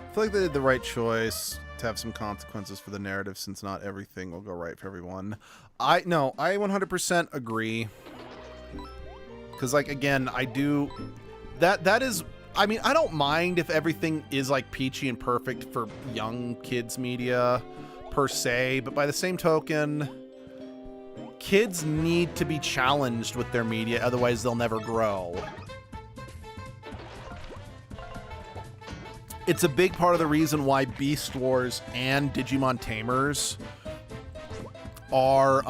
I feel like they did the right choice to have some consequences for the narrative, since not everything will go right for everyone. I 100% agree. Because, like, again, I do... That is... I mean, I don't mind if everything is, like, peachy and perfect for young kids media, per se. But by the same token, kids need to be challenged with their media, otherwise they'll never grow. It's a big part of the reason why Beast Wars and Digimon Tamers are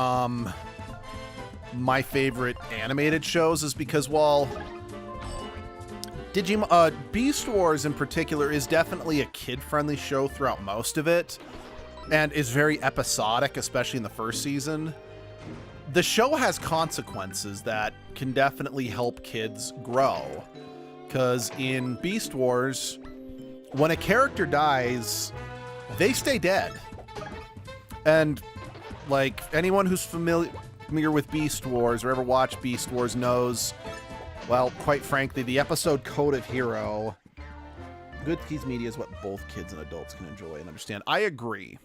my favorite animated shows, is because while Beast Wars in particular is definitely a kid-friendly show throughout most of it, and is very episodic, especially in the first season, the show has consequences that can definitely help kids grow. Because in Beast Wars, when a character dies, they stay dead. And, like, anyone who's familiar with Beast Wars or ever watched Beast Wars knows, well, quite frankly, the episode Code of Hero, good kids media is what both kids and adults can enjoy and understand. I agree.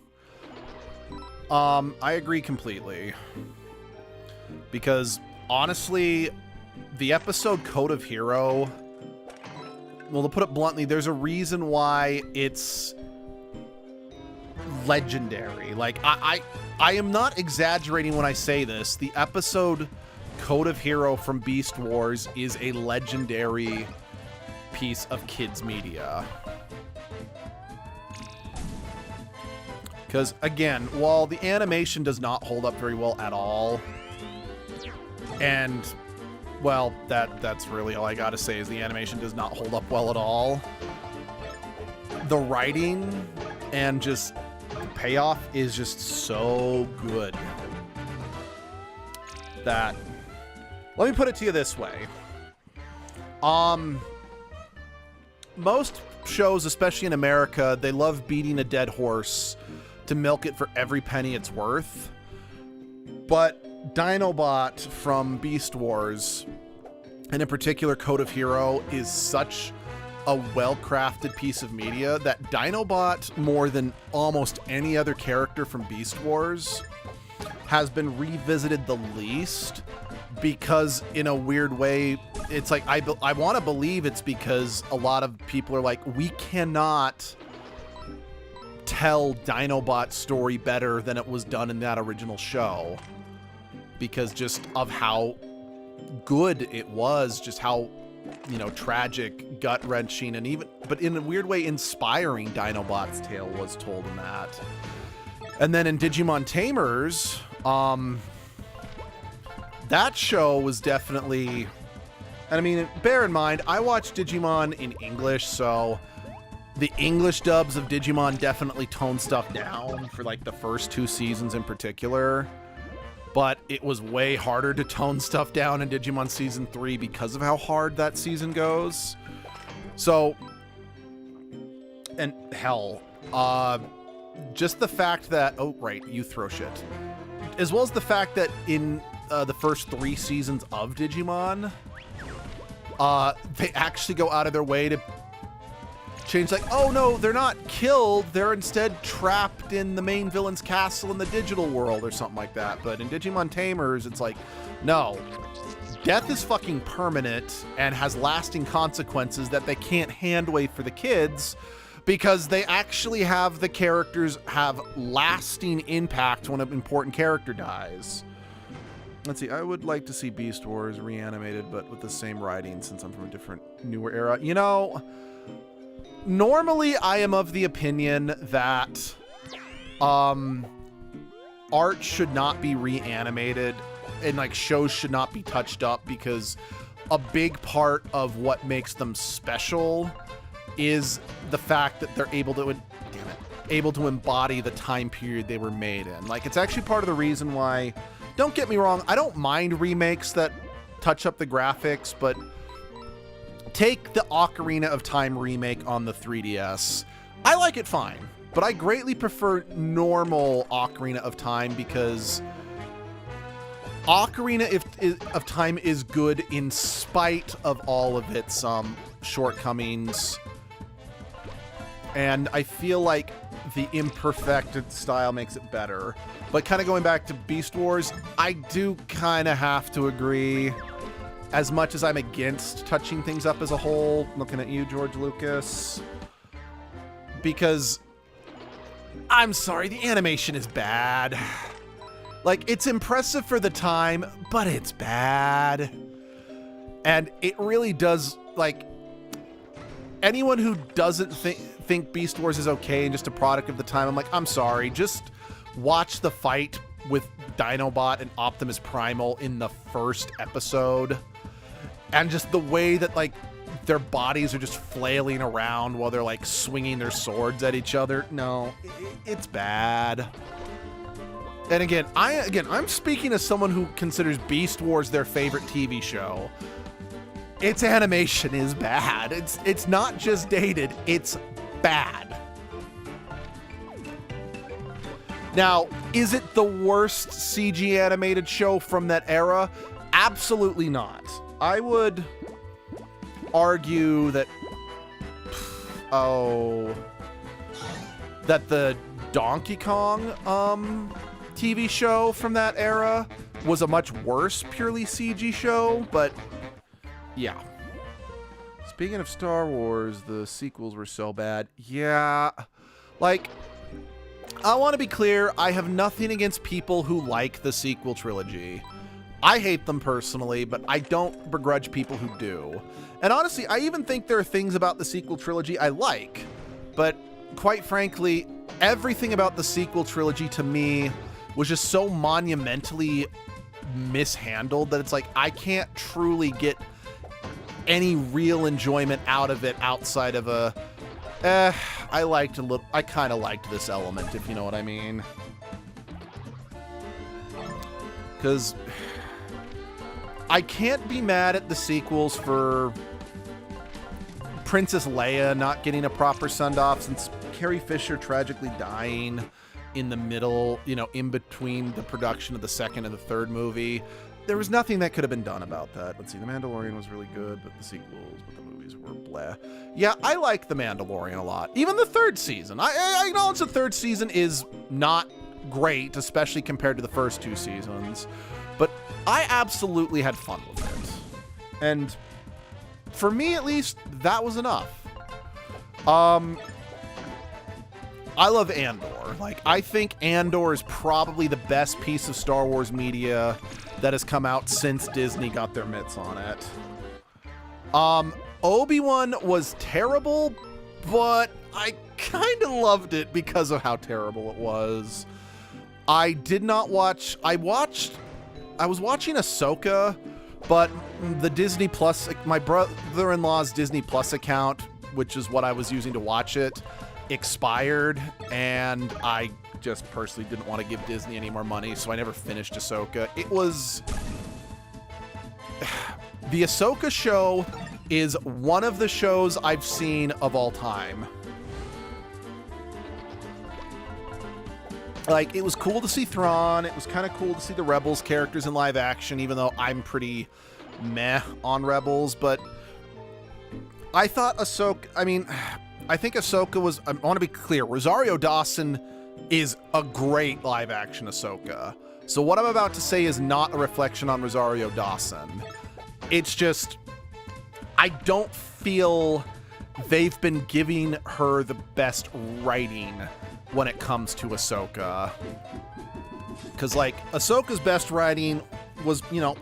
I agree completely. Because, honestly, the episode Code of Hero... Well, to put it bluntly, there's a reason why it's legendary. Like, I am not exaggerating when I say this. The episode Code of Hero from Beast Wars is a legendary piece of kids media. Because, again, while the animation does not hold up very well at all, and... well, that's really all I gotta say, is the animation does not hold up well at all. The writing and just the payoff is just so good that... let me put it to you this way. Most shows, especially in America, they love beating a dead horse to milk it for every penny it's worth. But Dinobot from Beast Wars, and in particular Code of Hero, is such a well-crafted piece of media that Dinobot, more than almost any other character from Beast Wars, has been revisited the least, because in a weird way, it's like, I want to believe it's because a lot of people are like, we cannot tell Dinobot's story better than it was done in that original show, because just of how good it was, just how, you know, tragic, gut-wrenching, and even, but in a weird way, inspiring Dinobot's tale was told in that. And then in Digimon Tamers, that show was definitely, and I mean, bear in mind, I watched Digimon in English, so the English dubs of Digimon definitely toned stuff down for like the first 2 seasons in particular. But it was way harder to tone stuff down in Digimon Season 3 because of how hard that season goes. So, and hell, just the fact that, oh, right, you throw shit. As well as the fact that in the first 3 seasons of Digimon, they actually go out of their way to change, like, oh no, they're not killed, they're instead trapped in the main villain's castle in the digital world or something like that. But in Digimon Tamers, it's like, no, death is fucking permanent and has lasting consequences that they can't hand wave for the kids, because they actually have the characters have lasting impact when an important character dies. Let's see, I would like to see Beast Wars reanimated, but with the same writing, since I'm from a different, newer era. You know, normally I am of the opinion that art should not be reanimated and like shows should not be touched up, because a big part of what makes them special is the fact that they're able to, able to embody the time period they were made in. Like, it's actually part of the reason why, don't get me wrong, I don't mind remakes that touch up the graphics, but take the Ocarina of Time remake on the 3DS. I like it fine, but I greatly prefer normal Ocarina of Time, because Ocarina of Time is good in spite of all of its shortcomings. And I feel like the imperfected style makes it better. But kind of going back to Beast Wars, I do kind of have to agree. As much as I'm against touching things up as a whole, looking at you, George Lucas, because I'm sorry, the animation is bad. Like, it's impressive for the time, but it's bad. And it really does, like, anyone who doesn't think Beast Wars is okay and just a product of the time, I'm like, I'm sorry, just watch the fight with Dinobot and Optimus Primal in the first episode. And just the way that, like, their bodies are just flailing around while they're, like, swinging their swords at each other. No, it's bad. And again, I'm speaking as someone who considers Beast Wars their favorite TV show. Its animation is bad. It's not just dated, it's bad. Now, is it the worst CG animated show from that era? Absolutely not. I would argue that, that the Donkey Kong TV show from that era was a much worse purely CG show, but yeah. Speaking of Star Wars, the sequels were so bad. Yeah, like, I want to be clear, I have nothing against people who like the sequel trilogy. I hate them personally, but I don't begrudge people who do. And honestly, I even think there are things about the sequel trilogy I like. But quite frankly, everything about the sequel trilogy to me was just so monumentally mishandled that it's like, I can't truly get any real enjoyment out of it outside of a, I kind of liked this element, if you know what I mean. Because I can't be mad at the sequels for Princess Leia not getting a proper send-off, since Carrie Fisher tragically dying in the middle, you know, in between the production of the second and the third movie. There was nothing that could have been done about that. Let's see, The Mandalorian was really good, but the sequels, but the movies were bleh. Yeah, I like The Mandalorian a lot. Even the third season. I acknowledge the third season is not great, especially compared to the first 2 seasons. But I absolutely had fun with it. And for me at least, that was enough. I love Andor. Like, I think Andor is probably the best piece of Star Wars media that has come out since Disney got their mitts on it. Obi-Wan was terrible, but I kind of loved it because of how terrible it was. I did not watch... I was watching Ahsoka, but the Disney Plus... My brother-in-law's Disney Plus account, which is what I was using to watch it, expired, and I just personally didn't want to give Disney any more money, so I never finished Ahsoka. It was... The Ahsoka show is one of the shows I've seen of all time. Like, it was cool to see Thrawn. It was kind of cool to see the Rebels characters in live action, even though I'm pretty meh on Rebels. But I thought Ahsoka... I mean, I think Ahsoka was... I want to be clear. Rosario Dawson is a great live action Ahsoka. So what I'm about to say is not a reflection on Rosario Dawson. It's just... I don't feel they've been giving her the best writing when it comes to Ahsoka. Because, like, Ahsoka's best writing was, you know,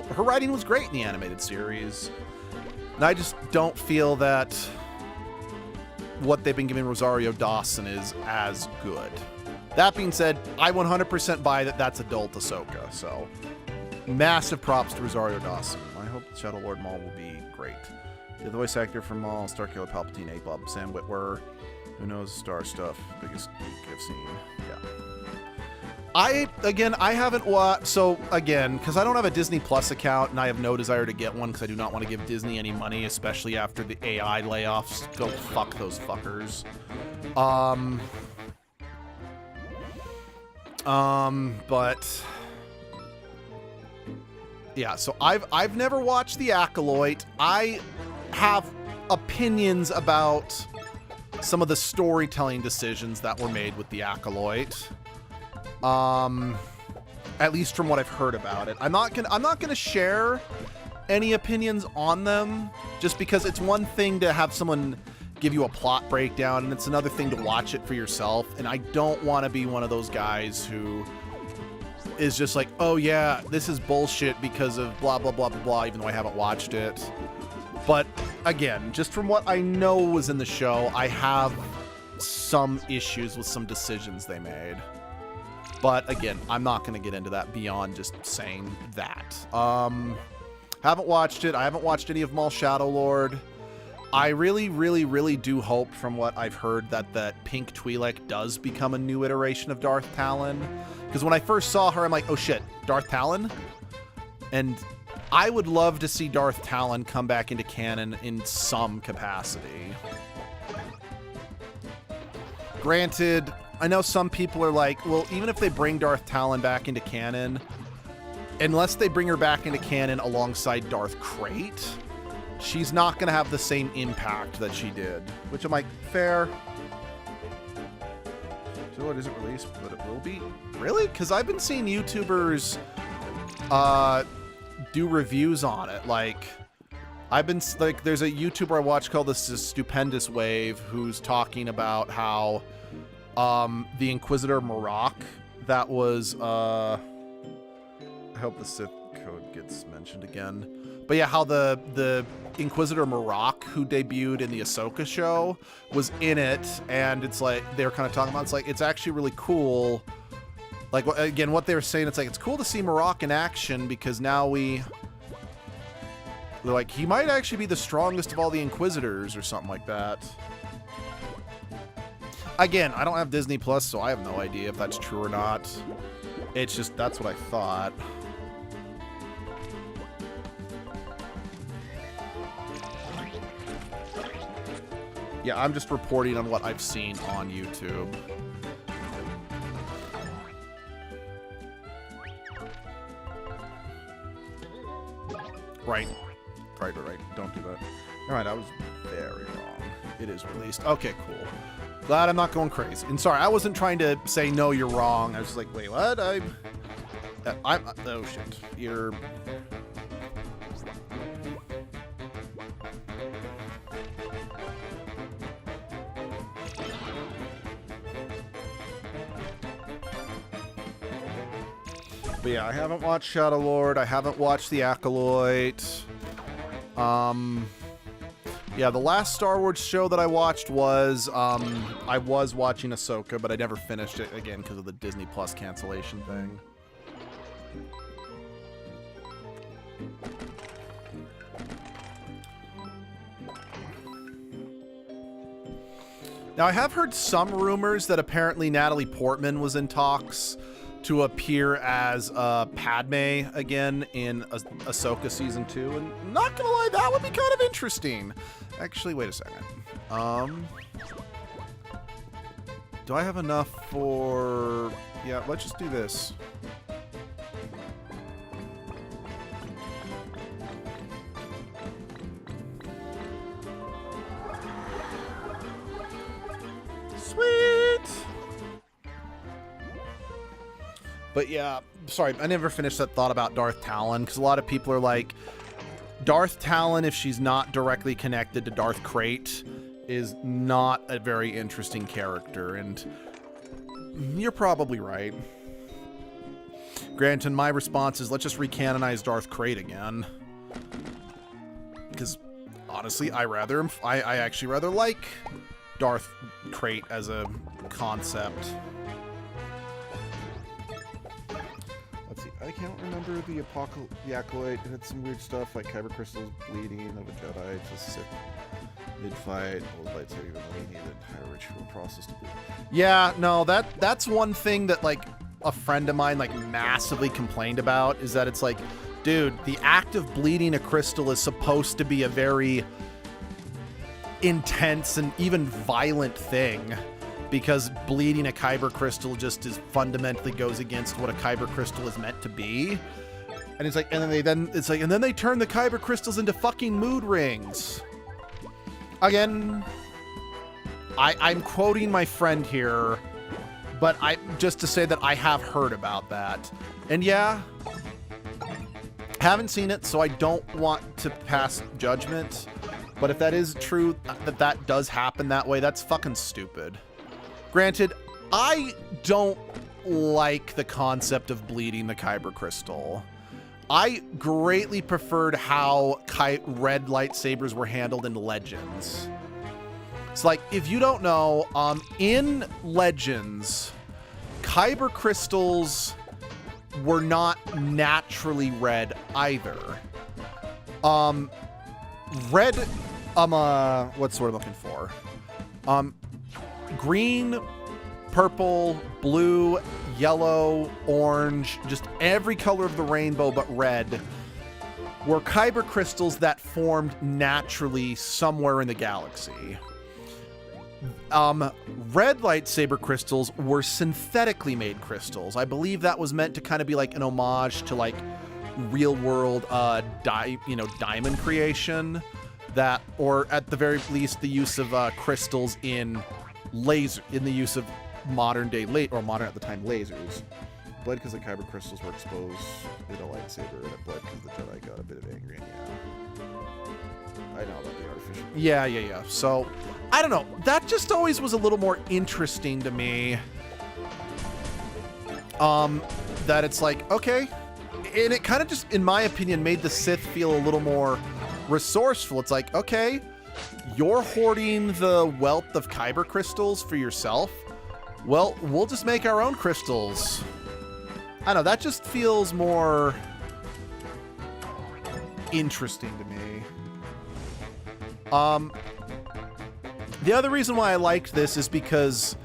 her writing was great in the animated series. And I just don't feel that what they've been giving Rosario Dawson is as good. That being said, I 100% buy that that's adult Ahsoka, so massive props to Rosario Dawson. I hope Shadow Lord Maul will be great. The voice actor for Maul, Starkiller Palpatine, A-Bob, Sam Witwer. Who knows Star stuff? Biggest geek I've seen. Yeah. I haven't watched... So, again, because I don't have a Disney Plus account, and I have no desire to get one because I do not want to give Disney any money, especially after the AI layoffs. Go fuck those fuckers. But... Yeah, so I've never watched The Acolyte. I have opinions about some of the storytelling decisions that were made with The Acolyte. At least from what I've heard about it. I'm not gonna share any opinions on them, just because it's one thing to have someone give you a plot breakdown, and it's another thing to watch it for yourself. And I don't want to be one of those guys who is just like, oh yeah, this is bullshit because of blah blah blah blah blah, even though I haven't watched it. But again, just from what I know was in the show, I have some issues with some decisions they made. But again, I'm not going to get into that beyond just saying that. Haven't watched it. I haven't watched any of Maul Shadow Lord. I really, really, really do hope, from what I've heard, that Pink Twi'lek does become a new iteration of Darth Talon. Because when I first saw her, I'm like, oh shit, Darth Talon? And I would love to see Darth Talon come back into canon in some capacity. Granted, I know some people are like, well, even if they bring Darth Talon back into canon, unless they bring her back into canon alongside Darth Krayt, she's not going to have the same impact that she did. Which I'm like, fair. So it isn't released, but it will be. Really? Because I've been seeing YouTubers do reviews on it. Like, there's a YouTuber I watch called this Stupendous Wave, who's talking about how the Inquisitor Marok, that was I hope the Sith code gets mentioned again. But yeah, how the Inquisitor Marok, who debuted in the Ahsoka show, was in it, and it's like, they were kind of talking about, it's like, it's actually really cool. Like, again, what they were saying, it's like, it's cool to see Marok in action, because now they're like, he might actually be the strongest of all the Inquisitors, or something like that. Again, I don't have Disney Plus, so I have no idea if that's true or not. It's just, that's what I thought. Yeah, I'm just reporting on what I've seen on YouTube. Right. Don't do that. Alright, I was very wrong. It is released. Okay, cool. Glad I'm not going crazy. And sorry, I wasn't trying to say, no, you're wrong. I was just like, wait, what? oh shit. But yeah, I haven't watched Shadow Lord. I haven't watched The Acolyte. Yeah, the last Star Wars show that I watched was, I was watching Ahsoka, but I never finished it again because of the Disney Plus cancellation thing. Now, I have heard some rumors that apparently Natalie Portman was in talks to appear as Padme again in Ahsoka Season 2. And not gonna lie, that would be kind of interesting. Actually, wait a second. Do I have enough for... Yeah, let's just do this. Sweet! But yeah, sorry, I never finished that thought about Darth Talon, because a lot of people are like, Darth Talon, if she's not directly connected to Darth Krayt, is not a very interesting character, and you're probably right. Granted, my response is, let's just recanonize Darth Krayt again. Because, honestly, I actually rather like Darth Krayt as a concept. Let's see, I can't remember the Acolyte. It had some weird stuff like kyber crystals, bleeding of a Jedi to Sith mid-fight, old lightsaber, even though he needed a ritual process to bleed. Yeah, no, that's one thing that like a friend of mine like massively complained about, is that it's like, dude, the act of bleeding a crystal is supposed to be a very intense and even violent thing, because bleeding a kyber crystal just is fundamentally goes against what a kyber crystal is meant to be. And it's like, and then they turn the kyber crystals into fucking mood rings. Again, I'm quoting my friend here, but just to say that I have heard about that. And yeah, haven't seen it, so I don't want to pass judgment. But if that is true, that does happen that way, that's fucking stupid. Granted, I don't like the concept of bleeding the kyber crystal. I greatly preferred how red lightsabers were handled in Legends. It's like, if you don't know, in Legends, kyber crystals were not naturally red either. Red, what's the word I'm looking for? Green, purple, blue, yellow, orange, just every color of the rainbow but red, were kyber crystals that formed naturally somewhere in the galaxy. Red lightsaber crystals were synthetically made crystals. I believe that was meant to kind of be like an homage to like real world diamond creation, that, or at the very least the use of crystals in the use of modern day modern at the time lasers. Bled because the kyber crystals were exposed with a lightsaber, and it bled because the Jedi got a bit of angry, and yeah. I know about the artificial. Yeah. So, I don't know. That just always was a little more interesting to me. That it's like, okay. And it kind of just, in my opinion, made the Sith feel a little more resourceful. It's like, okay, you're hoarding the wealth of kyber crystals for yourself. Well, we'll just make our own crystals. I don't know, that just feels more interesting to me. The other reason why I liked this is because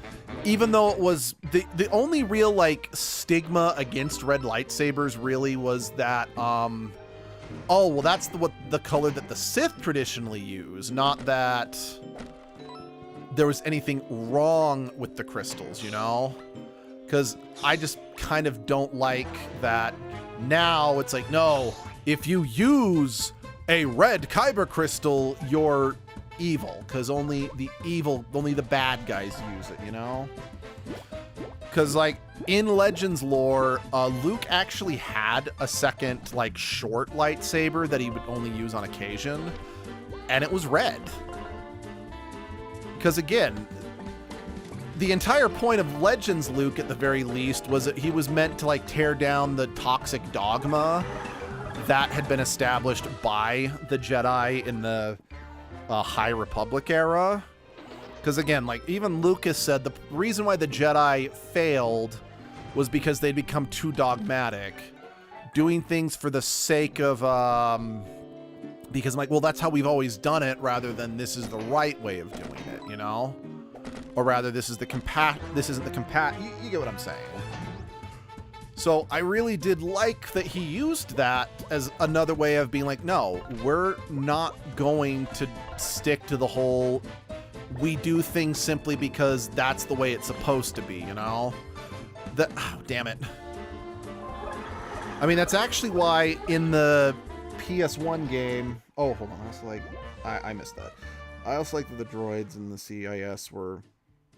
even though it was the only real like stigma against red lightsabers really was that oh well, that's the color that the Sith traditionally use, not that there was anything wrong with the crystals, you know? Because I just kind of don't like that now it's like, no, if you use a red kyber crystal, you're evil, because only the bad guys use it, you know? Because like in Legends lore, Luke actually had a second like short lightsaber that he would only use on occasion, and it was red. Because again, the entire point of Legends Luke, at the very least, was that he was meant to like tear down the toxic dogma that had been established by the Jedi in the High Republic era. Because again, like even Lucas said, the reason why the Jedi failed was because they'd become too dogmatic, doing things for the sake of, because I'm like, well, that's how we've always done it, rather than this is the right way of doing it, you know? Or rather, this isn't the you get what I'm saying. So I really did like that he used that as another way of being like, no, we're not going to stick to the whole, we do things simply because that's the way it's supposed to be, you know? Oh, damn it. I mean, that's actually why in the PS1 game... Oh, hold on. I also like... I missed that. I also like that the droids in the CIS were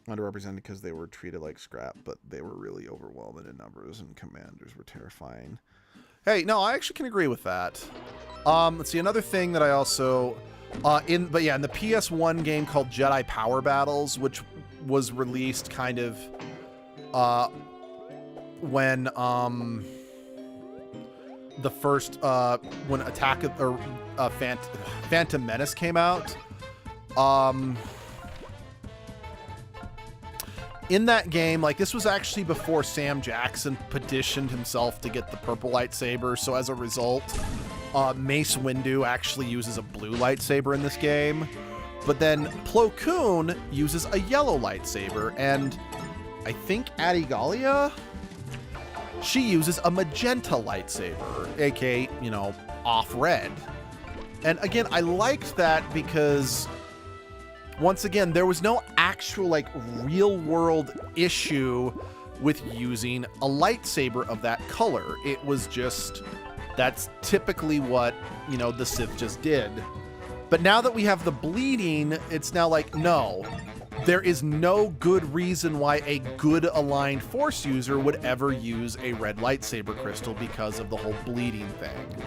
underrepresented because they were treated like scrap, but they were really overwhelming in numbers, and commanders were terrifying. Hey, no, I actually can agree with that. Let's see, another thing that I also... in the PS1 game called Jedi Power Battles, which was released kind of... when the first when Attack of or Phantom Menace came out, in that game, like this was actually before Sam Jackson petitioned himself to get the purple lightsaber, so as a result, Mace Windu actually uses a blue lightsaber in this game, but then Plo Koon uses a yellow lightsaber, and I think Adigalia, she uses a magenta lightsaber, aka, you know, off red. And again, I liked that because, once again, there was no actual, like, real world issue with using a lightsaber of that color. It was just, that's typically what, you know, the Sith just did. But now that we have the bleeding, it's now like, no, there is no good reason why a good aligned Force user would ever use a red lightsaber crystal because of the whole bleeding thing.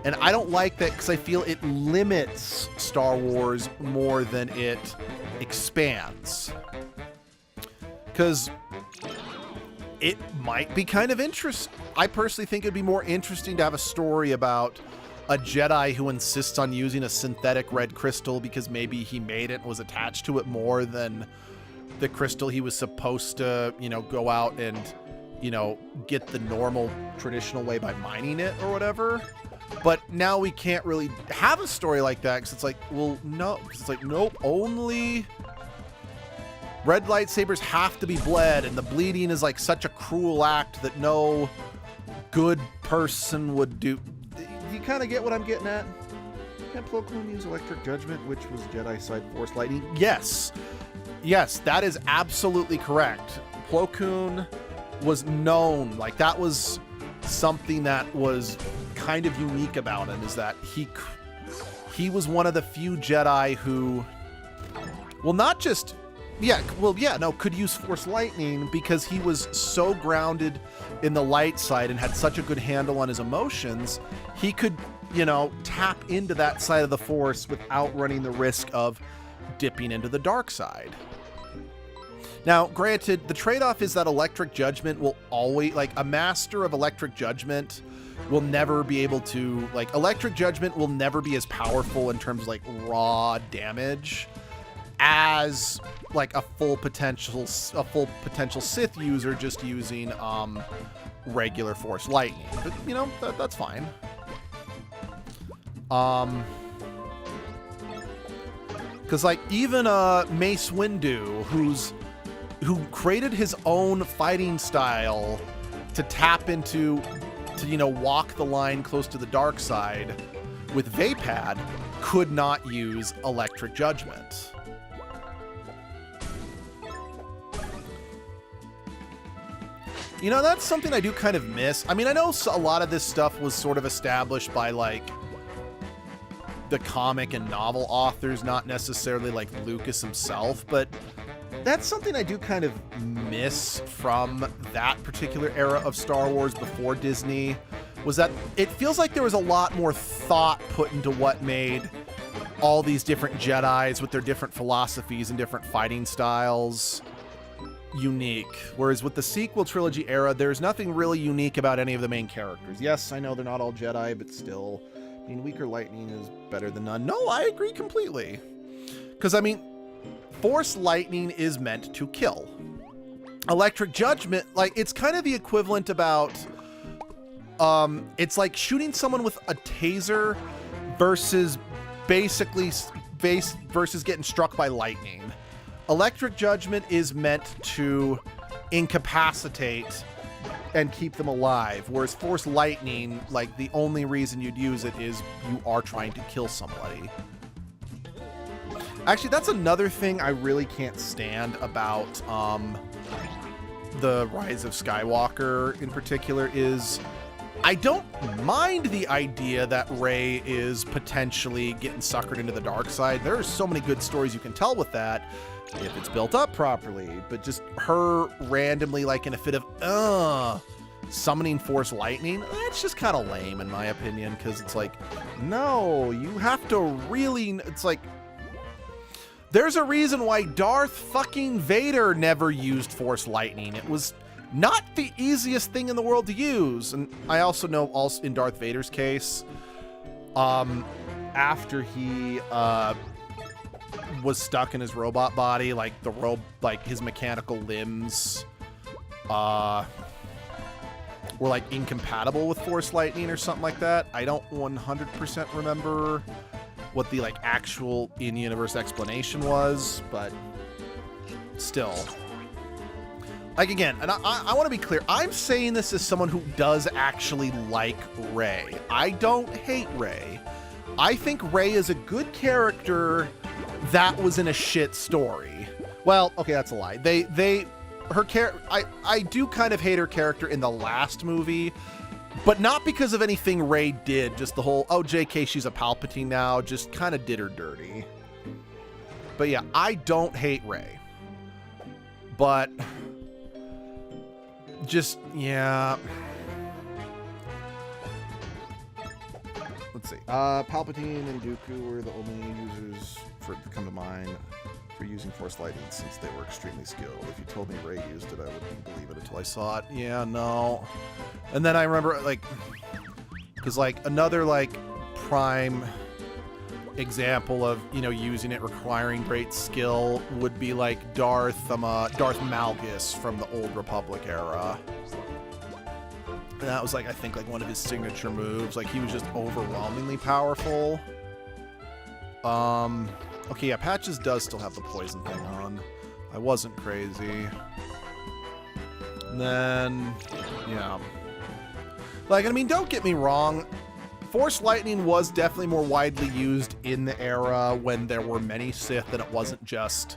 And I don't like that because I feel it limits Star Wars more than it expands. Because it might be kind of interesting. I personally think it'd be more interesting to have a story about a Jedi who insists on using a synthetic red crystal because maybe he made it and was attached to it more than the crystal he was supposed to, you know, go out and, you know, get the normal traditional way by mining it or whatever. But now we can't really have a story like that because it's like, well, no, because it's like, nope, only red lightsabers have to be bled, and the bleeding is like such a cruel act that no good person would do. You kind of get what I'm getting at? Can Plo Koon use Electric Judgment, which was Jedi Side Force Lightning? Yes. Yes, that is absolutely correct. Plo Koon was known, like that was something that was kind of unique about him, is that he was one of the few Jedi who, well, not just, could use Force Lightning because he was so grounded in the light side and had such a good handle on his emotions, he could, you know, tap into that side of the Force without running the risk of dipping into the dark side. Now, granted, the trade-off is that Electric Judgment will always, like, a master of Electric Judgment will never be able to, like, Electric Judgment will never be as powerful in terms of, like, raw damage as, like, a full potential Sith user just using, regular Force Lightning. But, you know, that's fine. Because, like, even, Mace Windu, who created his own fighting style to tap into, to, you know, walk the line close to the dark side with Vapad, could not use Electric Judgment. You know, that's something I do kind of miss. I mean, I know a lot of this stuff was sort of established by, like, the comic and novel authors, not necessarily, like, Lucas himself, but that's something I do kind of miss from that particular era of Star Wars before Disney, was that it feels like there was a lot more thought put into what made all these different Jedis with their different philosophies and different fighting styles. unique. Whereas with the sequel trilogy era, there's nothing really unique about any of the main characters. Yes, I know they're not all Jedi, but still, I mean, weaker lightning is better than none. No, I agree completely. Because, I mean, Force lightning is meant to kill. Electric judgment, like, it's kind of the equivalent about, it's like shooting someone with a taser versus basically versus getting struck by lightning. Electric judgment is meant to incapacitate and keep them alive, whereas Force lightning, like, the only reason you'd use it is you are trying to kill somebody. Actually, that's another thing I really can't stand about the Rise of Skywalker in particular is I don't mind the idea that Rey is potentially getting suckered into the dark side. There are so many good stories you can tell with that if it's built up properly, but just her randomly, like, in a fit of summoning Force lightning, that's just kind of lame in my opinion, because it's like, no, you have to really, it's like, there's a reason why Darth fucking Vader never used Force lightning. It was not the easiest thing in the world to use. And I also know, also in Darth Vader's case, after he was stuck in his robot body, like his mechanical limbs were like incompatible with Force lightning or something like that. I don't 100% remember what the like actual in-universe explanation was, but still. Like, again, and I want to be clear, I'm saying this as someone who does actually like Rey. I don't hate Rey. I think Rey is a good character that was in a shit story. Well, okay, that's a lie. I do kind of hate her character in the last movie, but not because of anything Rey did. Just the whole, oh, JK, she's a Palpatine now, just kind of did her dirty. But yeah, I don't hate Rey. But just, yeah. Let's see. Palpatine and Dooku were the only users to come to mind for using Force lightning since they were extremely skilled. If you told me Rey used it, I wouldn't believe it until I saw it. Yeah, no. And then I remember, like, because, like, another, like, prime example of, you know, using it requiring great skill would be, like, Darth Malgus from the Old Republic era. And that was, like, I think, like, one of his signature moves. Like, he was just overwhelmingly powerful. Okay, yeah, Patches does still have the poison thing on. I wasn't crazy. And then, yeah. Like, I mean, don't get me wrong. Force lightning was definitely more widely used in the era when there were many Sith and it wasn't just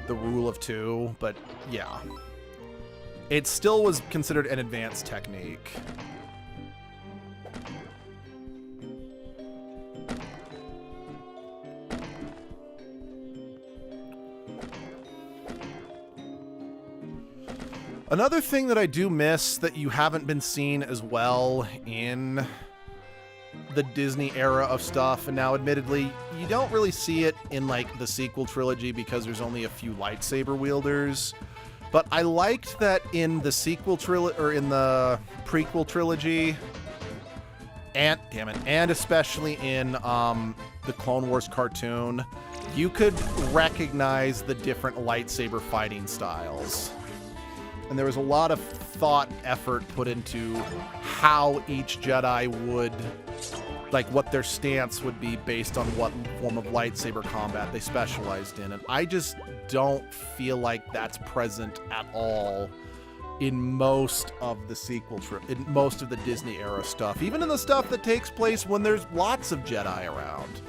the rule of two. But, yeah. It still was considered an advanced technique. Another thing that I do miss that you haven't been seeing as well in the Disney era of stuff, and now admittedly, you don't really see it in like the sequel trilogy because there's only a few lightsaber wielders. But I liked that in the sequel trilogy, or in the prequel trilogy, and especially in the Clone Wars cartoon, you could recognize the different lightsaber fighting styles. And there was a lot of thought, effort put into how each Jedi would, like, what their stance would be based on what form of lightsaber combat they specialized in. And I just don't feel like that's present at all in most of the in most of the Disney era stuff, even in the stuff that takes place when there's lots of Jedi around.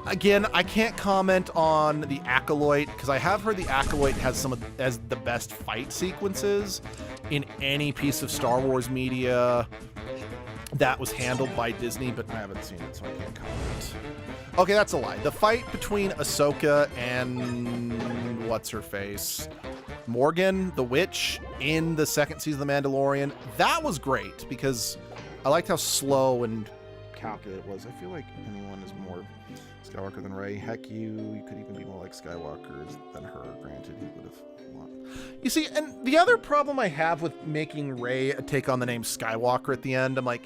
Again, I can't comment on the Acolyte because I have heard the Acolyte has as the best fight sequences in any piece of Star Wars media that was handled by Disney, but I haven't seen it, so I can't comment. Okay, that's a lie. The fight between Ahsoka and what's-her-face, Morgan, the witch, in the second season of The Mandalorian, that was great because I liked how slow and calculate it was. I feel like anyone is more Skywalker than Rey. Heck, you could even be more like Skywalker than her. Granted, he would have won. You see, and the other problem I have with making Rey take on the name Skywalker at the end, I'm like,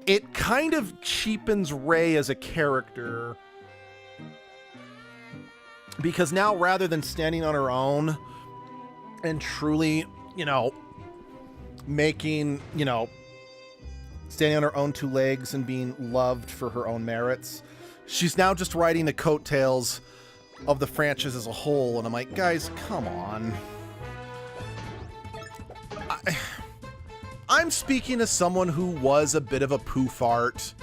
it kind of cheapens Rey as a character. Because now, rather than standing on her own and truly, you know, making, you know, standing on her own two legs and being loved for her own merits, she's now just riding the coattails of the franchise as a whole. And I'm like, guys, come on. I'm speaking as someone who was a bit of a poo fart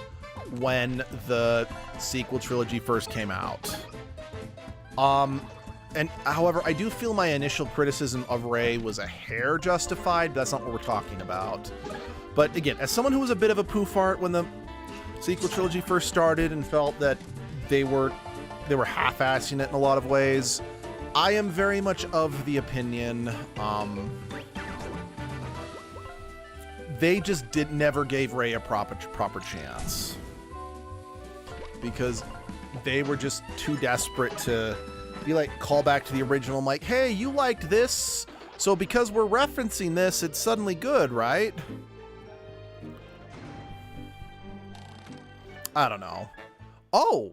when the sequel trilogy first came out. And however, I do feel my initial criticism of Rey was a hair justified. That's not what we're talking about. But again, as someone who was a bit of a poo fart when the sequel trilogy first started and felt that they were half-assing it in a lot of ways, I am very much of the opinion they just never gave Rey a proper chance, because they were just too desperate to be like, call back to the original. I'm like, hey, you liked this, so because we're referencing this, it's suddenly good, right? I don't know. Oh,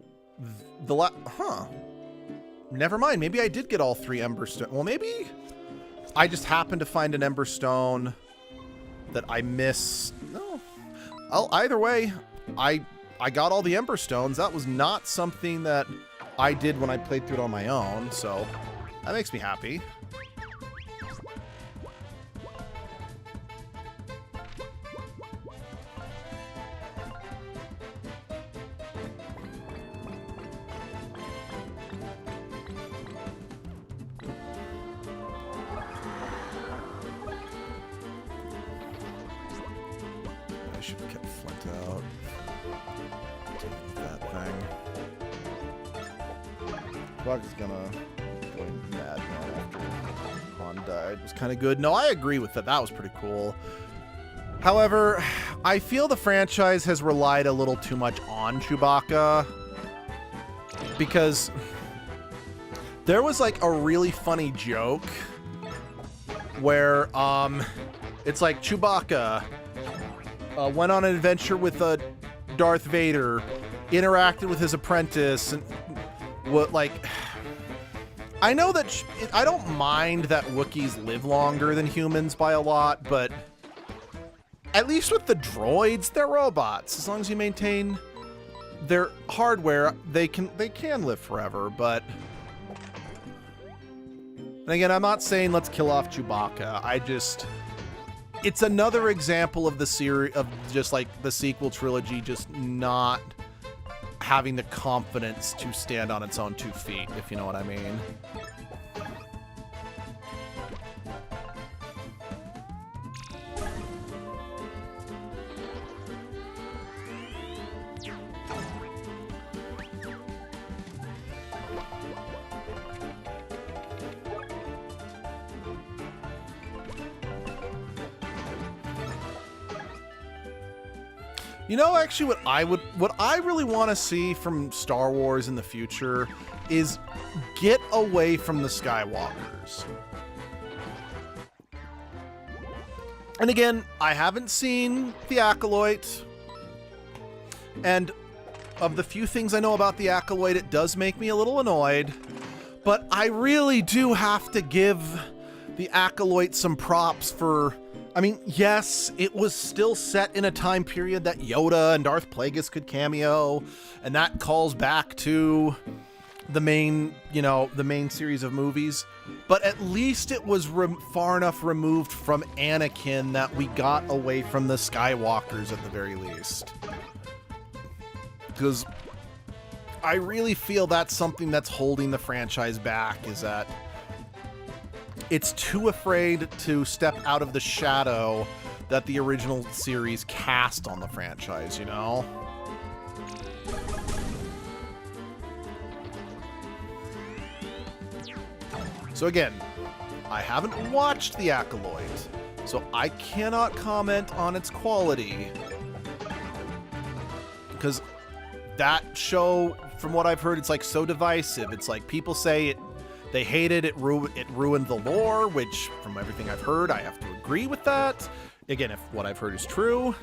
never mind. Maybe I did get all 3 Ember Stone. Well, maybe I just happened to find an Ember Stone that I missed. No. Oh, either way, I got all the Ember Stones. That was not something that I did when I played through it on my own, so that makes me happy. I should have kept Flint out. That thing. Buck is gonna go mad now after Han died. It was kind of good. No, I agree with that. That was pretty cool. However, I feel the franchise has relied a little too much on Chewbacca, because there was like a really funny joke where it's like Chewbacca went on an adventure with Darth Vader, interacted with his apprentice, and what, like, I know that I don't mind that Wookiees live longer than humans by a lot, but at least with the droids, they're robots. As long as you maintain their hardware, they can live forever. But and again, I'm not saying let's kill off Chewbacca. It's another example of the series of just like the sequel trilogy just not having the confidence to stand on its own 2 feet, if you know what I mean. You know, actually, what I really want to see from Star Wars in the future is get away from the Skywalkers. And again, I haven't seen The Acolyte, and of the few things I know about The Acolyte, it does make me a little annoyed, but I really do have to give The Acolyte some props for... I mean, yes, it was still set in a time period that Yoda and Darth Plagueis could cameo, and that calls back to the main series of movies. But at least it was far enough removed from Anakin that we got away from the Skywalkers at the very least. Because I really feel that's something that's holding the franchise back, is that it's too afraid to step out of the shadow that the original series cast on the franchise, you know? So again, I haven't watched The Acolyte, so I cannot comment on its quality. because that show, from what I've heard, it's like so divisive. It's like people say they hated it, ruined the lore, which from everything I've heard, I have to agree with that. Again, if what I've heard is true.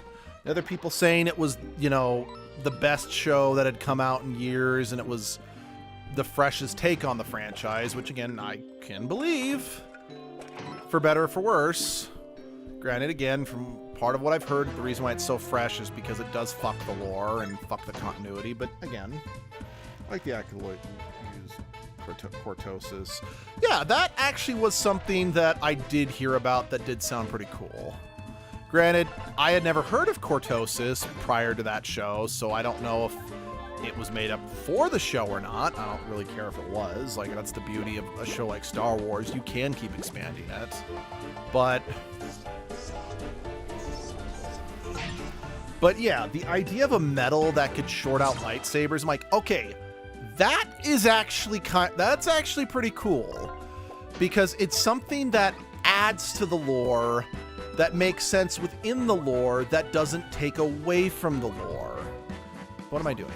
Other people saying it was, you know, the best show that had come out in years, and it was the freshest take on the franchise, which again, I can believe, for better or for worse. Granted, again, from part of what I've heard, the reason why it's so fresh is because it does fuck the lore and fuck the continuity, but again, I like the Acolyte use Cortosis. Yeah, that actually was something that I did hear about that did sound pretty cool. Granted, I had never heard of Cortosis prior to that show, so I don't know if it was made up for the show or not. I don't really care if it was. Like, that's the beauty of a show like Star Wars. You can keep expanding it. But yeah, the idea of a metal that could short out lightsabers, I'm like, okay, that's actually pretty cool. Because it's something that adds to the lore, that makes sense within the lore, that doesn't take away from the lore. What am I doing?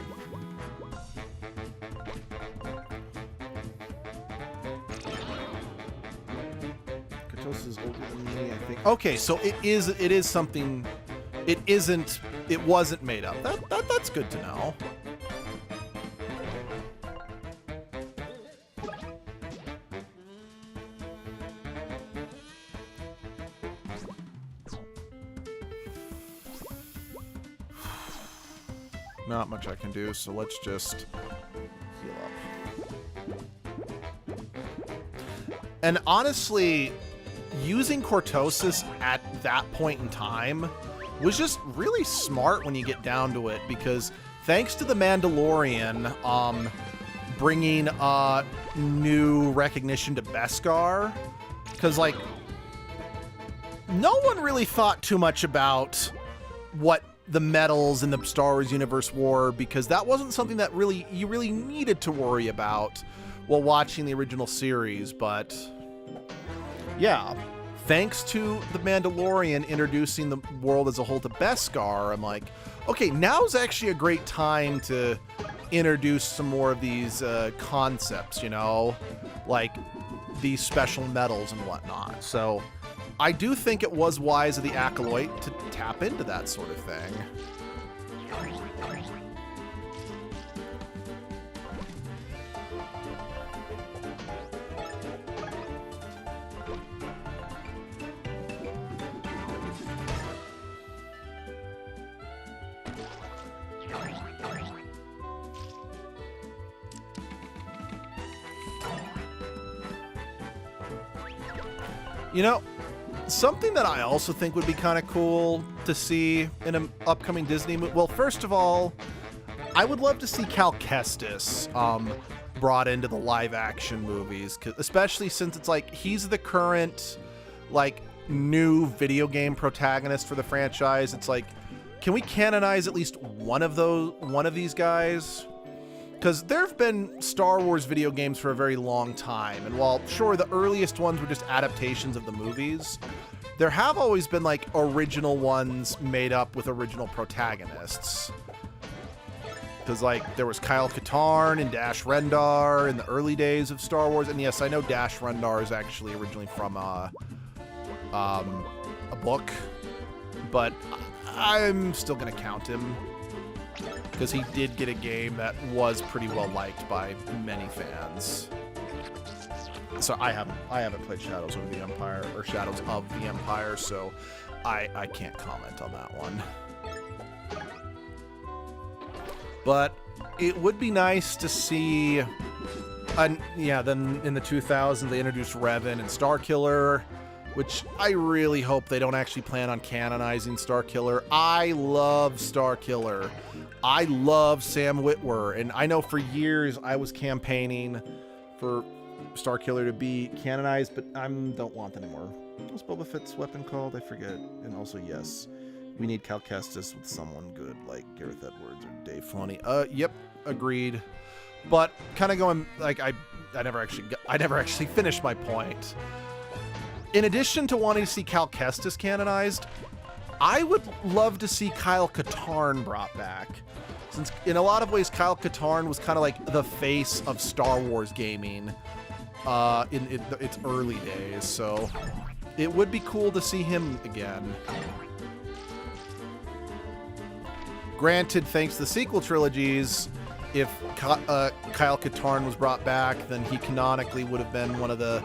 Katos is older than me, I think. Okay, so it is something. It wasn't made up. That's good to know. Not much I can do, so let's just heal up. And honestly, using Cortosis at that point in time was just really smart when you get down to it, because thanks to the Mandalorian bringing new recognition to Beskar, because like no one really thought too much about what the medals in the Star Wars universe were, because that wasn't something that you really needed to worry about while watching the original series. But yeah, thanks to the Mandalorian introducing the world as a whole to Beskar, I'm like, okay, now's actually a great time to introduce some more of these concepts, you know, like these special medals and whatnot. So I do think it was wise of the Acolyte to tap into that sort of thing. You know, something that I also think would be kind of cool to see in an upcoming Disney movie. Well, first of all, I would love to see Cal Kestis brought into the live-action movies, especially since it's like he's the current like new video game protagonist for the franchise. It's like, can we canonize at least one of these guys? Because there have been Star Wars video games for a very long time, and while sure the earliest ones were just adaptations of the movies, there have always been like original ones made up with original protagonists. Because like there was Kyle Katarn and Dash Rendar in the early days of Star Wars, and yes, I know Dash Rendar is actually originally from a book, but I'm still gonna count him, because he did get a game that was pretty well liked by many fans. So I haven't played Shadows of the Empire, or Shadows of the Empire, so I can't comment on that one. But it would be nice to see, yeah, then in the 2000s they introduced Revan and Starkiller, which I really hope they don't actually plan on canonizing Starkiller. I love Starkiller. I love Sam Witwer, and I know for years I was campaigning for Starkiller to be canonized, but I don't want that anymore. What's Boba Fett's weapon called? I forget. And also, yes, we need Cal Kestis with someone good like Gareth Edwards or Dave Filoni. Yep, agreed. But kind of going like I never actually finished my point. In addition to wanting to see Cal Kestis canonized, I would love to see Kyle Katarn brought back. Since in a lot of ways, Kyle Katarn was kind of like the face of Star Wars gaming in its early days, so it would be cool to see him again. Granted, thanks to the sequel trilogies, if Kyle Katarn was brought back, then he canonically would have been one of the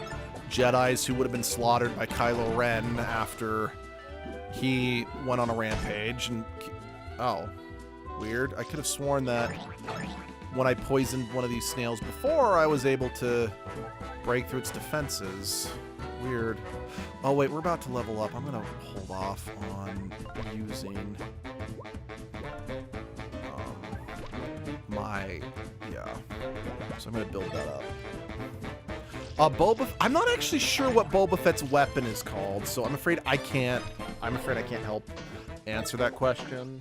Jedis who would have been slaughtered by Kylo Ren after he went on a rampage. And oh, weird. I could have sworn that when I poisoned one of these snails before, I was able to break through its defenses. Weird. Oh wait, we're about to level up. I'm gonna hold off on using so I'm gonna build that up. I'm not actually sure what Boba Fett's weapon is called, so I'm afraid I can't help answer that question.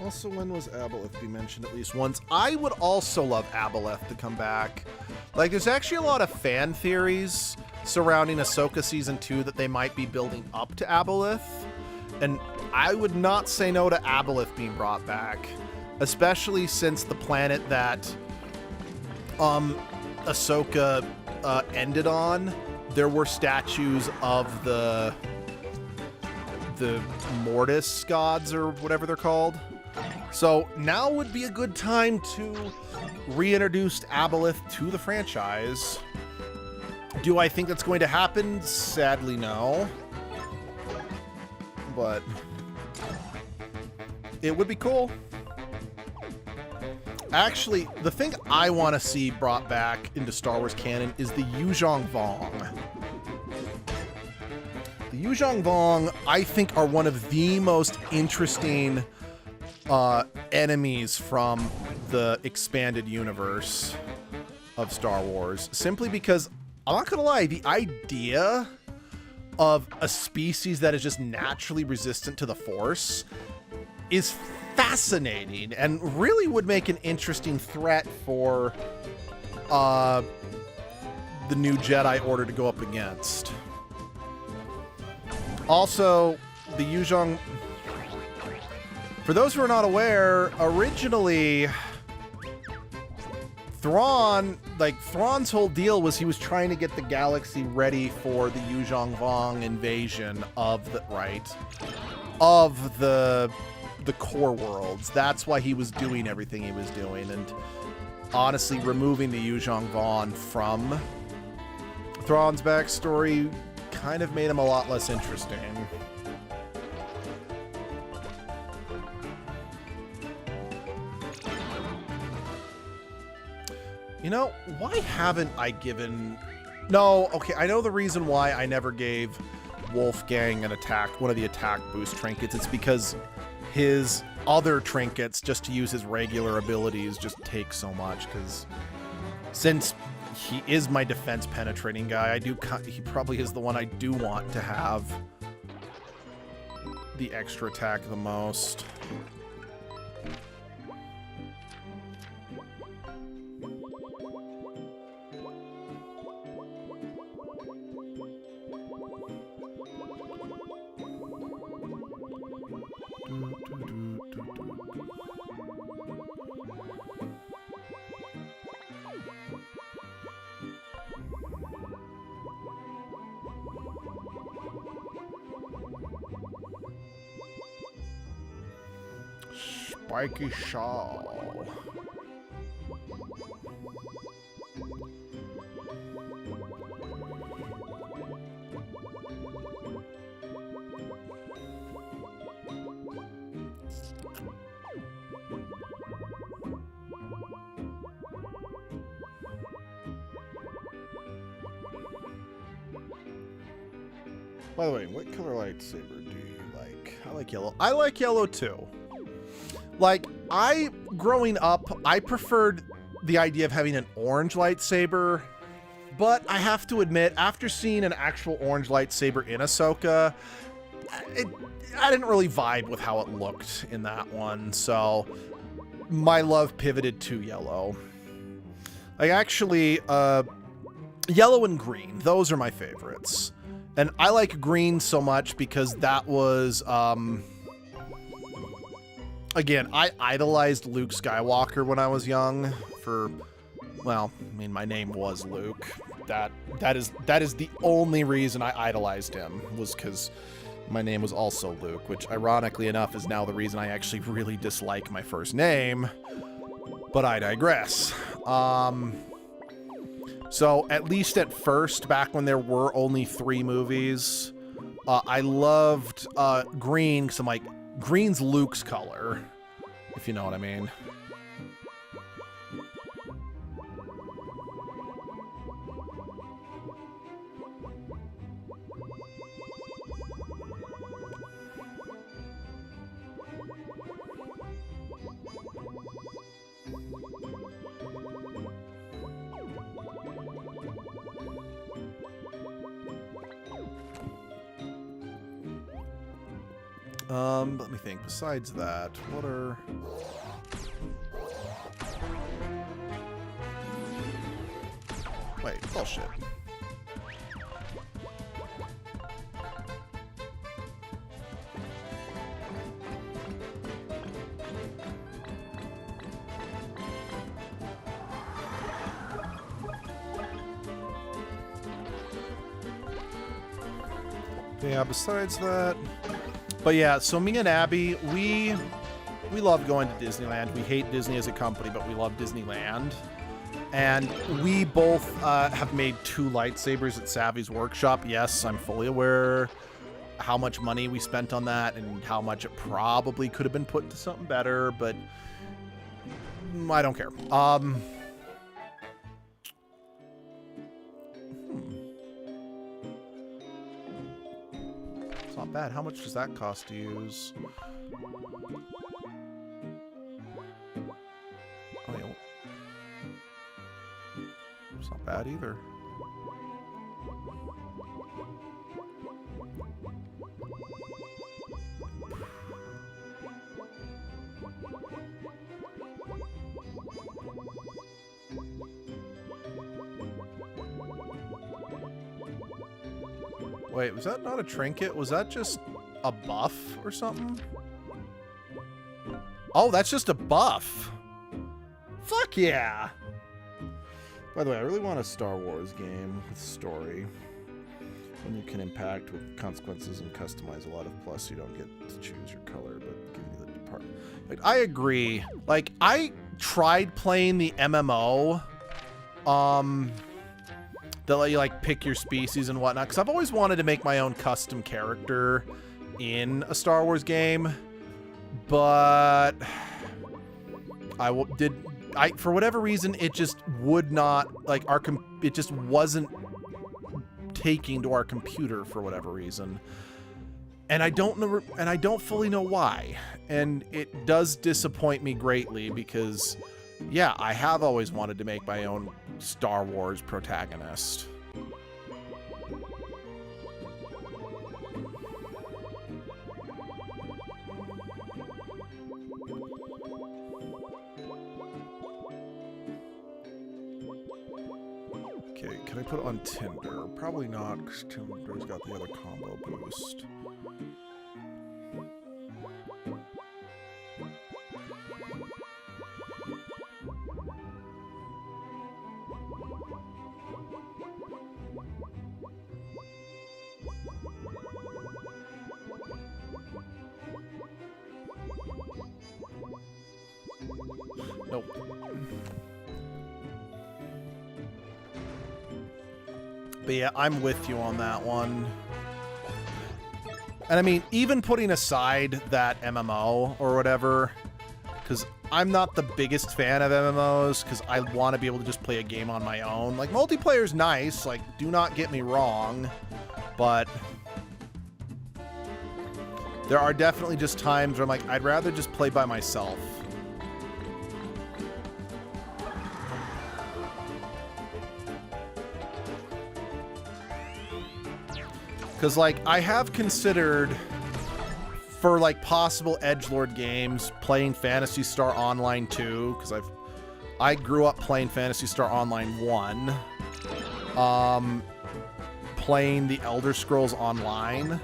Also, when was Aboleth be mentioned at least once? I would also love Aboleth to come back. Like, there's actually a lot of fan theories surrounding Ahsoka Season 2 that they might be building up to Aboleth. And I would not say no to Aboleth being brought back. Especially since the planet that Ahsoka ended on, there were statues of the Mortis gods, or whatever they're called. So now would be a good time to reintroduce Aboleth to the franchise. Do I think that's going to happen? Sadly, no. But it would be cool. Actually, the thing I want to see brought back into Star Wars canon is the Yuzhong Vong. The Yuzhong Vong, I think, are one of the most interesting enemies from the expanded universe of Star Wars. Simply because, I'm not gonna lie, the idea of a species that is just naturally resistant to the Force is fascinating and really would make an interesting threat for the new Jedi Order to go up against. Also, the Yuzhong... For those who are not aware, originally, Thrawn's whole deal was he was trying to get the galaxy ready for the Yuzhong Vong invasion of the core worlds. That's why he was doing everything he was doing. And honestly, removing the Yuzhong Vong from Thrawn's backstory kind of made him a lot less interesting. You know, why haven't I given... No, okay, I know the reason why I never gave Wolfgang one of the attack boost trinkets. It's because his other trinkets, just to use his regular abilities, just take so much. Because since he is my defense penetrating guy, he probably is the one I do want to have the extra attack the most. Spiky Shawl. By the way, what color lightsaber do you like? I like yellow. I like yellow too. Like, growing up, I preferred the idea of having an orange lightsaber, But I have to admit, after seeing an actual orange lightsaber in Ahsoka, I didn't really vibe with how it looked in that one, so my love pivoted to yellow. Like, actually, yellow and green, those are my favorites. And I like green so much because that was, again, I idolized Luke Skywalker when I was young for, well, I mean, my name was Luke. That is the only reason I idolized him, was because my name was also Luke, which ironically enough is now the reason I actually really dislike my first name, but I digress. So at least at first, back when there were only 3 movies, I loved green, because I'm like, green's Luke's color, if you know what I mean. Let me think. Besides that, what are... Wait, bullshit. Yeah, besides that... But yeah, so me and Abby, we love going to Disneyland. We hate Disney as a company, but we love Disneyland. And we both have made 2 lightsabers at Savvy's workshop. Yes, I'm fully aware how much money we spent on that and how much it probably could have been put into something better, but I don't care. Not bad. How much does that cost to use? Oh, yeah. It's not bad either. Wait, was that not a trinket? Was that just a buff or something? Oh, that's just a buff. Fuck yeah. By the way, I really want a Star Wars game with story. When you can impact with consequences and customize a lot of plus. You don't get to choose your color, but give you the department. Like, I agree. Like, I tried playing the MMO. That let you, like, pick your species and whatnot. Because I've always wanted to make my own custom character in a Star Wars game. But for whatever reason, it just would not, like, it just wasn't taking to our computer for whatever reason. And I don't fully know why. And it does disappoint me greatly because, yeah, I have always wanted to make my own Star Wars protagonist. Okay, can I put it on Tinder? Probably not, because Tinder's got the other combo boost. Nope. But yeah, I'm with you on that one. And I mean, even putting aside that MMO or whatever, because I'm not the biggest fan of MMOs, because I want to be able to just play a game on my own. Like, multiplayer's nice, like, do not get me wrong, but there are definitely just times where I'm like, I'd rather just play by myself. Because, like, I have considered for, like, possible edgelord games playing Phantasy Star Online 2, because I grew up playing Phantasy Star Online 1. Playing the Elder Scrolls Online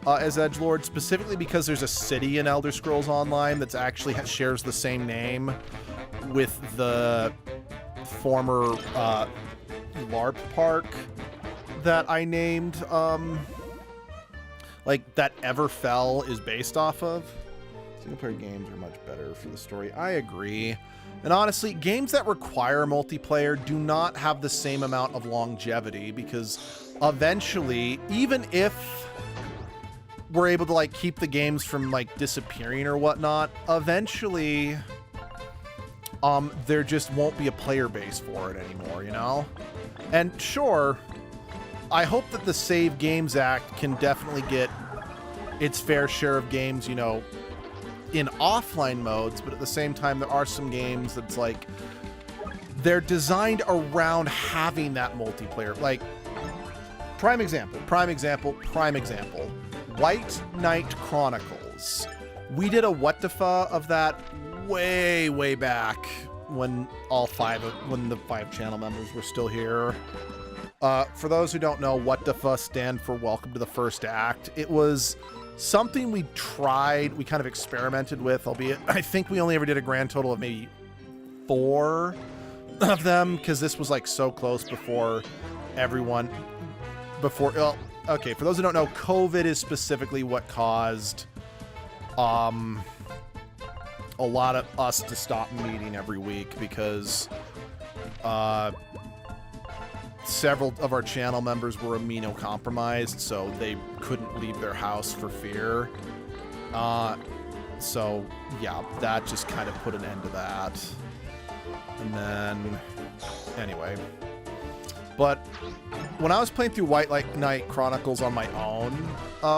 as edgelord, specifically because there's a city in Elder Scrolls Online that's actually shares the same name with the former LARP park that I named, like, that Everfell is based off of. Single-player games are much better for the story. I agree. And honestly, games that require multiplayer do not have the same amount of longevity, because eventually, even if we're able to, like, keep the games from, like, disappearing or whatnot, eventually there just won't be a player base for it anymore, you know? And sure, I hope that the Save Games Act can definitely get its fair share of games, you know, in offline modes, but at the same time, there are some games that's like, they're designed around having that multiplayer. Like, prime example. White Knight Chronicles. We did a what the fuck of that way back when when the 5 channel members were still here. For those who don't know, what the fuck stand for Welcome to the First Act. It was something we tried, we kind of experimented with, albeit I think we only ever did a grand total of maybe 4 of them, because this was like so close before well, okay, for those who don't know, COVID is specifically what caused a lot of us to stop meeting every week, because several of our channel members were immunocompromised, so they couldn't leave their house for fear. So yeah, that just kind of put an end to that. And then, anyway. But when I was playing through White Knight Chronicles on my own,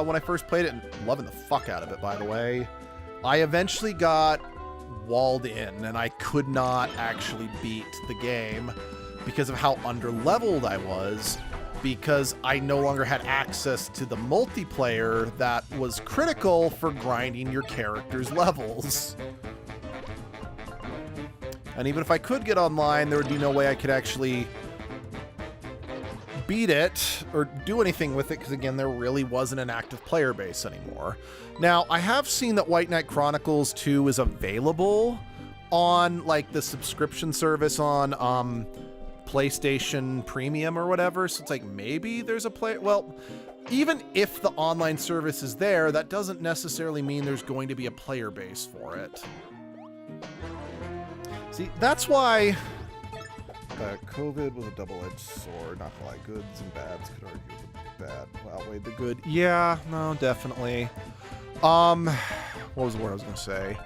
when I first played it, and loving the fuck out of it, by the way, I eventually got walled in, and I could not actually beat the game because of how underleveled I was, because I no longer had access to the multiplayer that was critical for grinding your character's levels. And even if I could get online, there would be no way I could actually beat it or do anything with it, because again, there really wasn't an active player base anymore. Now, I have seen that White Knight Chronicles 2 is available on, like, the subscription service on PlayStation Premium or whatever, so it's like maybe there's a play. Well, even if the online service is there, that doesn't necessarily mean there's going to be a player base for it. See, that's why COVID was a double-edged sword. Not gonna lie, goods and bads could argue the bad outweighed the good. Yeah, no, definitely. What was the word I was gonna say?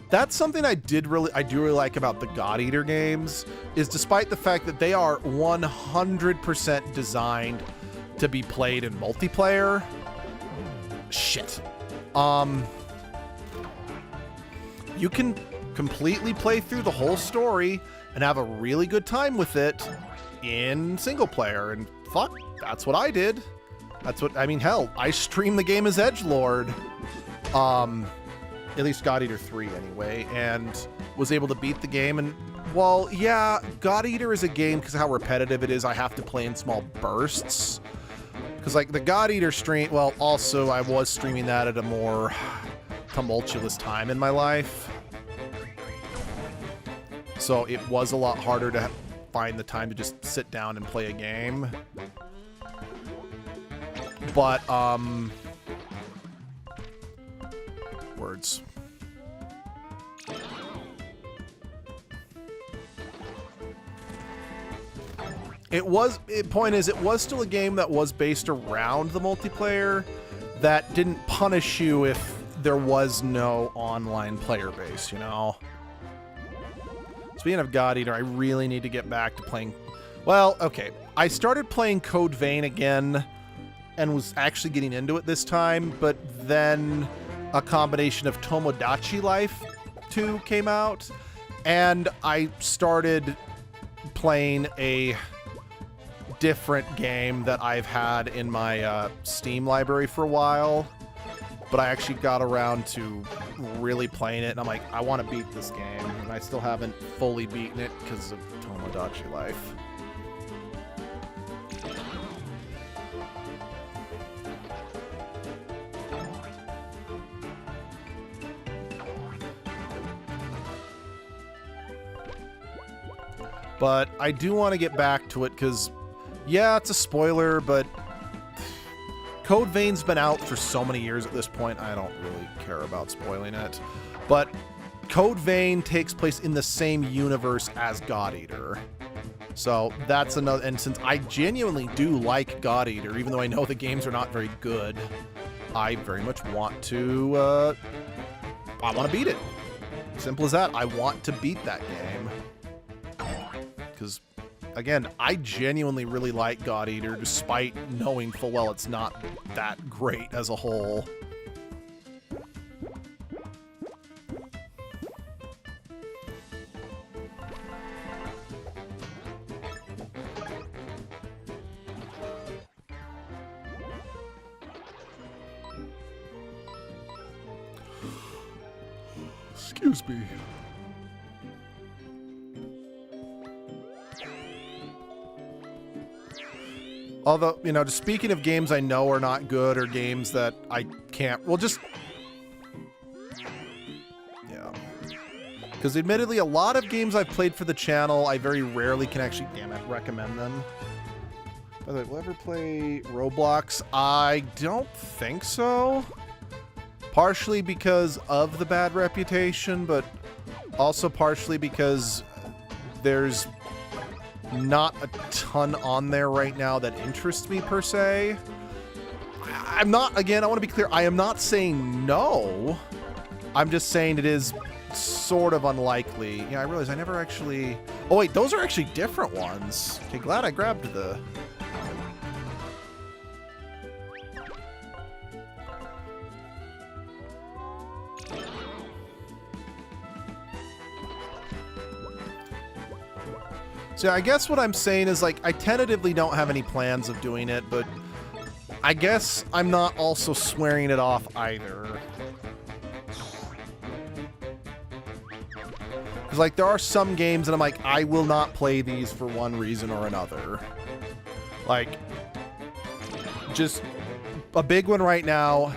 That's something I do really like about the God Eater games, is despite the fact that they are 100% designed to be played in multiplayer. Shit. You can completely play through the whole story and have a really good time with it in single player, and fuck, that's what I did. That's what, I mean, hell, I streamed the game as edgelord. At least God Eater 3 anyway, and was able to beat the game. And while, yeah, God Eater is a game, because of how repetitive it is, I have to play in small bursts. Because, like, the God Eater stream, well, also I was streaming that at a more tumultuous time in my life. So it was a lot harder to find the time to just sit down and play a game. But, words. Point is, it was still a game that was based around the multiplayer that didn't punish you if there was no online player base, you know? Speaking of God Eater, I really need to get back to playing... Well, okay. I started playing Code Vein again and was actually getting into it this time, but then a combination of Tomodachi Life 2 came out, and I started playing a different game that I've had in my Steam library for a while, but I actually got around to really playing it, and I'm like, I want to beat this game, and I still haven't fully beaten it because of Tomodachi Life. But I do want to get back to it because, yeah, it's a spoiler, but Code Vein's been out for so many years at this point, I don't really care about spoiling it. But Code Vein takes place in the same universe as God Eater. So that's another, and since I genuinely do like God Eater, even though I know the games are not very good, I very much want to, I want to beat it. Simple as that. I want to beat that game. Because, again, I genuinely really like God Eater, despite knowing full well it's not that great as a whole. Excuse me. Although, you know, just speaking of games I know are not good or games that I can't, well, just, yeah. Because admittedly, a lot of games I've played for the channel, I very rarely can actually, damn it, recommend them. By the way, will I ever play Roblox? I don't think so. Partially because of the bad reputation, but also partially because there's not a ton on there right now that interests me per se. I'm not, again, I want to be clear, I am not saying no. I'm just saying it is sort of unlikely. Yeah, I realize I never actually... Oh wait, those are actually different ones. Okay, glad I grabbed the... So I guess what I'm saying is, like, I tentatively don't have any plans of doing it, but I guess I'm not also swearing it off either. Because, like, there are some games that I'm like, I will not play these for one reason or another. Like, just a big one right now,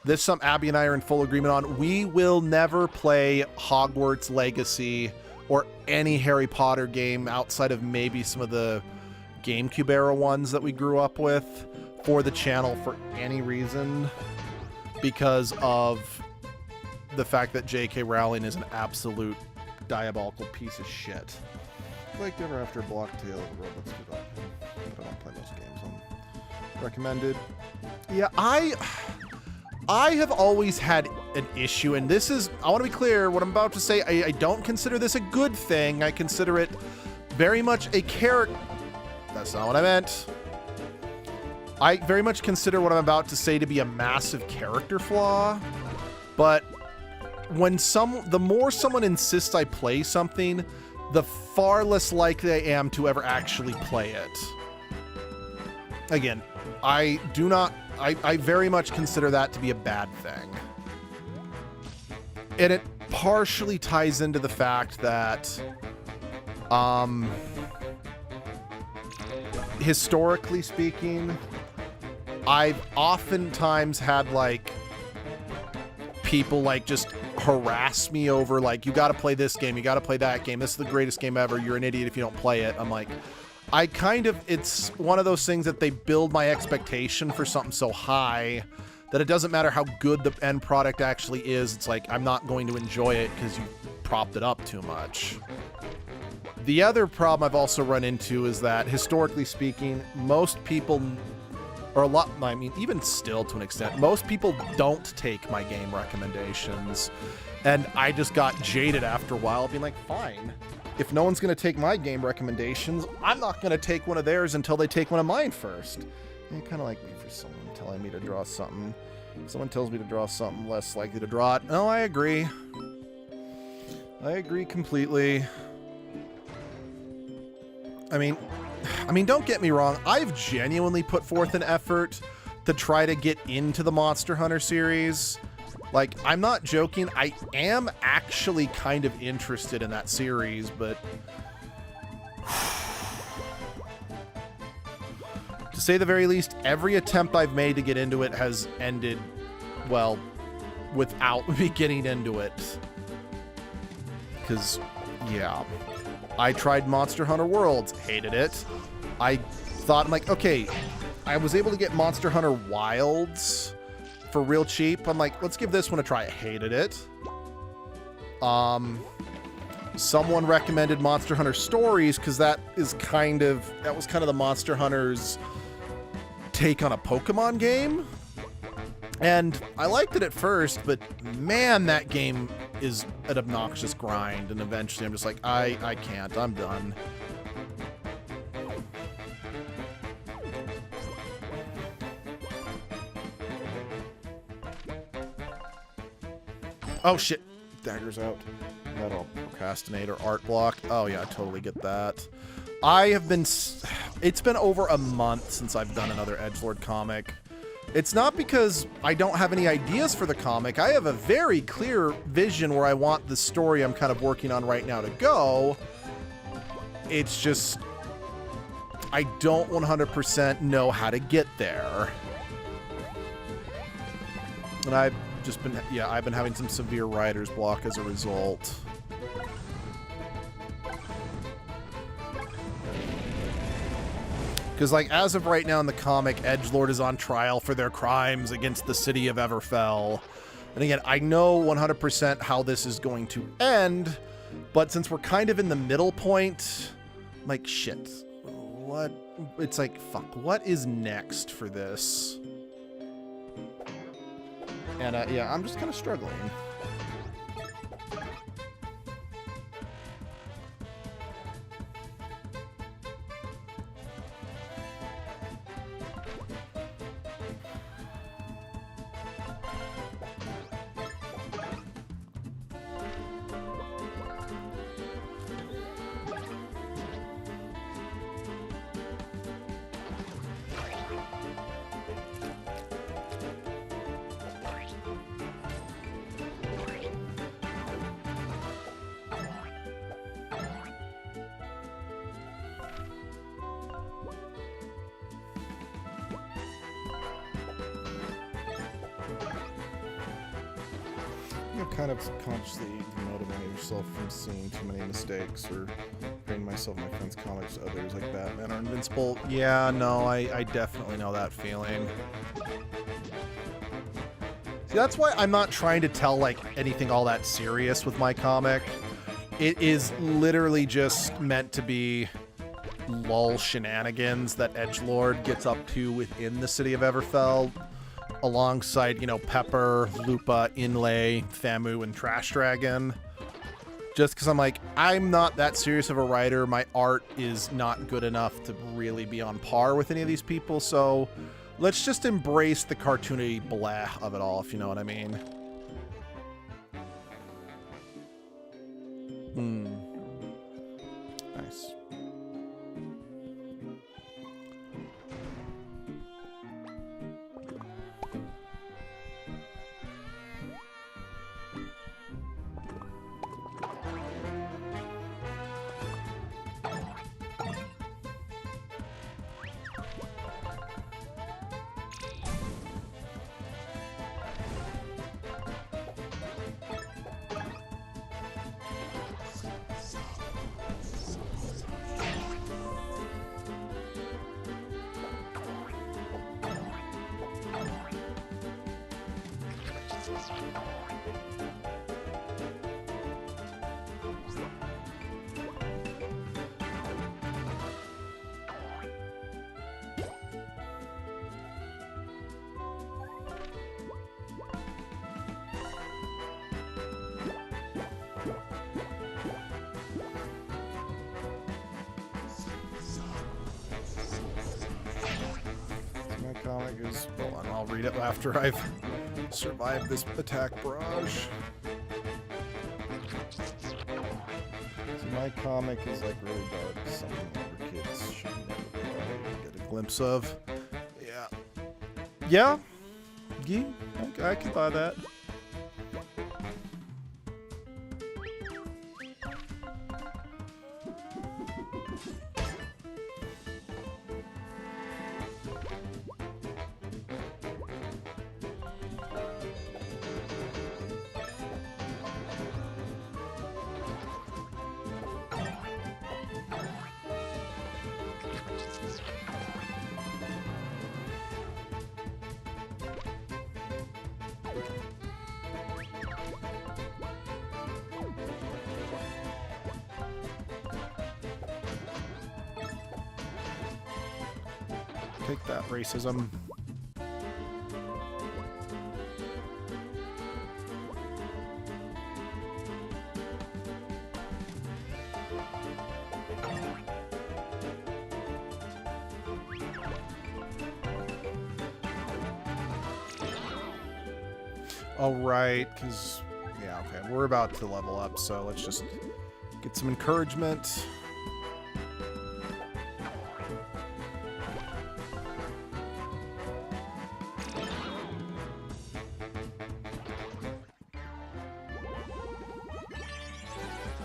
this some Abby and I are in full agreement on. We will never play Hogwarts Legacy or any Harry Potter game outside of maybe some of the GameCube era ones that we grew up with for the channel for any reason, because of the fact that J.K. Rowling is an absolute diabolical piece of shit. I like Everafter, Blocktail, Robots, but I don't play those games. Recommended. Yeah, I have always had an issue, and this is, I want to be clear, what I'm about to say, I don't consider this a good thing. I consider it very much a character. That's not what I meant. I very much consider what I'm about to say to be a massive character flaw, but when the more someone insists I play something, the far less likely I am to ever actually play it. Again, I very much consider that to be a bad thing. And it partially ties into the fact that, historically speaking, I've oftentimes had, like, people, like, just harass me over, like, you gotta play this game, you gotta play that game, this is the greatest game ever, you're an idiot if you don't play it. I'm like, it's one of those things that they build my expectation for something so high that it doesn't matter how good the end product actually is. It's like, I'm not going to enjoy it because you propped it up too much. The other problem I've also run into is that, historically speaking, most people, or a lot, I mean, even still to an extent, most people don't take my game recommendations. And I just got jaded after a while, being like, fine. If no one's going to take my game recommendations, I'm not going to take one of theirs until they take one of mine first. And kind of like me for someone telling me to draw something. If someone tells me to draw something, less likely to draw it. No, I agree. I agree completely. I mean, I mean, don't get me wrong. I've genuinely put forth an effort to try to get into the Monster Hunter series. Like, I'm not joking. I am actually kind of interested in that series, but to say the very least, every attempt I've made to get into it has ended, well, without me getting into it. Because, yeah, I tried Monster Hunter Worlds, hated it. I thought, I'm like, okay, I was able to get Monster Hunter Wilds for real cheap. I'm like, let's give this one a try. I hated it. Someone recommended Monster Hunter Stories because that was kind of the Monster Hunter's take on a Pokemon game. And I liked it at first, but man, that game is an obnoxious grind. And eventually I'm just like, I can't, I'm done. Oh shit, dagger's out. That'll procrastinate or art block. Oh yeah, I totally get that. It's been over a month since I've done another edgelord comic. It's not because I don't have any ideas for the comic. I have a very clear vision where I want the story I'm kind of working on right now to go. It's just, I don't 100% know how to get there. And I've been having some severe writer's block as a result. Because, like, as of right now in the comic, edgelord is on trial for their crimes against the city of Everfell. And again, I know 100% how this is going to end, but since we're kind of in the middle point, I'm like, shit. What? It's like, fuck, what is next for this? And, yeah, I'm just kind of struggling. Kind of subconsciously demotivate yourself from seeing too many mistakes or bring myself and my friends' comics to others like Batman or Invincible. Yeah, no, I definitely know that feeling. See, that's why I'm not trying to tell like anything all that serious with my comic. It is literally just meant to be lull shenanigans that edgelord gets up to within the city of Everfell, alongside, you know, Pepper, Lupa, Inlay, Thamu, and Trash Dragon. Just because I'm like, I'm not that serious of a writer. My art is not good enough to really be on par with any of these people, so let's just embrace the cartoony blah of it all, if you know what I mean. Nice. Comic is, hold on, I'll read it after I've survived this attack barrage. So my comic is like really dark, something older kids should know. glimpse of. Yeah. Yeah. Yeah, I can buy that. Take that, racism. All right, because, yeah, okay, we're about to level up, so let's just get some encouragement.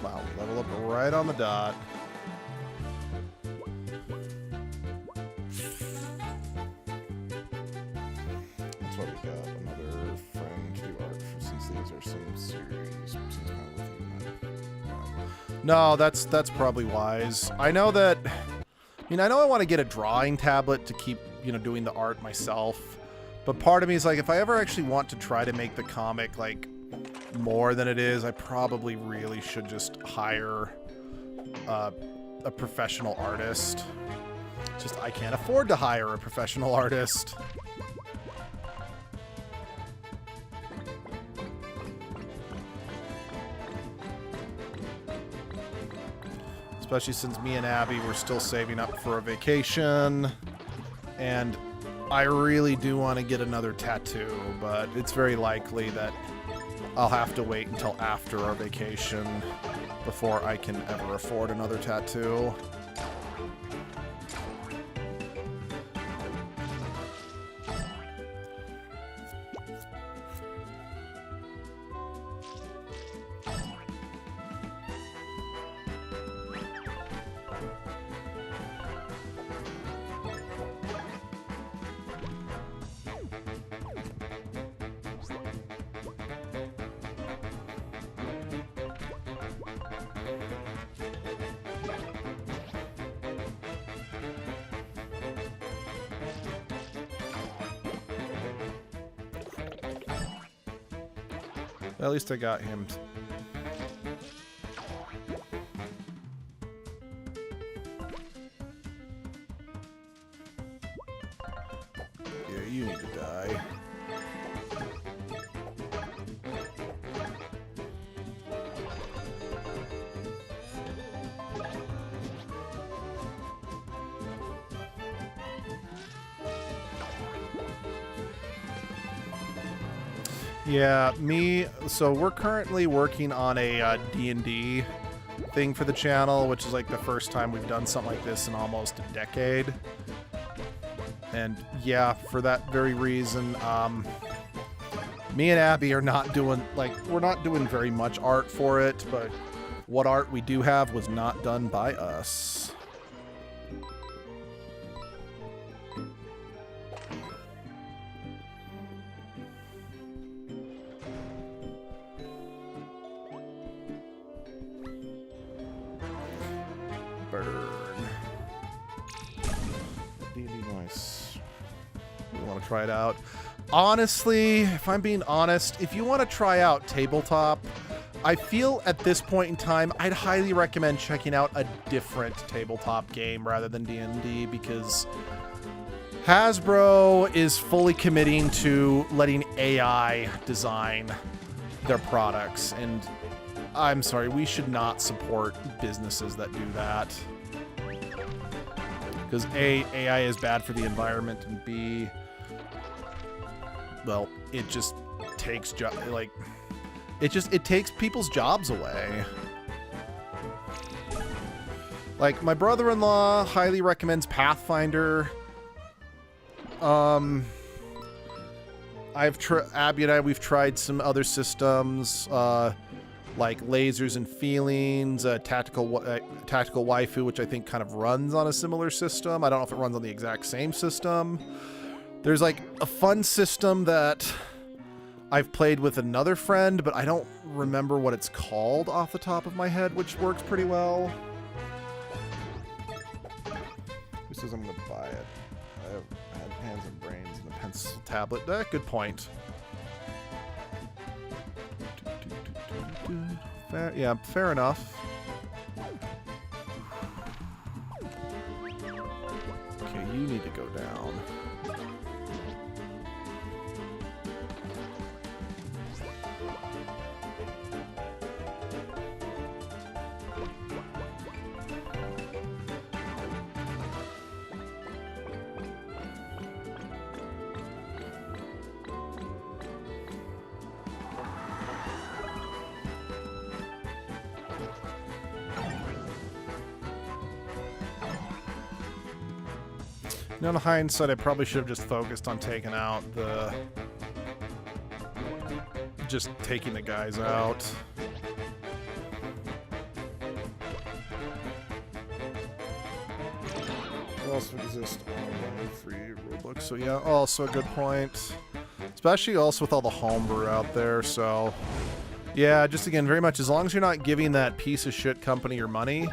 Wow, we level up right on the dot. That's what we got. Another friend to do art for, since these are some series. Seems kind of within. No, that's probably wise. I know that. I mean, I know I want to get a drawing tablet to keep, you know, doing the art myself. But part of me is like, if I ever actually want to try to make the comic like more than it is, I probably really should just hire a professional artist. Just I can't afford to hire a professional artist. Especially since me and Abby were still saving up for a vacation. And I really do want to get another tattoo, but it's very likely that I'll have to wait until after our vacation before I can ever afford another tattoo. At least I got him. Yeah, you need to die. Yeah, so we're currently working on a D&D thing for the channel, which is like the first time we've done something like this in almost a decade. And yeah, for that very reason, me and Abby are not doing, we're not doing very much art for it, but what art we do have was not done by us. Try it out. Honestly, if I'm being honest, if you want to try out tabletop, I feel at this point in time I'd highly recommend checking out a different tabletop game rather than D&D, because Hasbro is fully committing to letting AI design their products, and I'm sorry, we should not support businesses that do that. Because A, AI is bad for the environment, and B, well, it just takes it takes people's jobs away. Like, my brother-in-law highly recommends Pathfinder. Abby and I, we've tried some other systems, like Lasers and Feelings, Tactical Waifu, which I think kind of runs on a similar system. I don't know if it runs on the exact same system. There's like a fun system that I've played with another friend, but I don't remember what it's called off the top of my head, which works pretty well. Who says I'm going to buy it? I have hands and brains and a pencil tablet. Good point. Fair, yeah, fair enough. Okay, you need to go down. Now, in hindsight, I probably should have just focused on taking out the... just taking the guys out. What else would exist on free rulebook? So yeah, also a good point. Especially also with all the homebrew out there, so... Yeah, just again, very much as long as you're not giving that piece of shit company your money,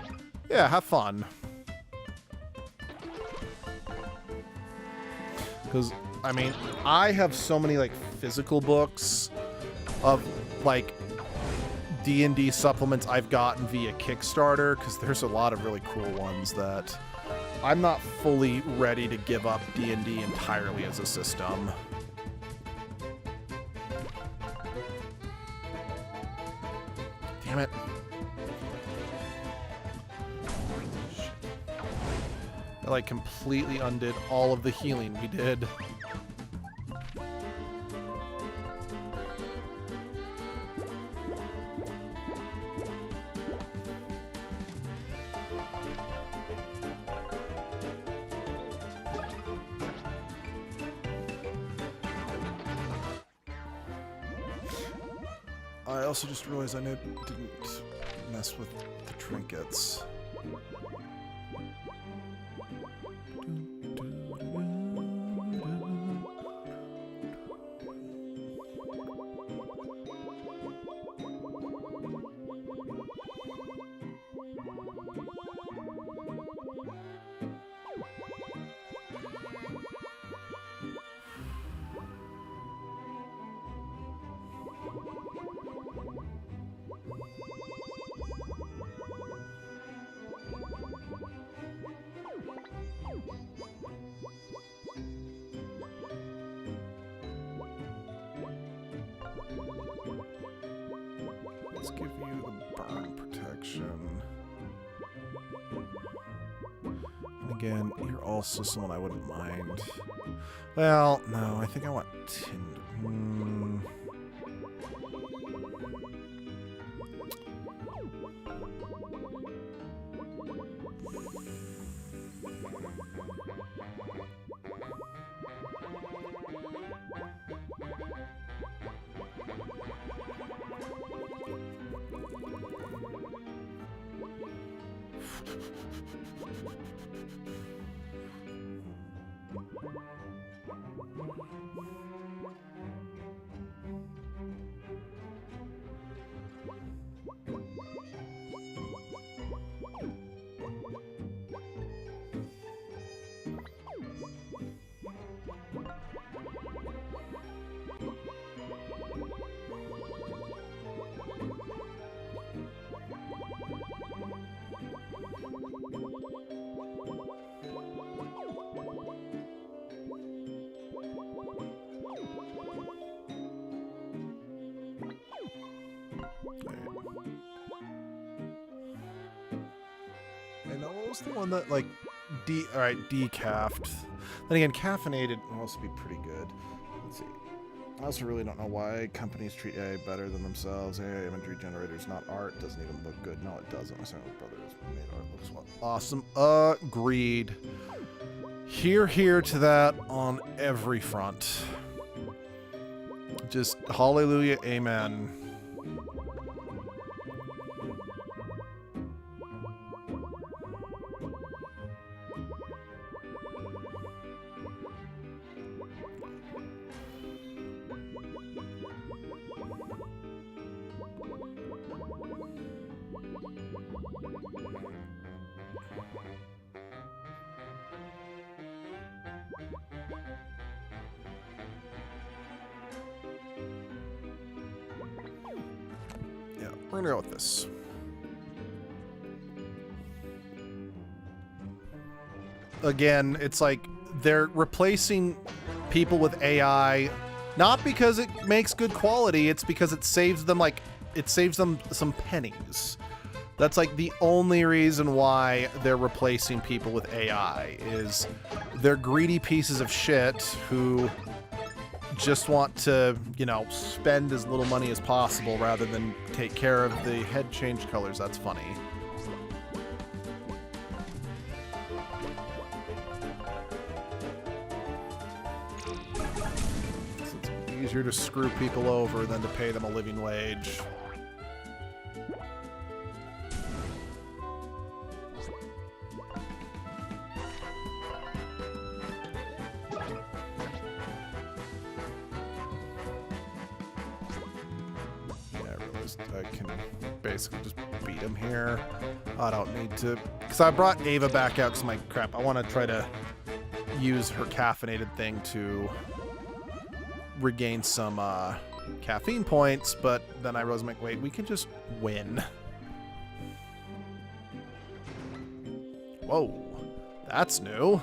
yeah, have fun. Because, I mean, I have so many, like, physical books of, like, D&D supplements I've gotten via Kickstarter, because there's a lot of really cool ones that I'm not fully ready to give up D&D entirely as a system. Damn it. I, like, completely undid all of the healing we did. I also just realized I didn't mess with the trinkets. Let's give you the burn protection. And again, you're also someone I wouldn't mind. Well, no, I think I want Tinder. And what was the one that, like, alright, decaffed. Then again, caffeinated will also be pretty good. Let's see. I also really don't know why companies treat AI better than themselves. AI imagery generator is not art. Doesn't even look good. No, it doesn't. My son and brother has made art looks well. Awesome. Agreed. Here to that on every front. Just hallelujah, amen. We're gonna go with this. Again, it's like they're replacing people with AI, not because it makes good quality, it's because it saves them some pennies. That's like the only reason why they're replacing people with AI is they're greedy pieces of shit who just want to, you know, spend as little money as possible rather than take care of the head change colors. That's funny. It's easier to screw people over than to pay them a living wage. I can basically just beat him here. I don't need to, because I brought Ava back out because my crap. I want to try to use her caffeinated thing to regain some caffeine points, but then I realized, like, wait, we can just win. Whoa, that's new.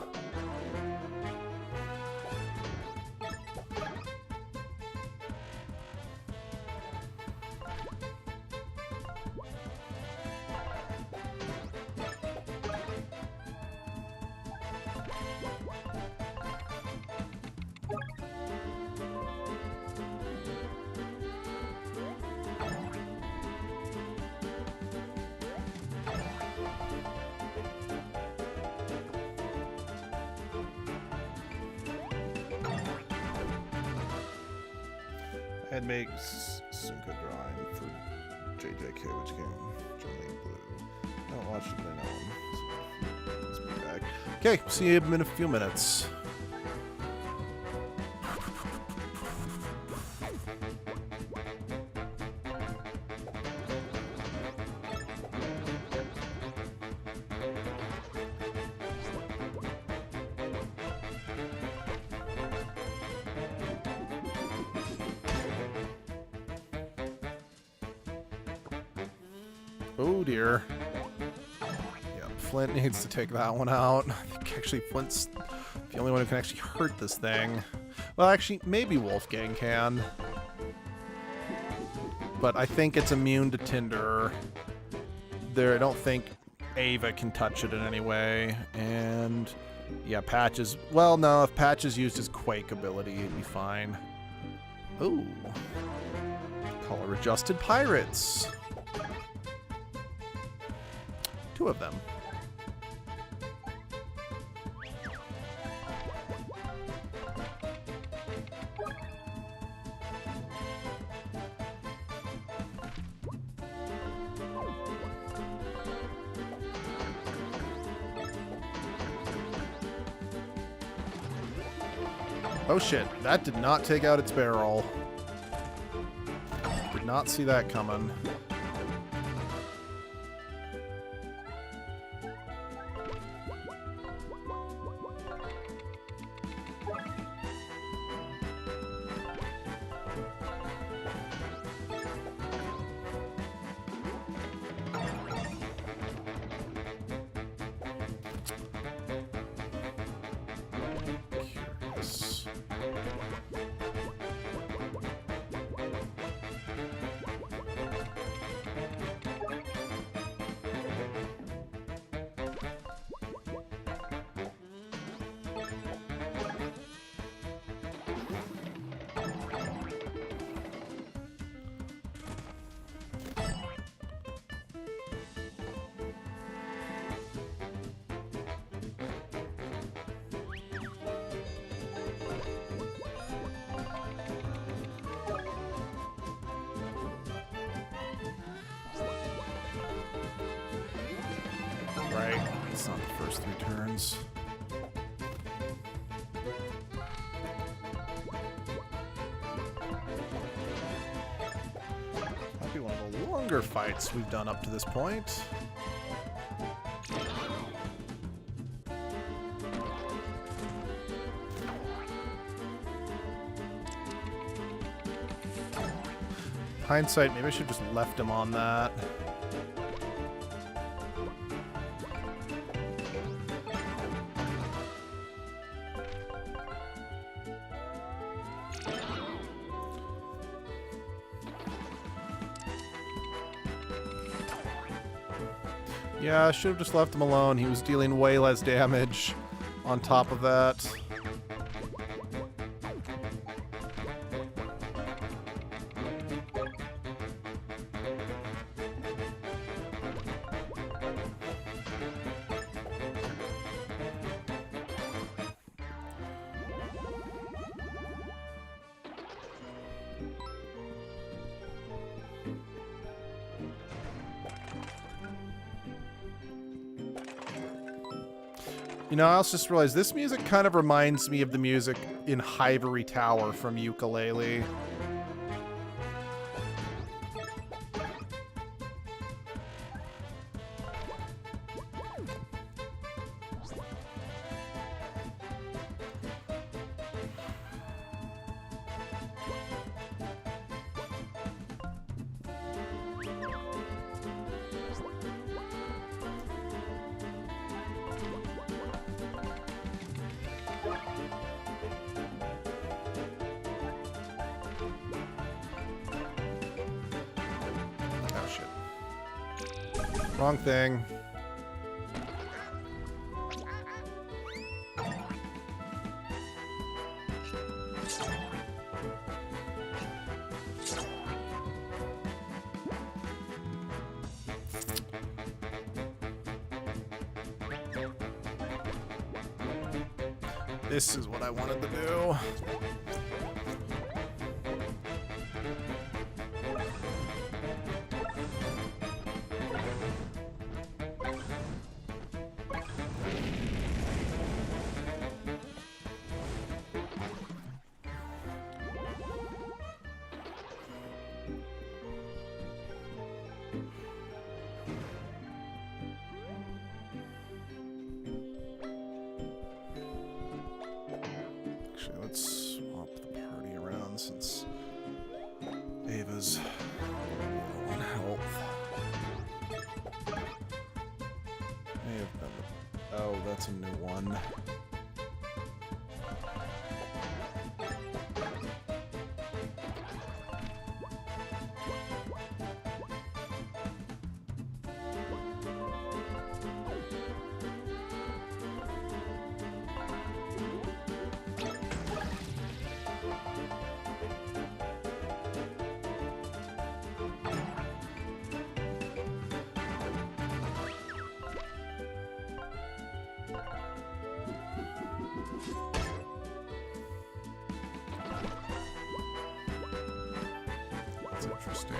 And makes some good drawing for JJK, which came Johnny Blue. I don't watch it, but I know him. So let's be back. Okay, see you in a few minutes. Oh dear. Yeah, Flint needs to take that one out. I think actually Flint's the only one who can actually hurt this thing. Well, actually, maybe Wolfgang can. But I think it's immune to Tinder. I don't think Ava can touch it in any way. And yeah, Patches. Well, no, if Patches used his Quake ability, he'd be fine. Ooh. Color adjusted pirates. 2 of them. Oh shit, that did not take out its barrel. Did not see that coming. it's not the first 3 turns. Might be one of the longer fights we've done up to this point. Hindsight, maybe I should have just left him on that. Yeah, I should have just left him alone. He was dealing way less damage on top of that. You know, I also just realized this music kind of reminds me of the music in Ivory Tower from Yooka-Laylee. Wrong thing. This is what I wanted to do. Actually, let's swap the party around since Ava's low on health. May have been the... Oh, that's a new one. That's interesting.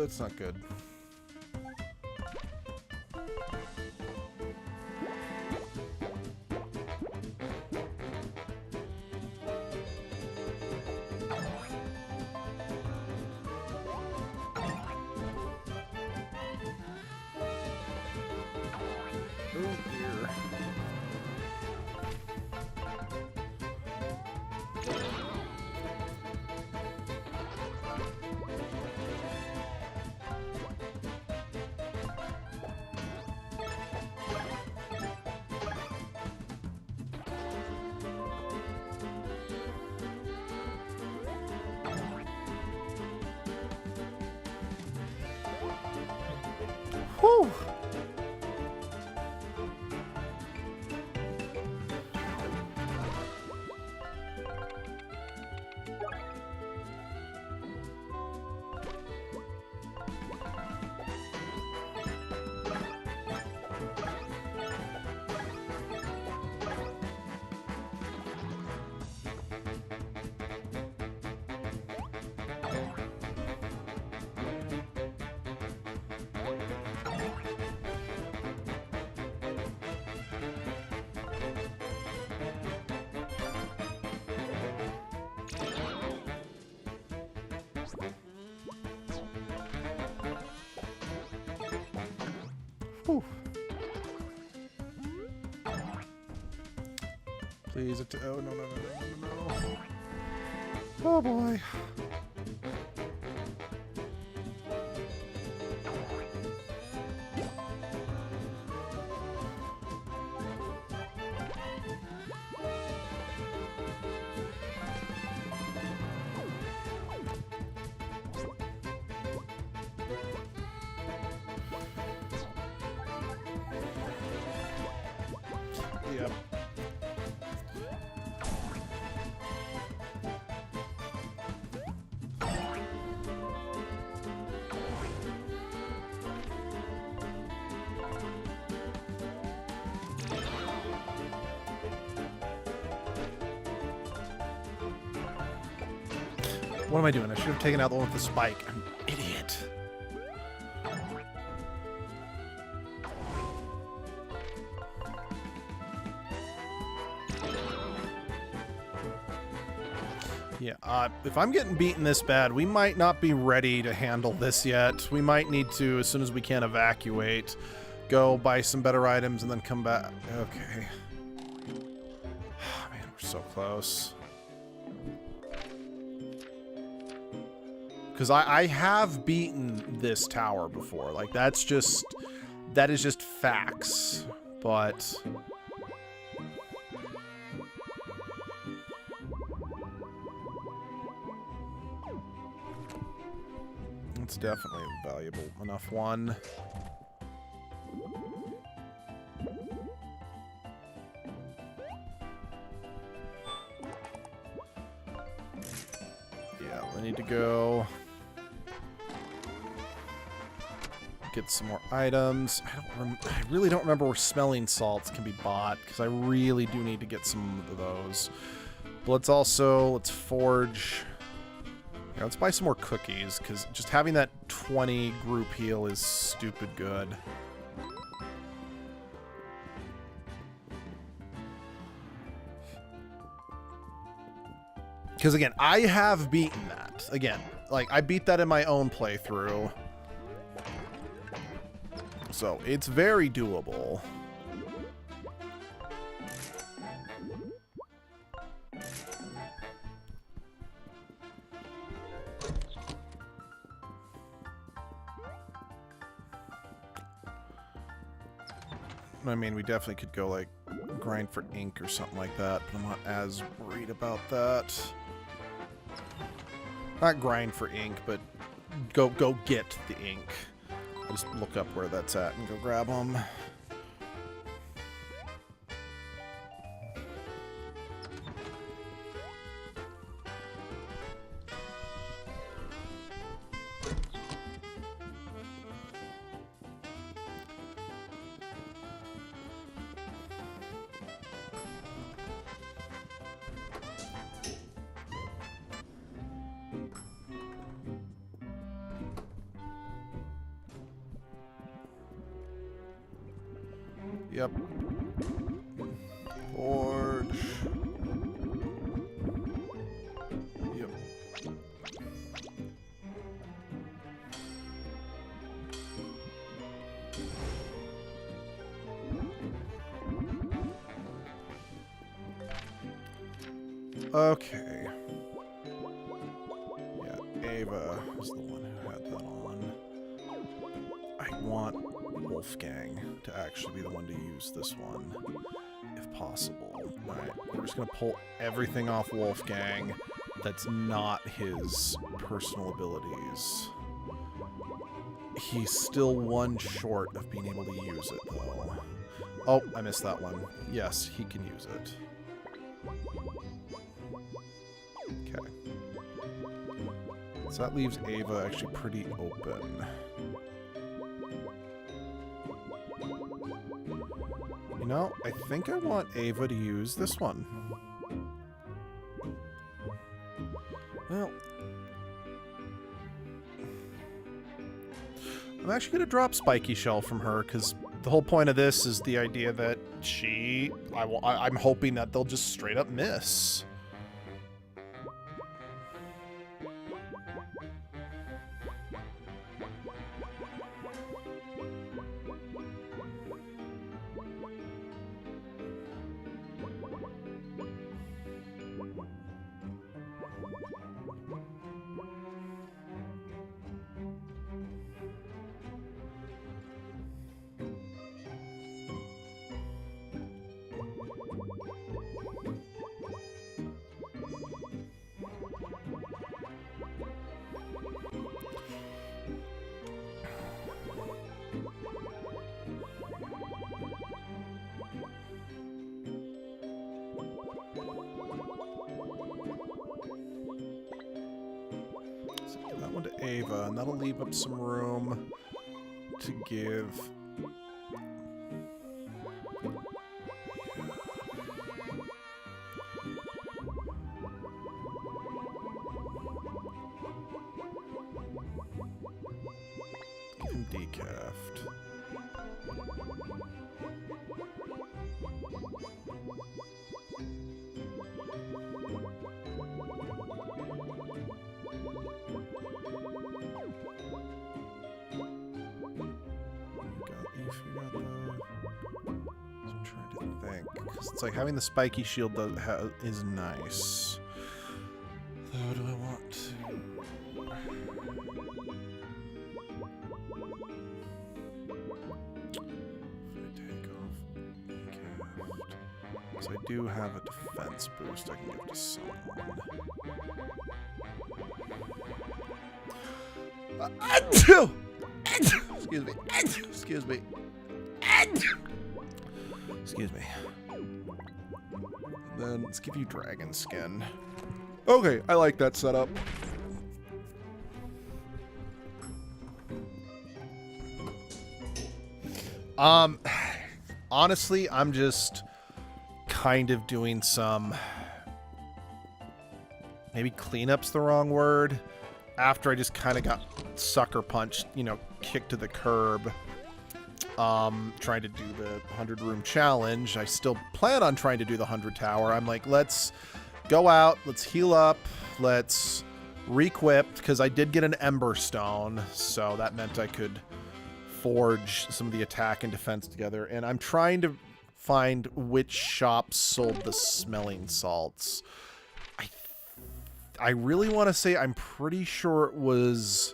That's not good. Oh dear. Whew. Whew. Please, oh, no, no, no, no, no, no. Oh, boy. Yep. What am I doing? I should have taken out the one with the spike. I'm an idiot. Yeah, if I'm getting beaten this bad, we might not be ready to handle this yet. We might need to, as soon as we can, evacuate, go buy some better items, and then come back. Okay. Man, we're so close. Because I have beaten this tower before. Like, that is just facts. But... it's definitely a valuable enough one. Yeah, we need to go get some more items. I really don't remember where smelling salts can be bought, because I really do need to get some of those. But let's forge. Yeah, let's buy some more cookies, because just having that 20 group heal is stupid good. Because again, I have beaten that. Again, like, I beat that in my own playthrough. So, it's very doable. I mean, we definitely could go, like, grind for ink or something like that, but I'm not as worried about that. Not grind for ink, but go get the ink. Just look up where that's at and go grab them. Yep. Forge. Yep. Okay. Yeah, Ava is the one who had that on. I want Wolfgang to actually be the one to use this one, if possible. Alright, we're just gonna pull everything off Wolfgang that's not his personal abilities. He's still one short of being able to use it, though. Oh, I missed that one. Yes, he can use it. Okay. So that leaves Ava actually pretty open. You know, I think I want Ava to use this one. Well, I'm actually going to drop Spiky Shell from her, because the whole point of this is the idea that I'm hoping that they'll just straight up miss. one to Ava, and that'll leave up some room to give... Give him decafed. I'm trying to think. 'Cause it's like having the spiky shield is nice. Though, do I want to? If I take off Caft. So I do have a defense boost I can give to someone. Excuse me. Excuse me. Excuse me. Then let's give you dragon skin. Okay, I like that setup. Honestly, I'm just kind of doing some, maybe cleanup's the wrong word, after I just kind of got sucker punched, you know, kicked to the curb. Trying to do the 100 room challenge. I still plan on trying to do the 100 tower. I'm like, let's go out, let's heal up, let's re-equip, because I did get an Ember Stone, so that meant I could forge some of the attack and defense together. And I'm trying to find which shops sold the smelling salts. I really want to say I'm pretty sure it was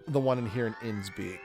the one in here in Innsbeek.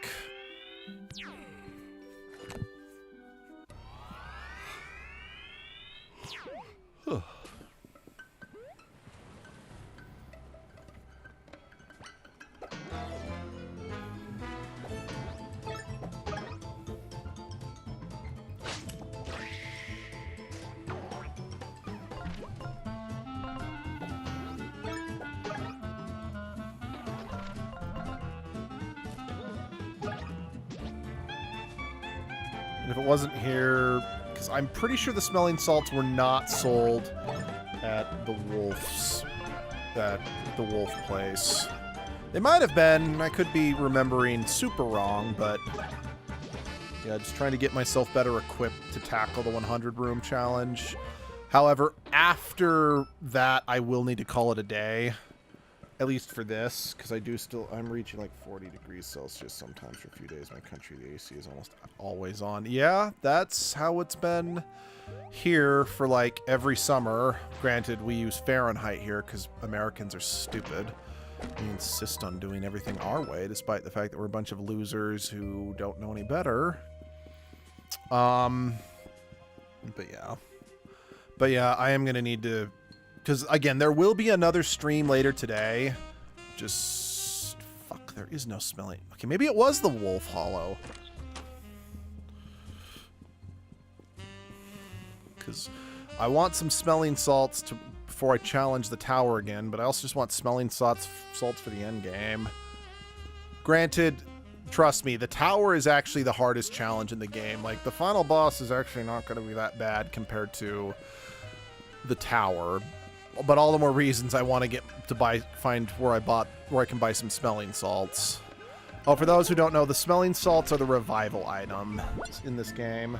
If it wasn't here, because I'm pretty sure the smelling salts were not sold at the wolf place. They might have been. I could be remembering super wrong, but yeah, just trying to get myself better equipped to tackle the 100 room challenge. However, after that, I will need to call it a day. At least for this, because I'm reaching like 40 degrees Celsius sometimes for a few days. My country, the AC is almost always on. Yeah, that's how it's been here for like every summer. Granted, we use Fahrenheit here because Americans are stupid. We insist on doing everything our way, despite the fact that we're a bunch of losers who don't know any better. But yeah, I am going to need to... Because, again, there will be another stream later today. Just... Fuck, there is no smelling... Okay, maybe it was the Wolf Hollow. Because I want some smelling salts before I challenge the tower again, but I also just want smelling salts for the end game. Granted, trust me, the tower is actually the hardest challenge in the game. Like, the final boss is actually not going to be that bad compared to the tower. But all the more reasons I want to get to find where I can buy some smelling salts. Oh, for those who don't know, the smelling salts are the revival item in this game.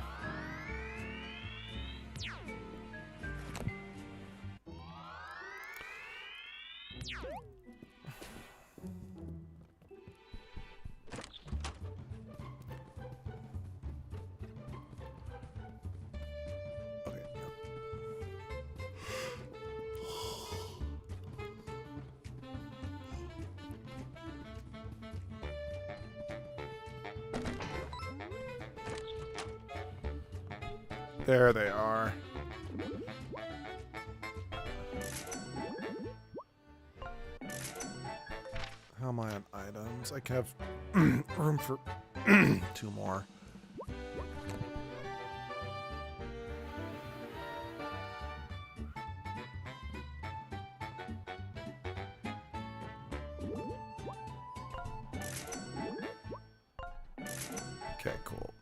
There they are. How am I on items? I can have room for 2 more. Okay, cool.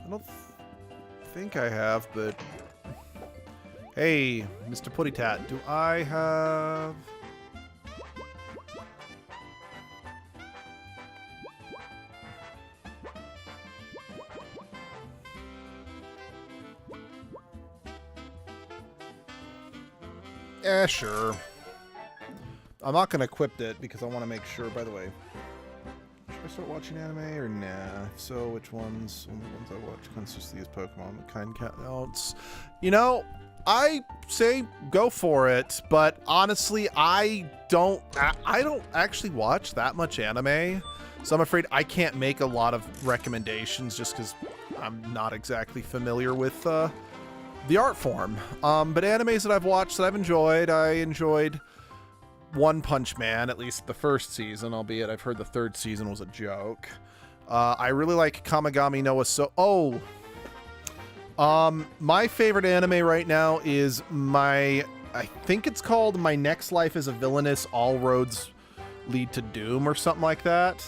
I don't think I have, but... Hey, Mr. Putty Tat, do I have... Sure. I'm not going to equip it because I want to make sure, by the way. Should I start watching anime or nah? If so, which ones? Only ones I watch consistently as Pokemon. The kind count outs. You know, I say go for it, but honestly, I don't actually watch that much anime, so I'm afraid I can't make a lot of recommendations just because I'm not exactly familiar with the art form. But animes that I've watched that I've enjoyed, I enjoyed One Punch Man, at least the first season, albeit I've heard the third season was a joke. I really like Kamigami no my favorite anime right now is I think it's called My Next Life is a Villainess, All Roads Lead to Doom or something like that.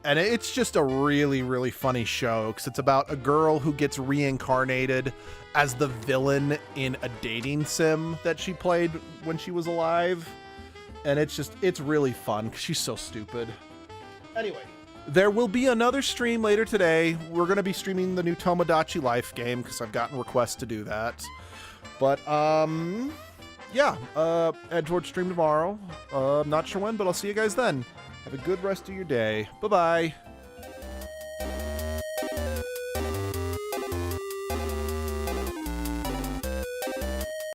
And it's just a really, really funny show because it's about a girl who gets reincarnated as the villain in a dating sim that she played when she was alive. And it's really fun because she's so stupid. Anyway, there will be another stream later today. We're going to be streaming the new Tomodachi Life game because I've gotten requests to do that. But, yeah, Edgeworld stream tomorrow. I'm not sure when, but I'll see you guys then. Have a good rest of your day. Bye-bye.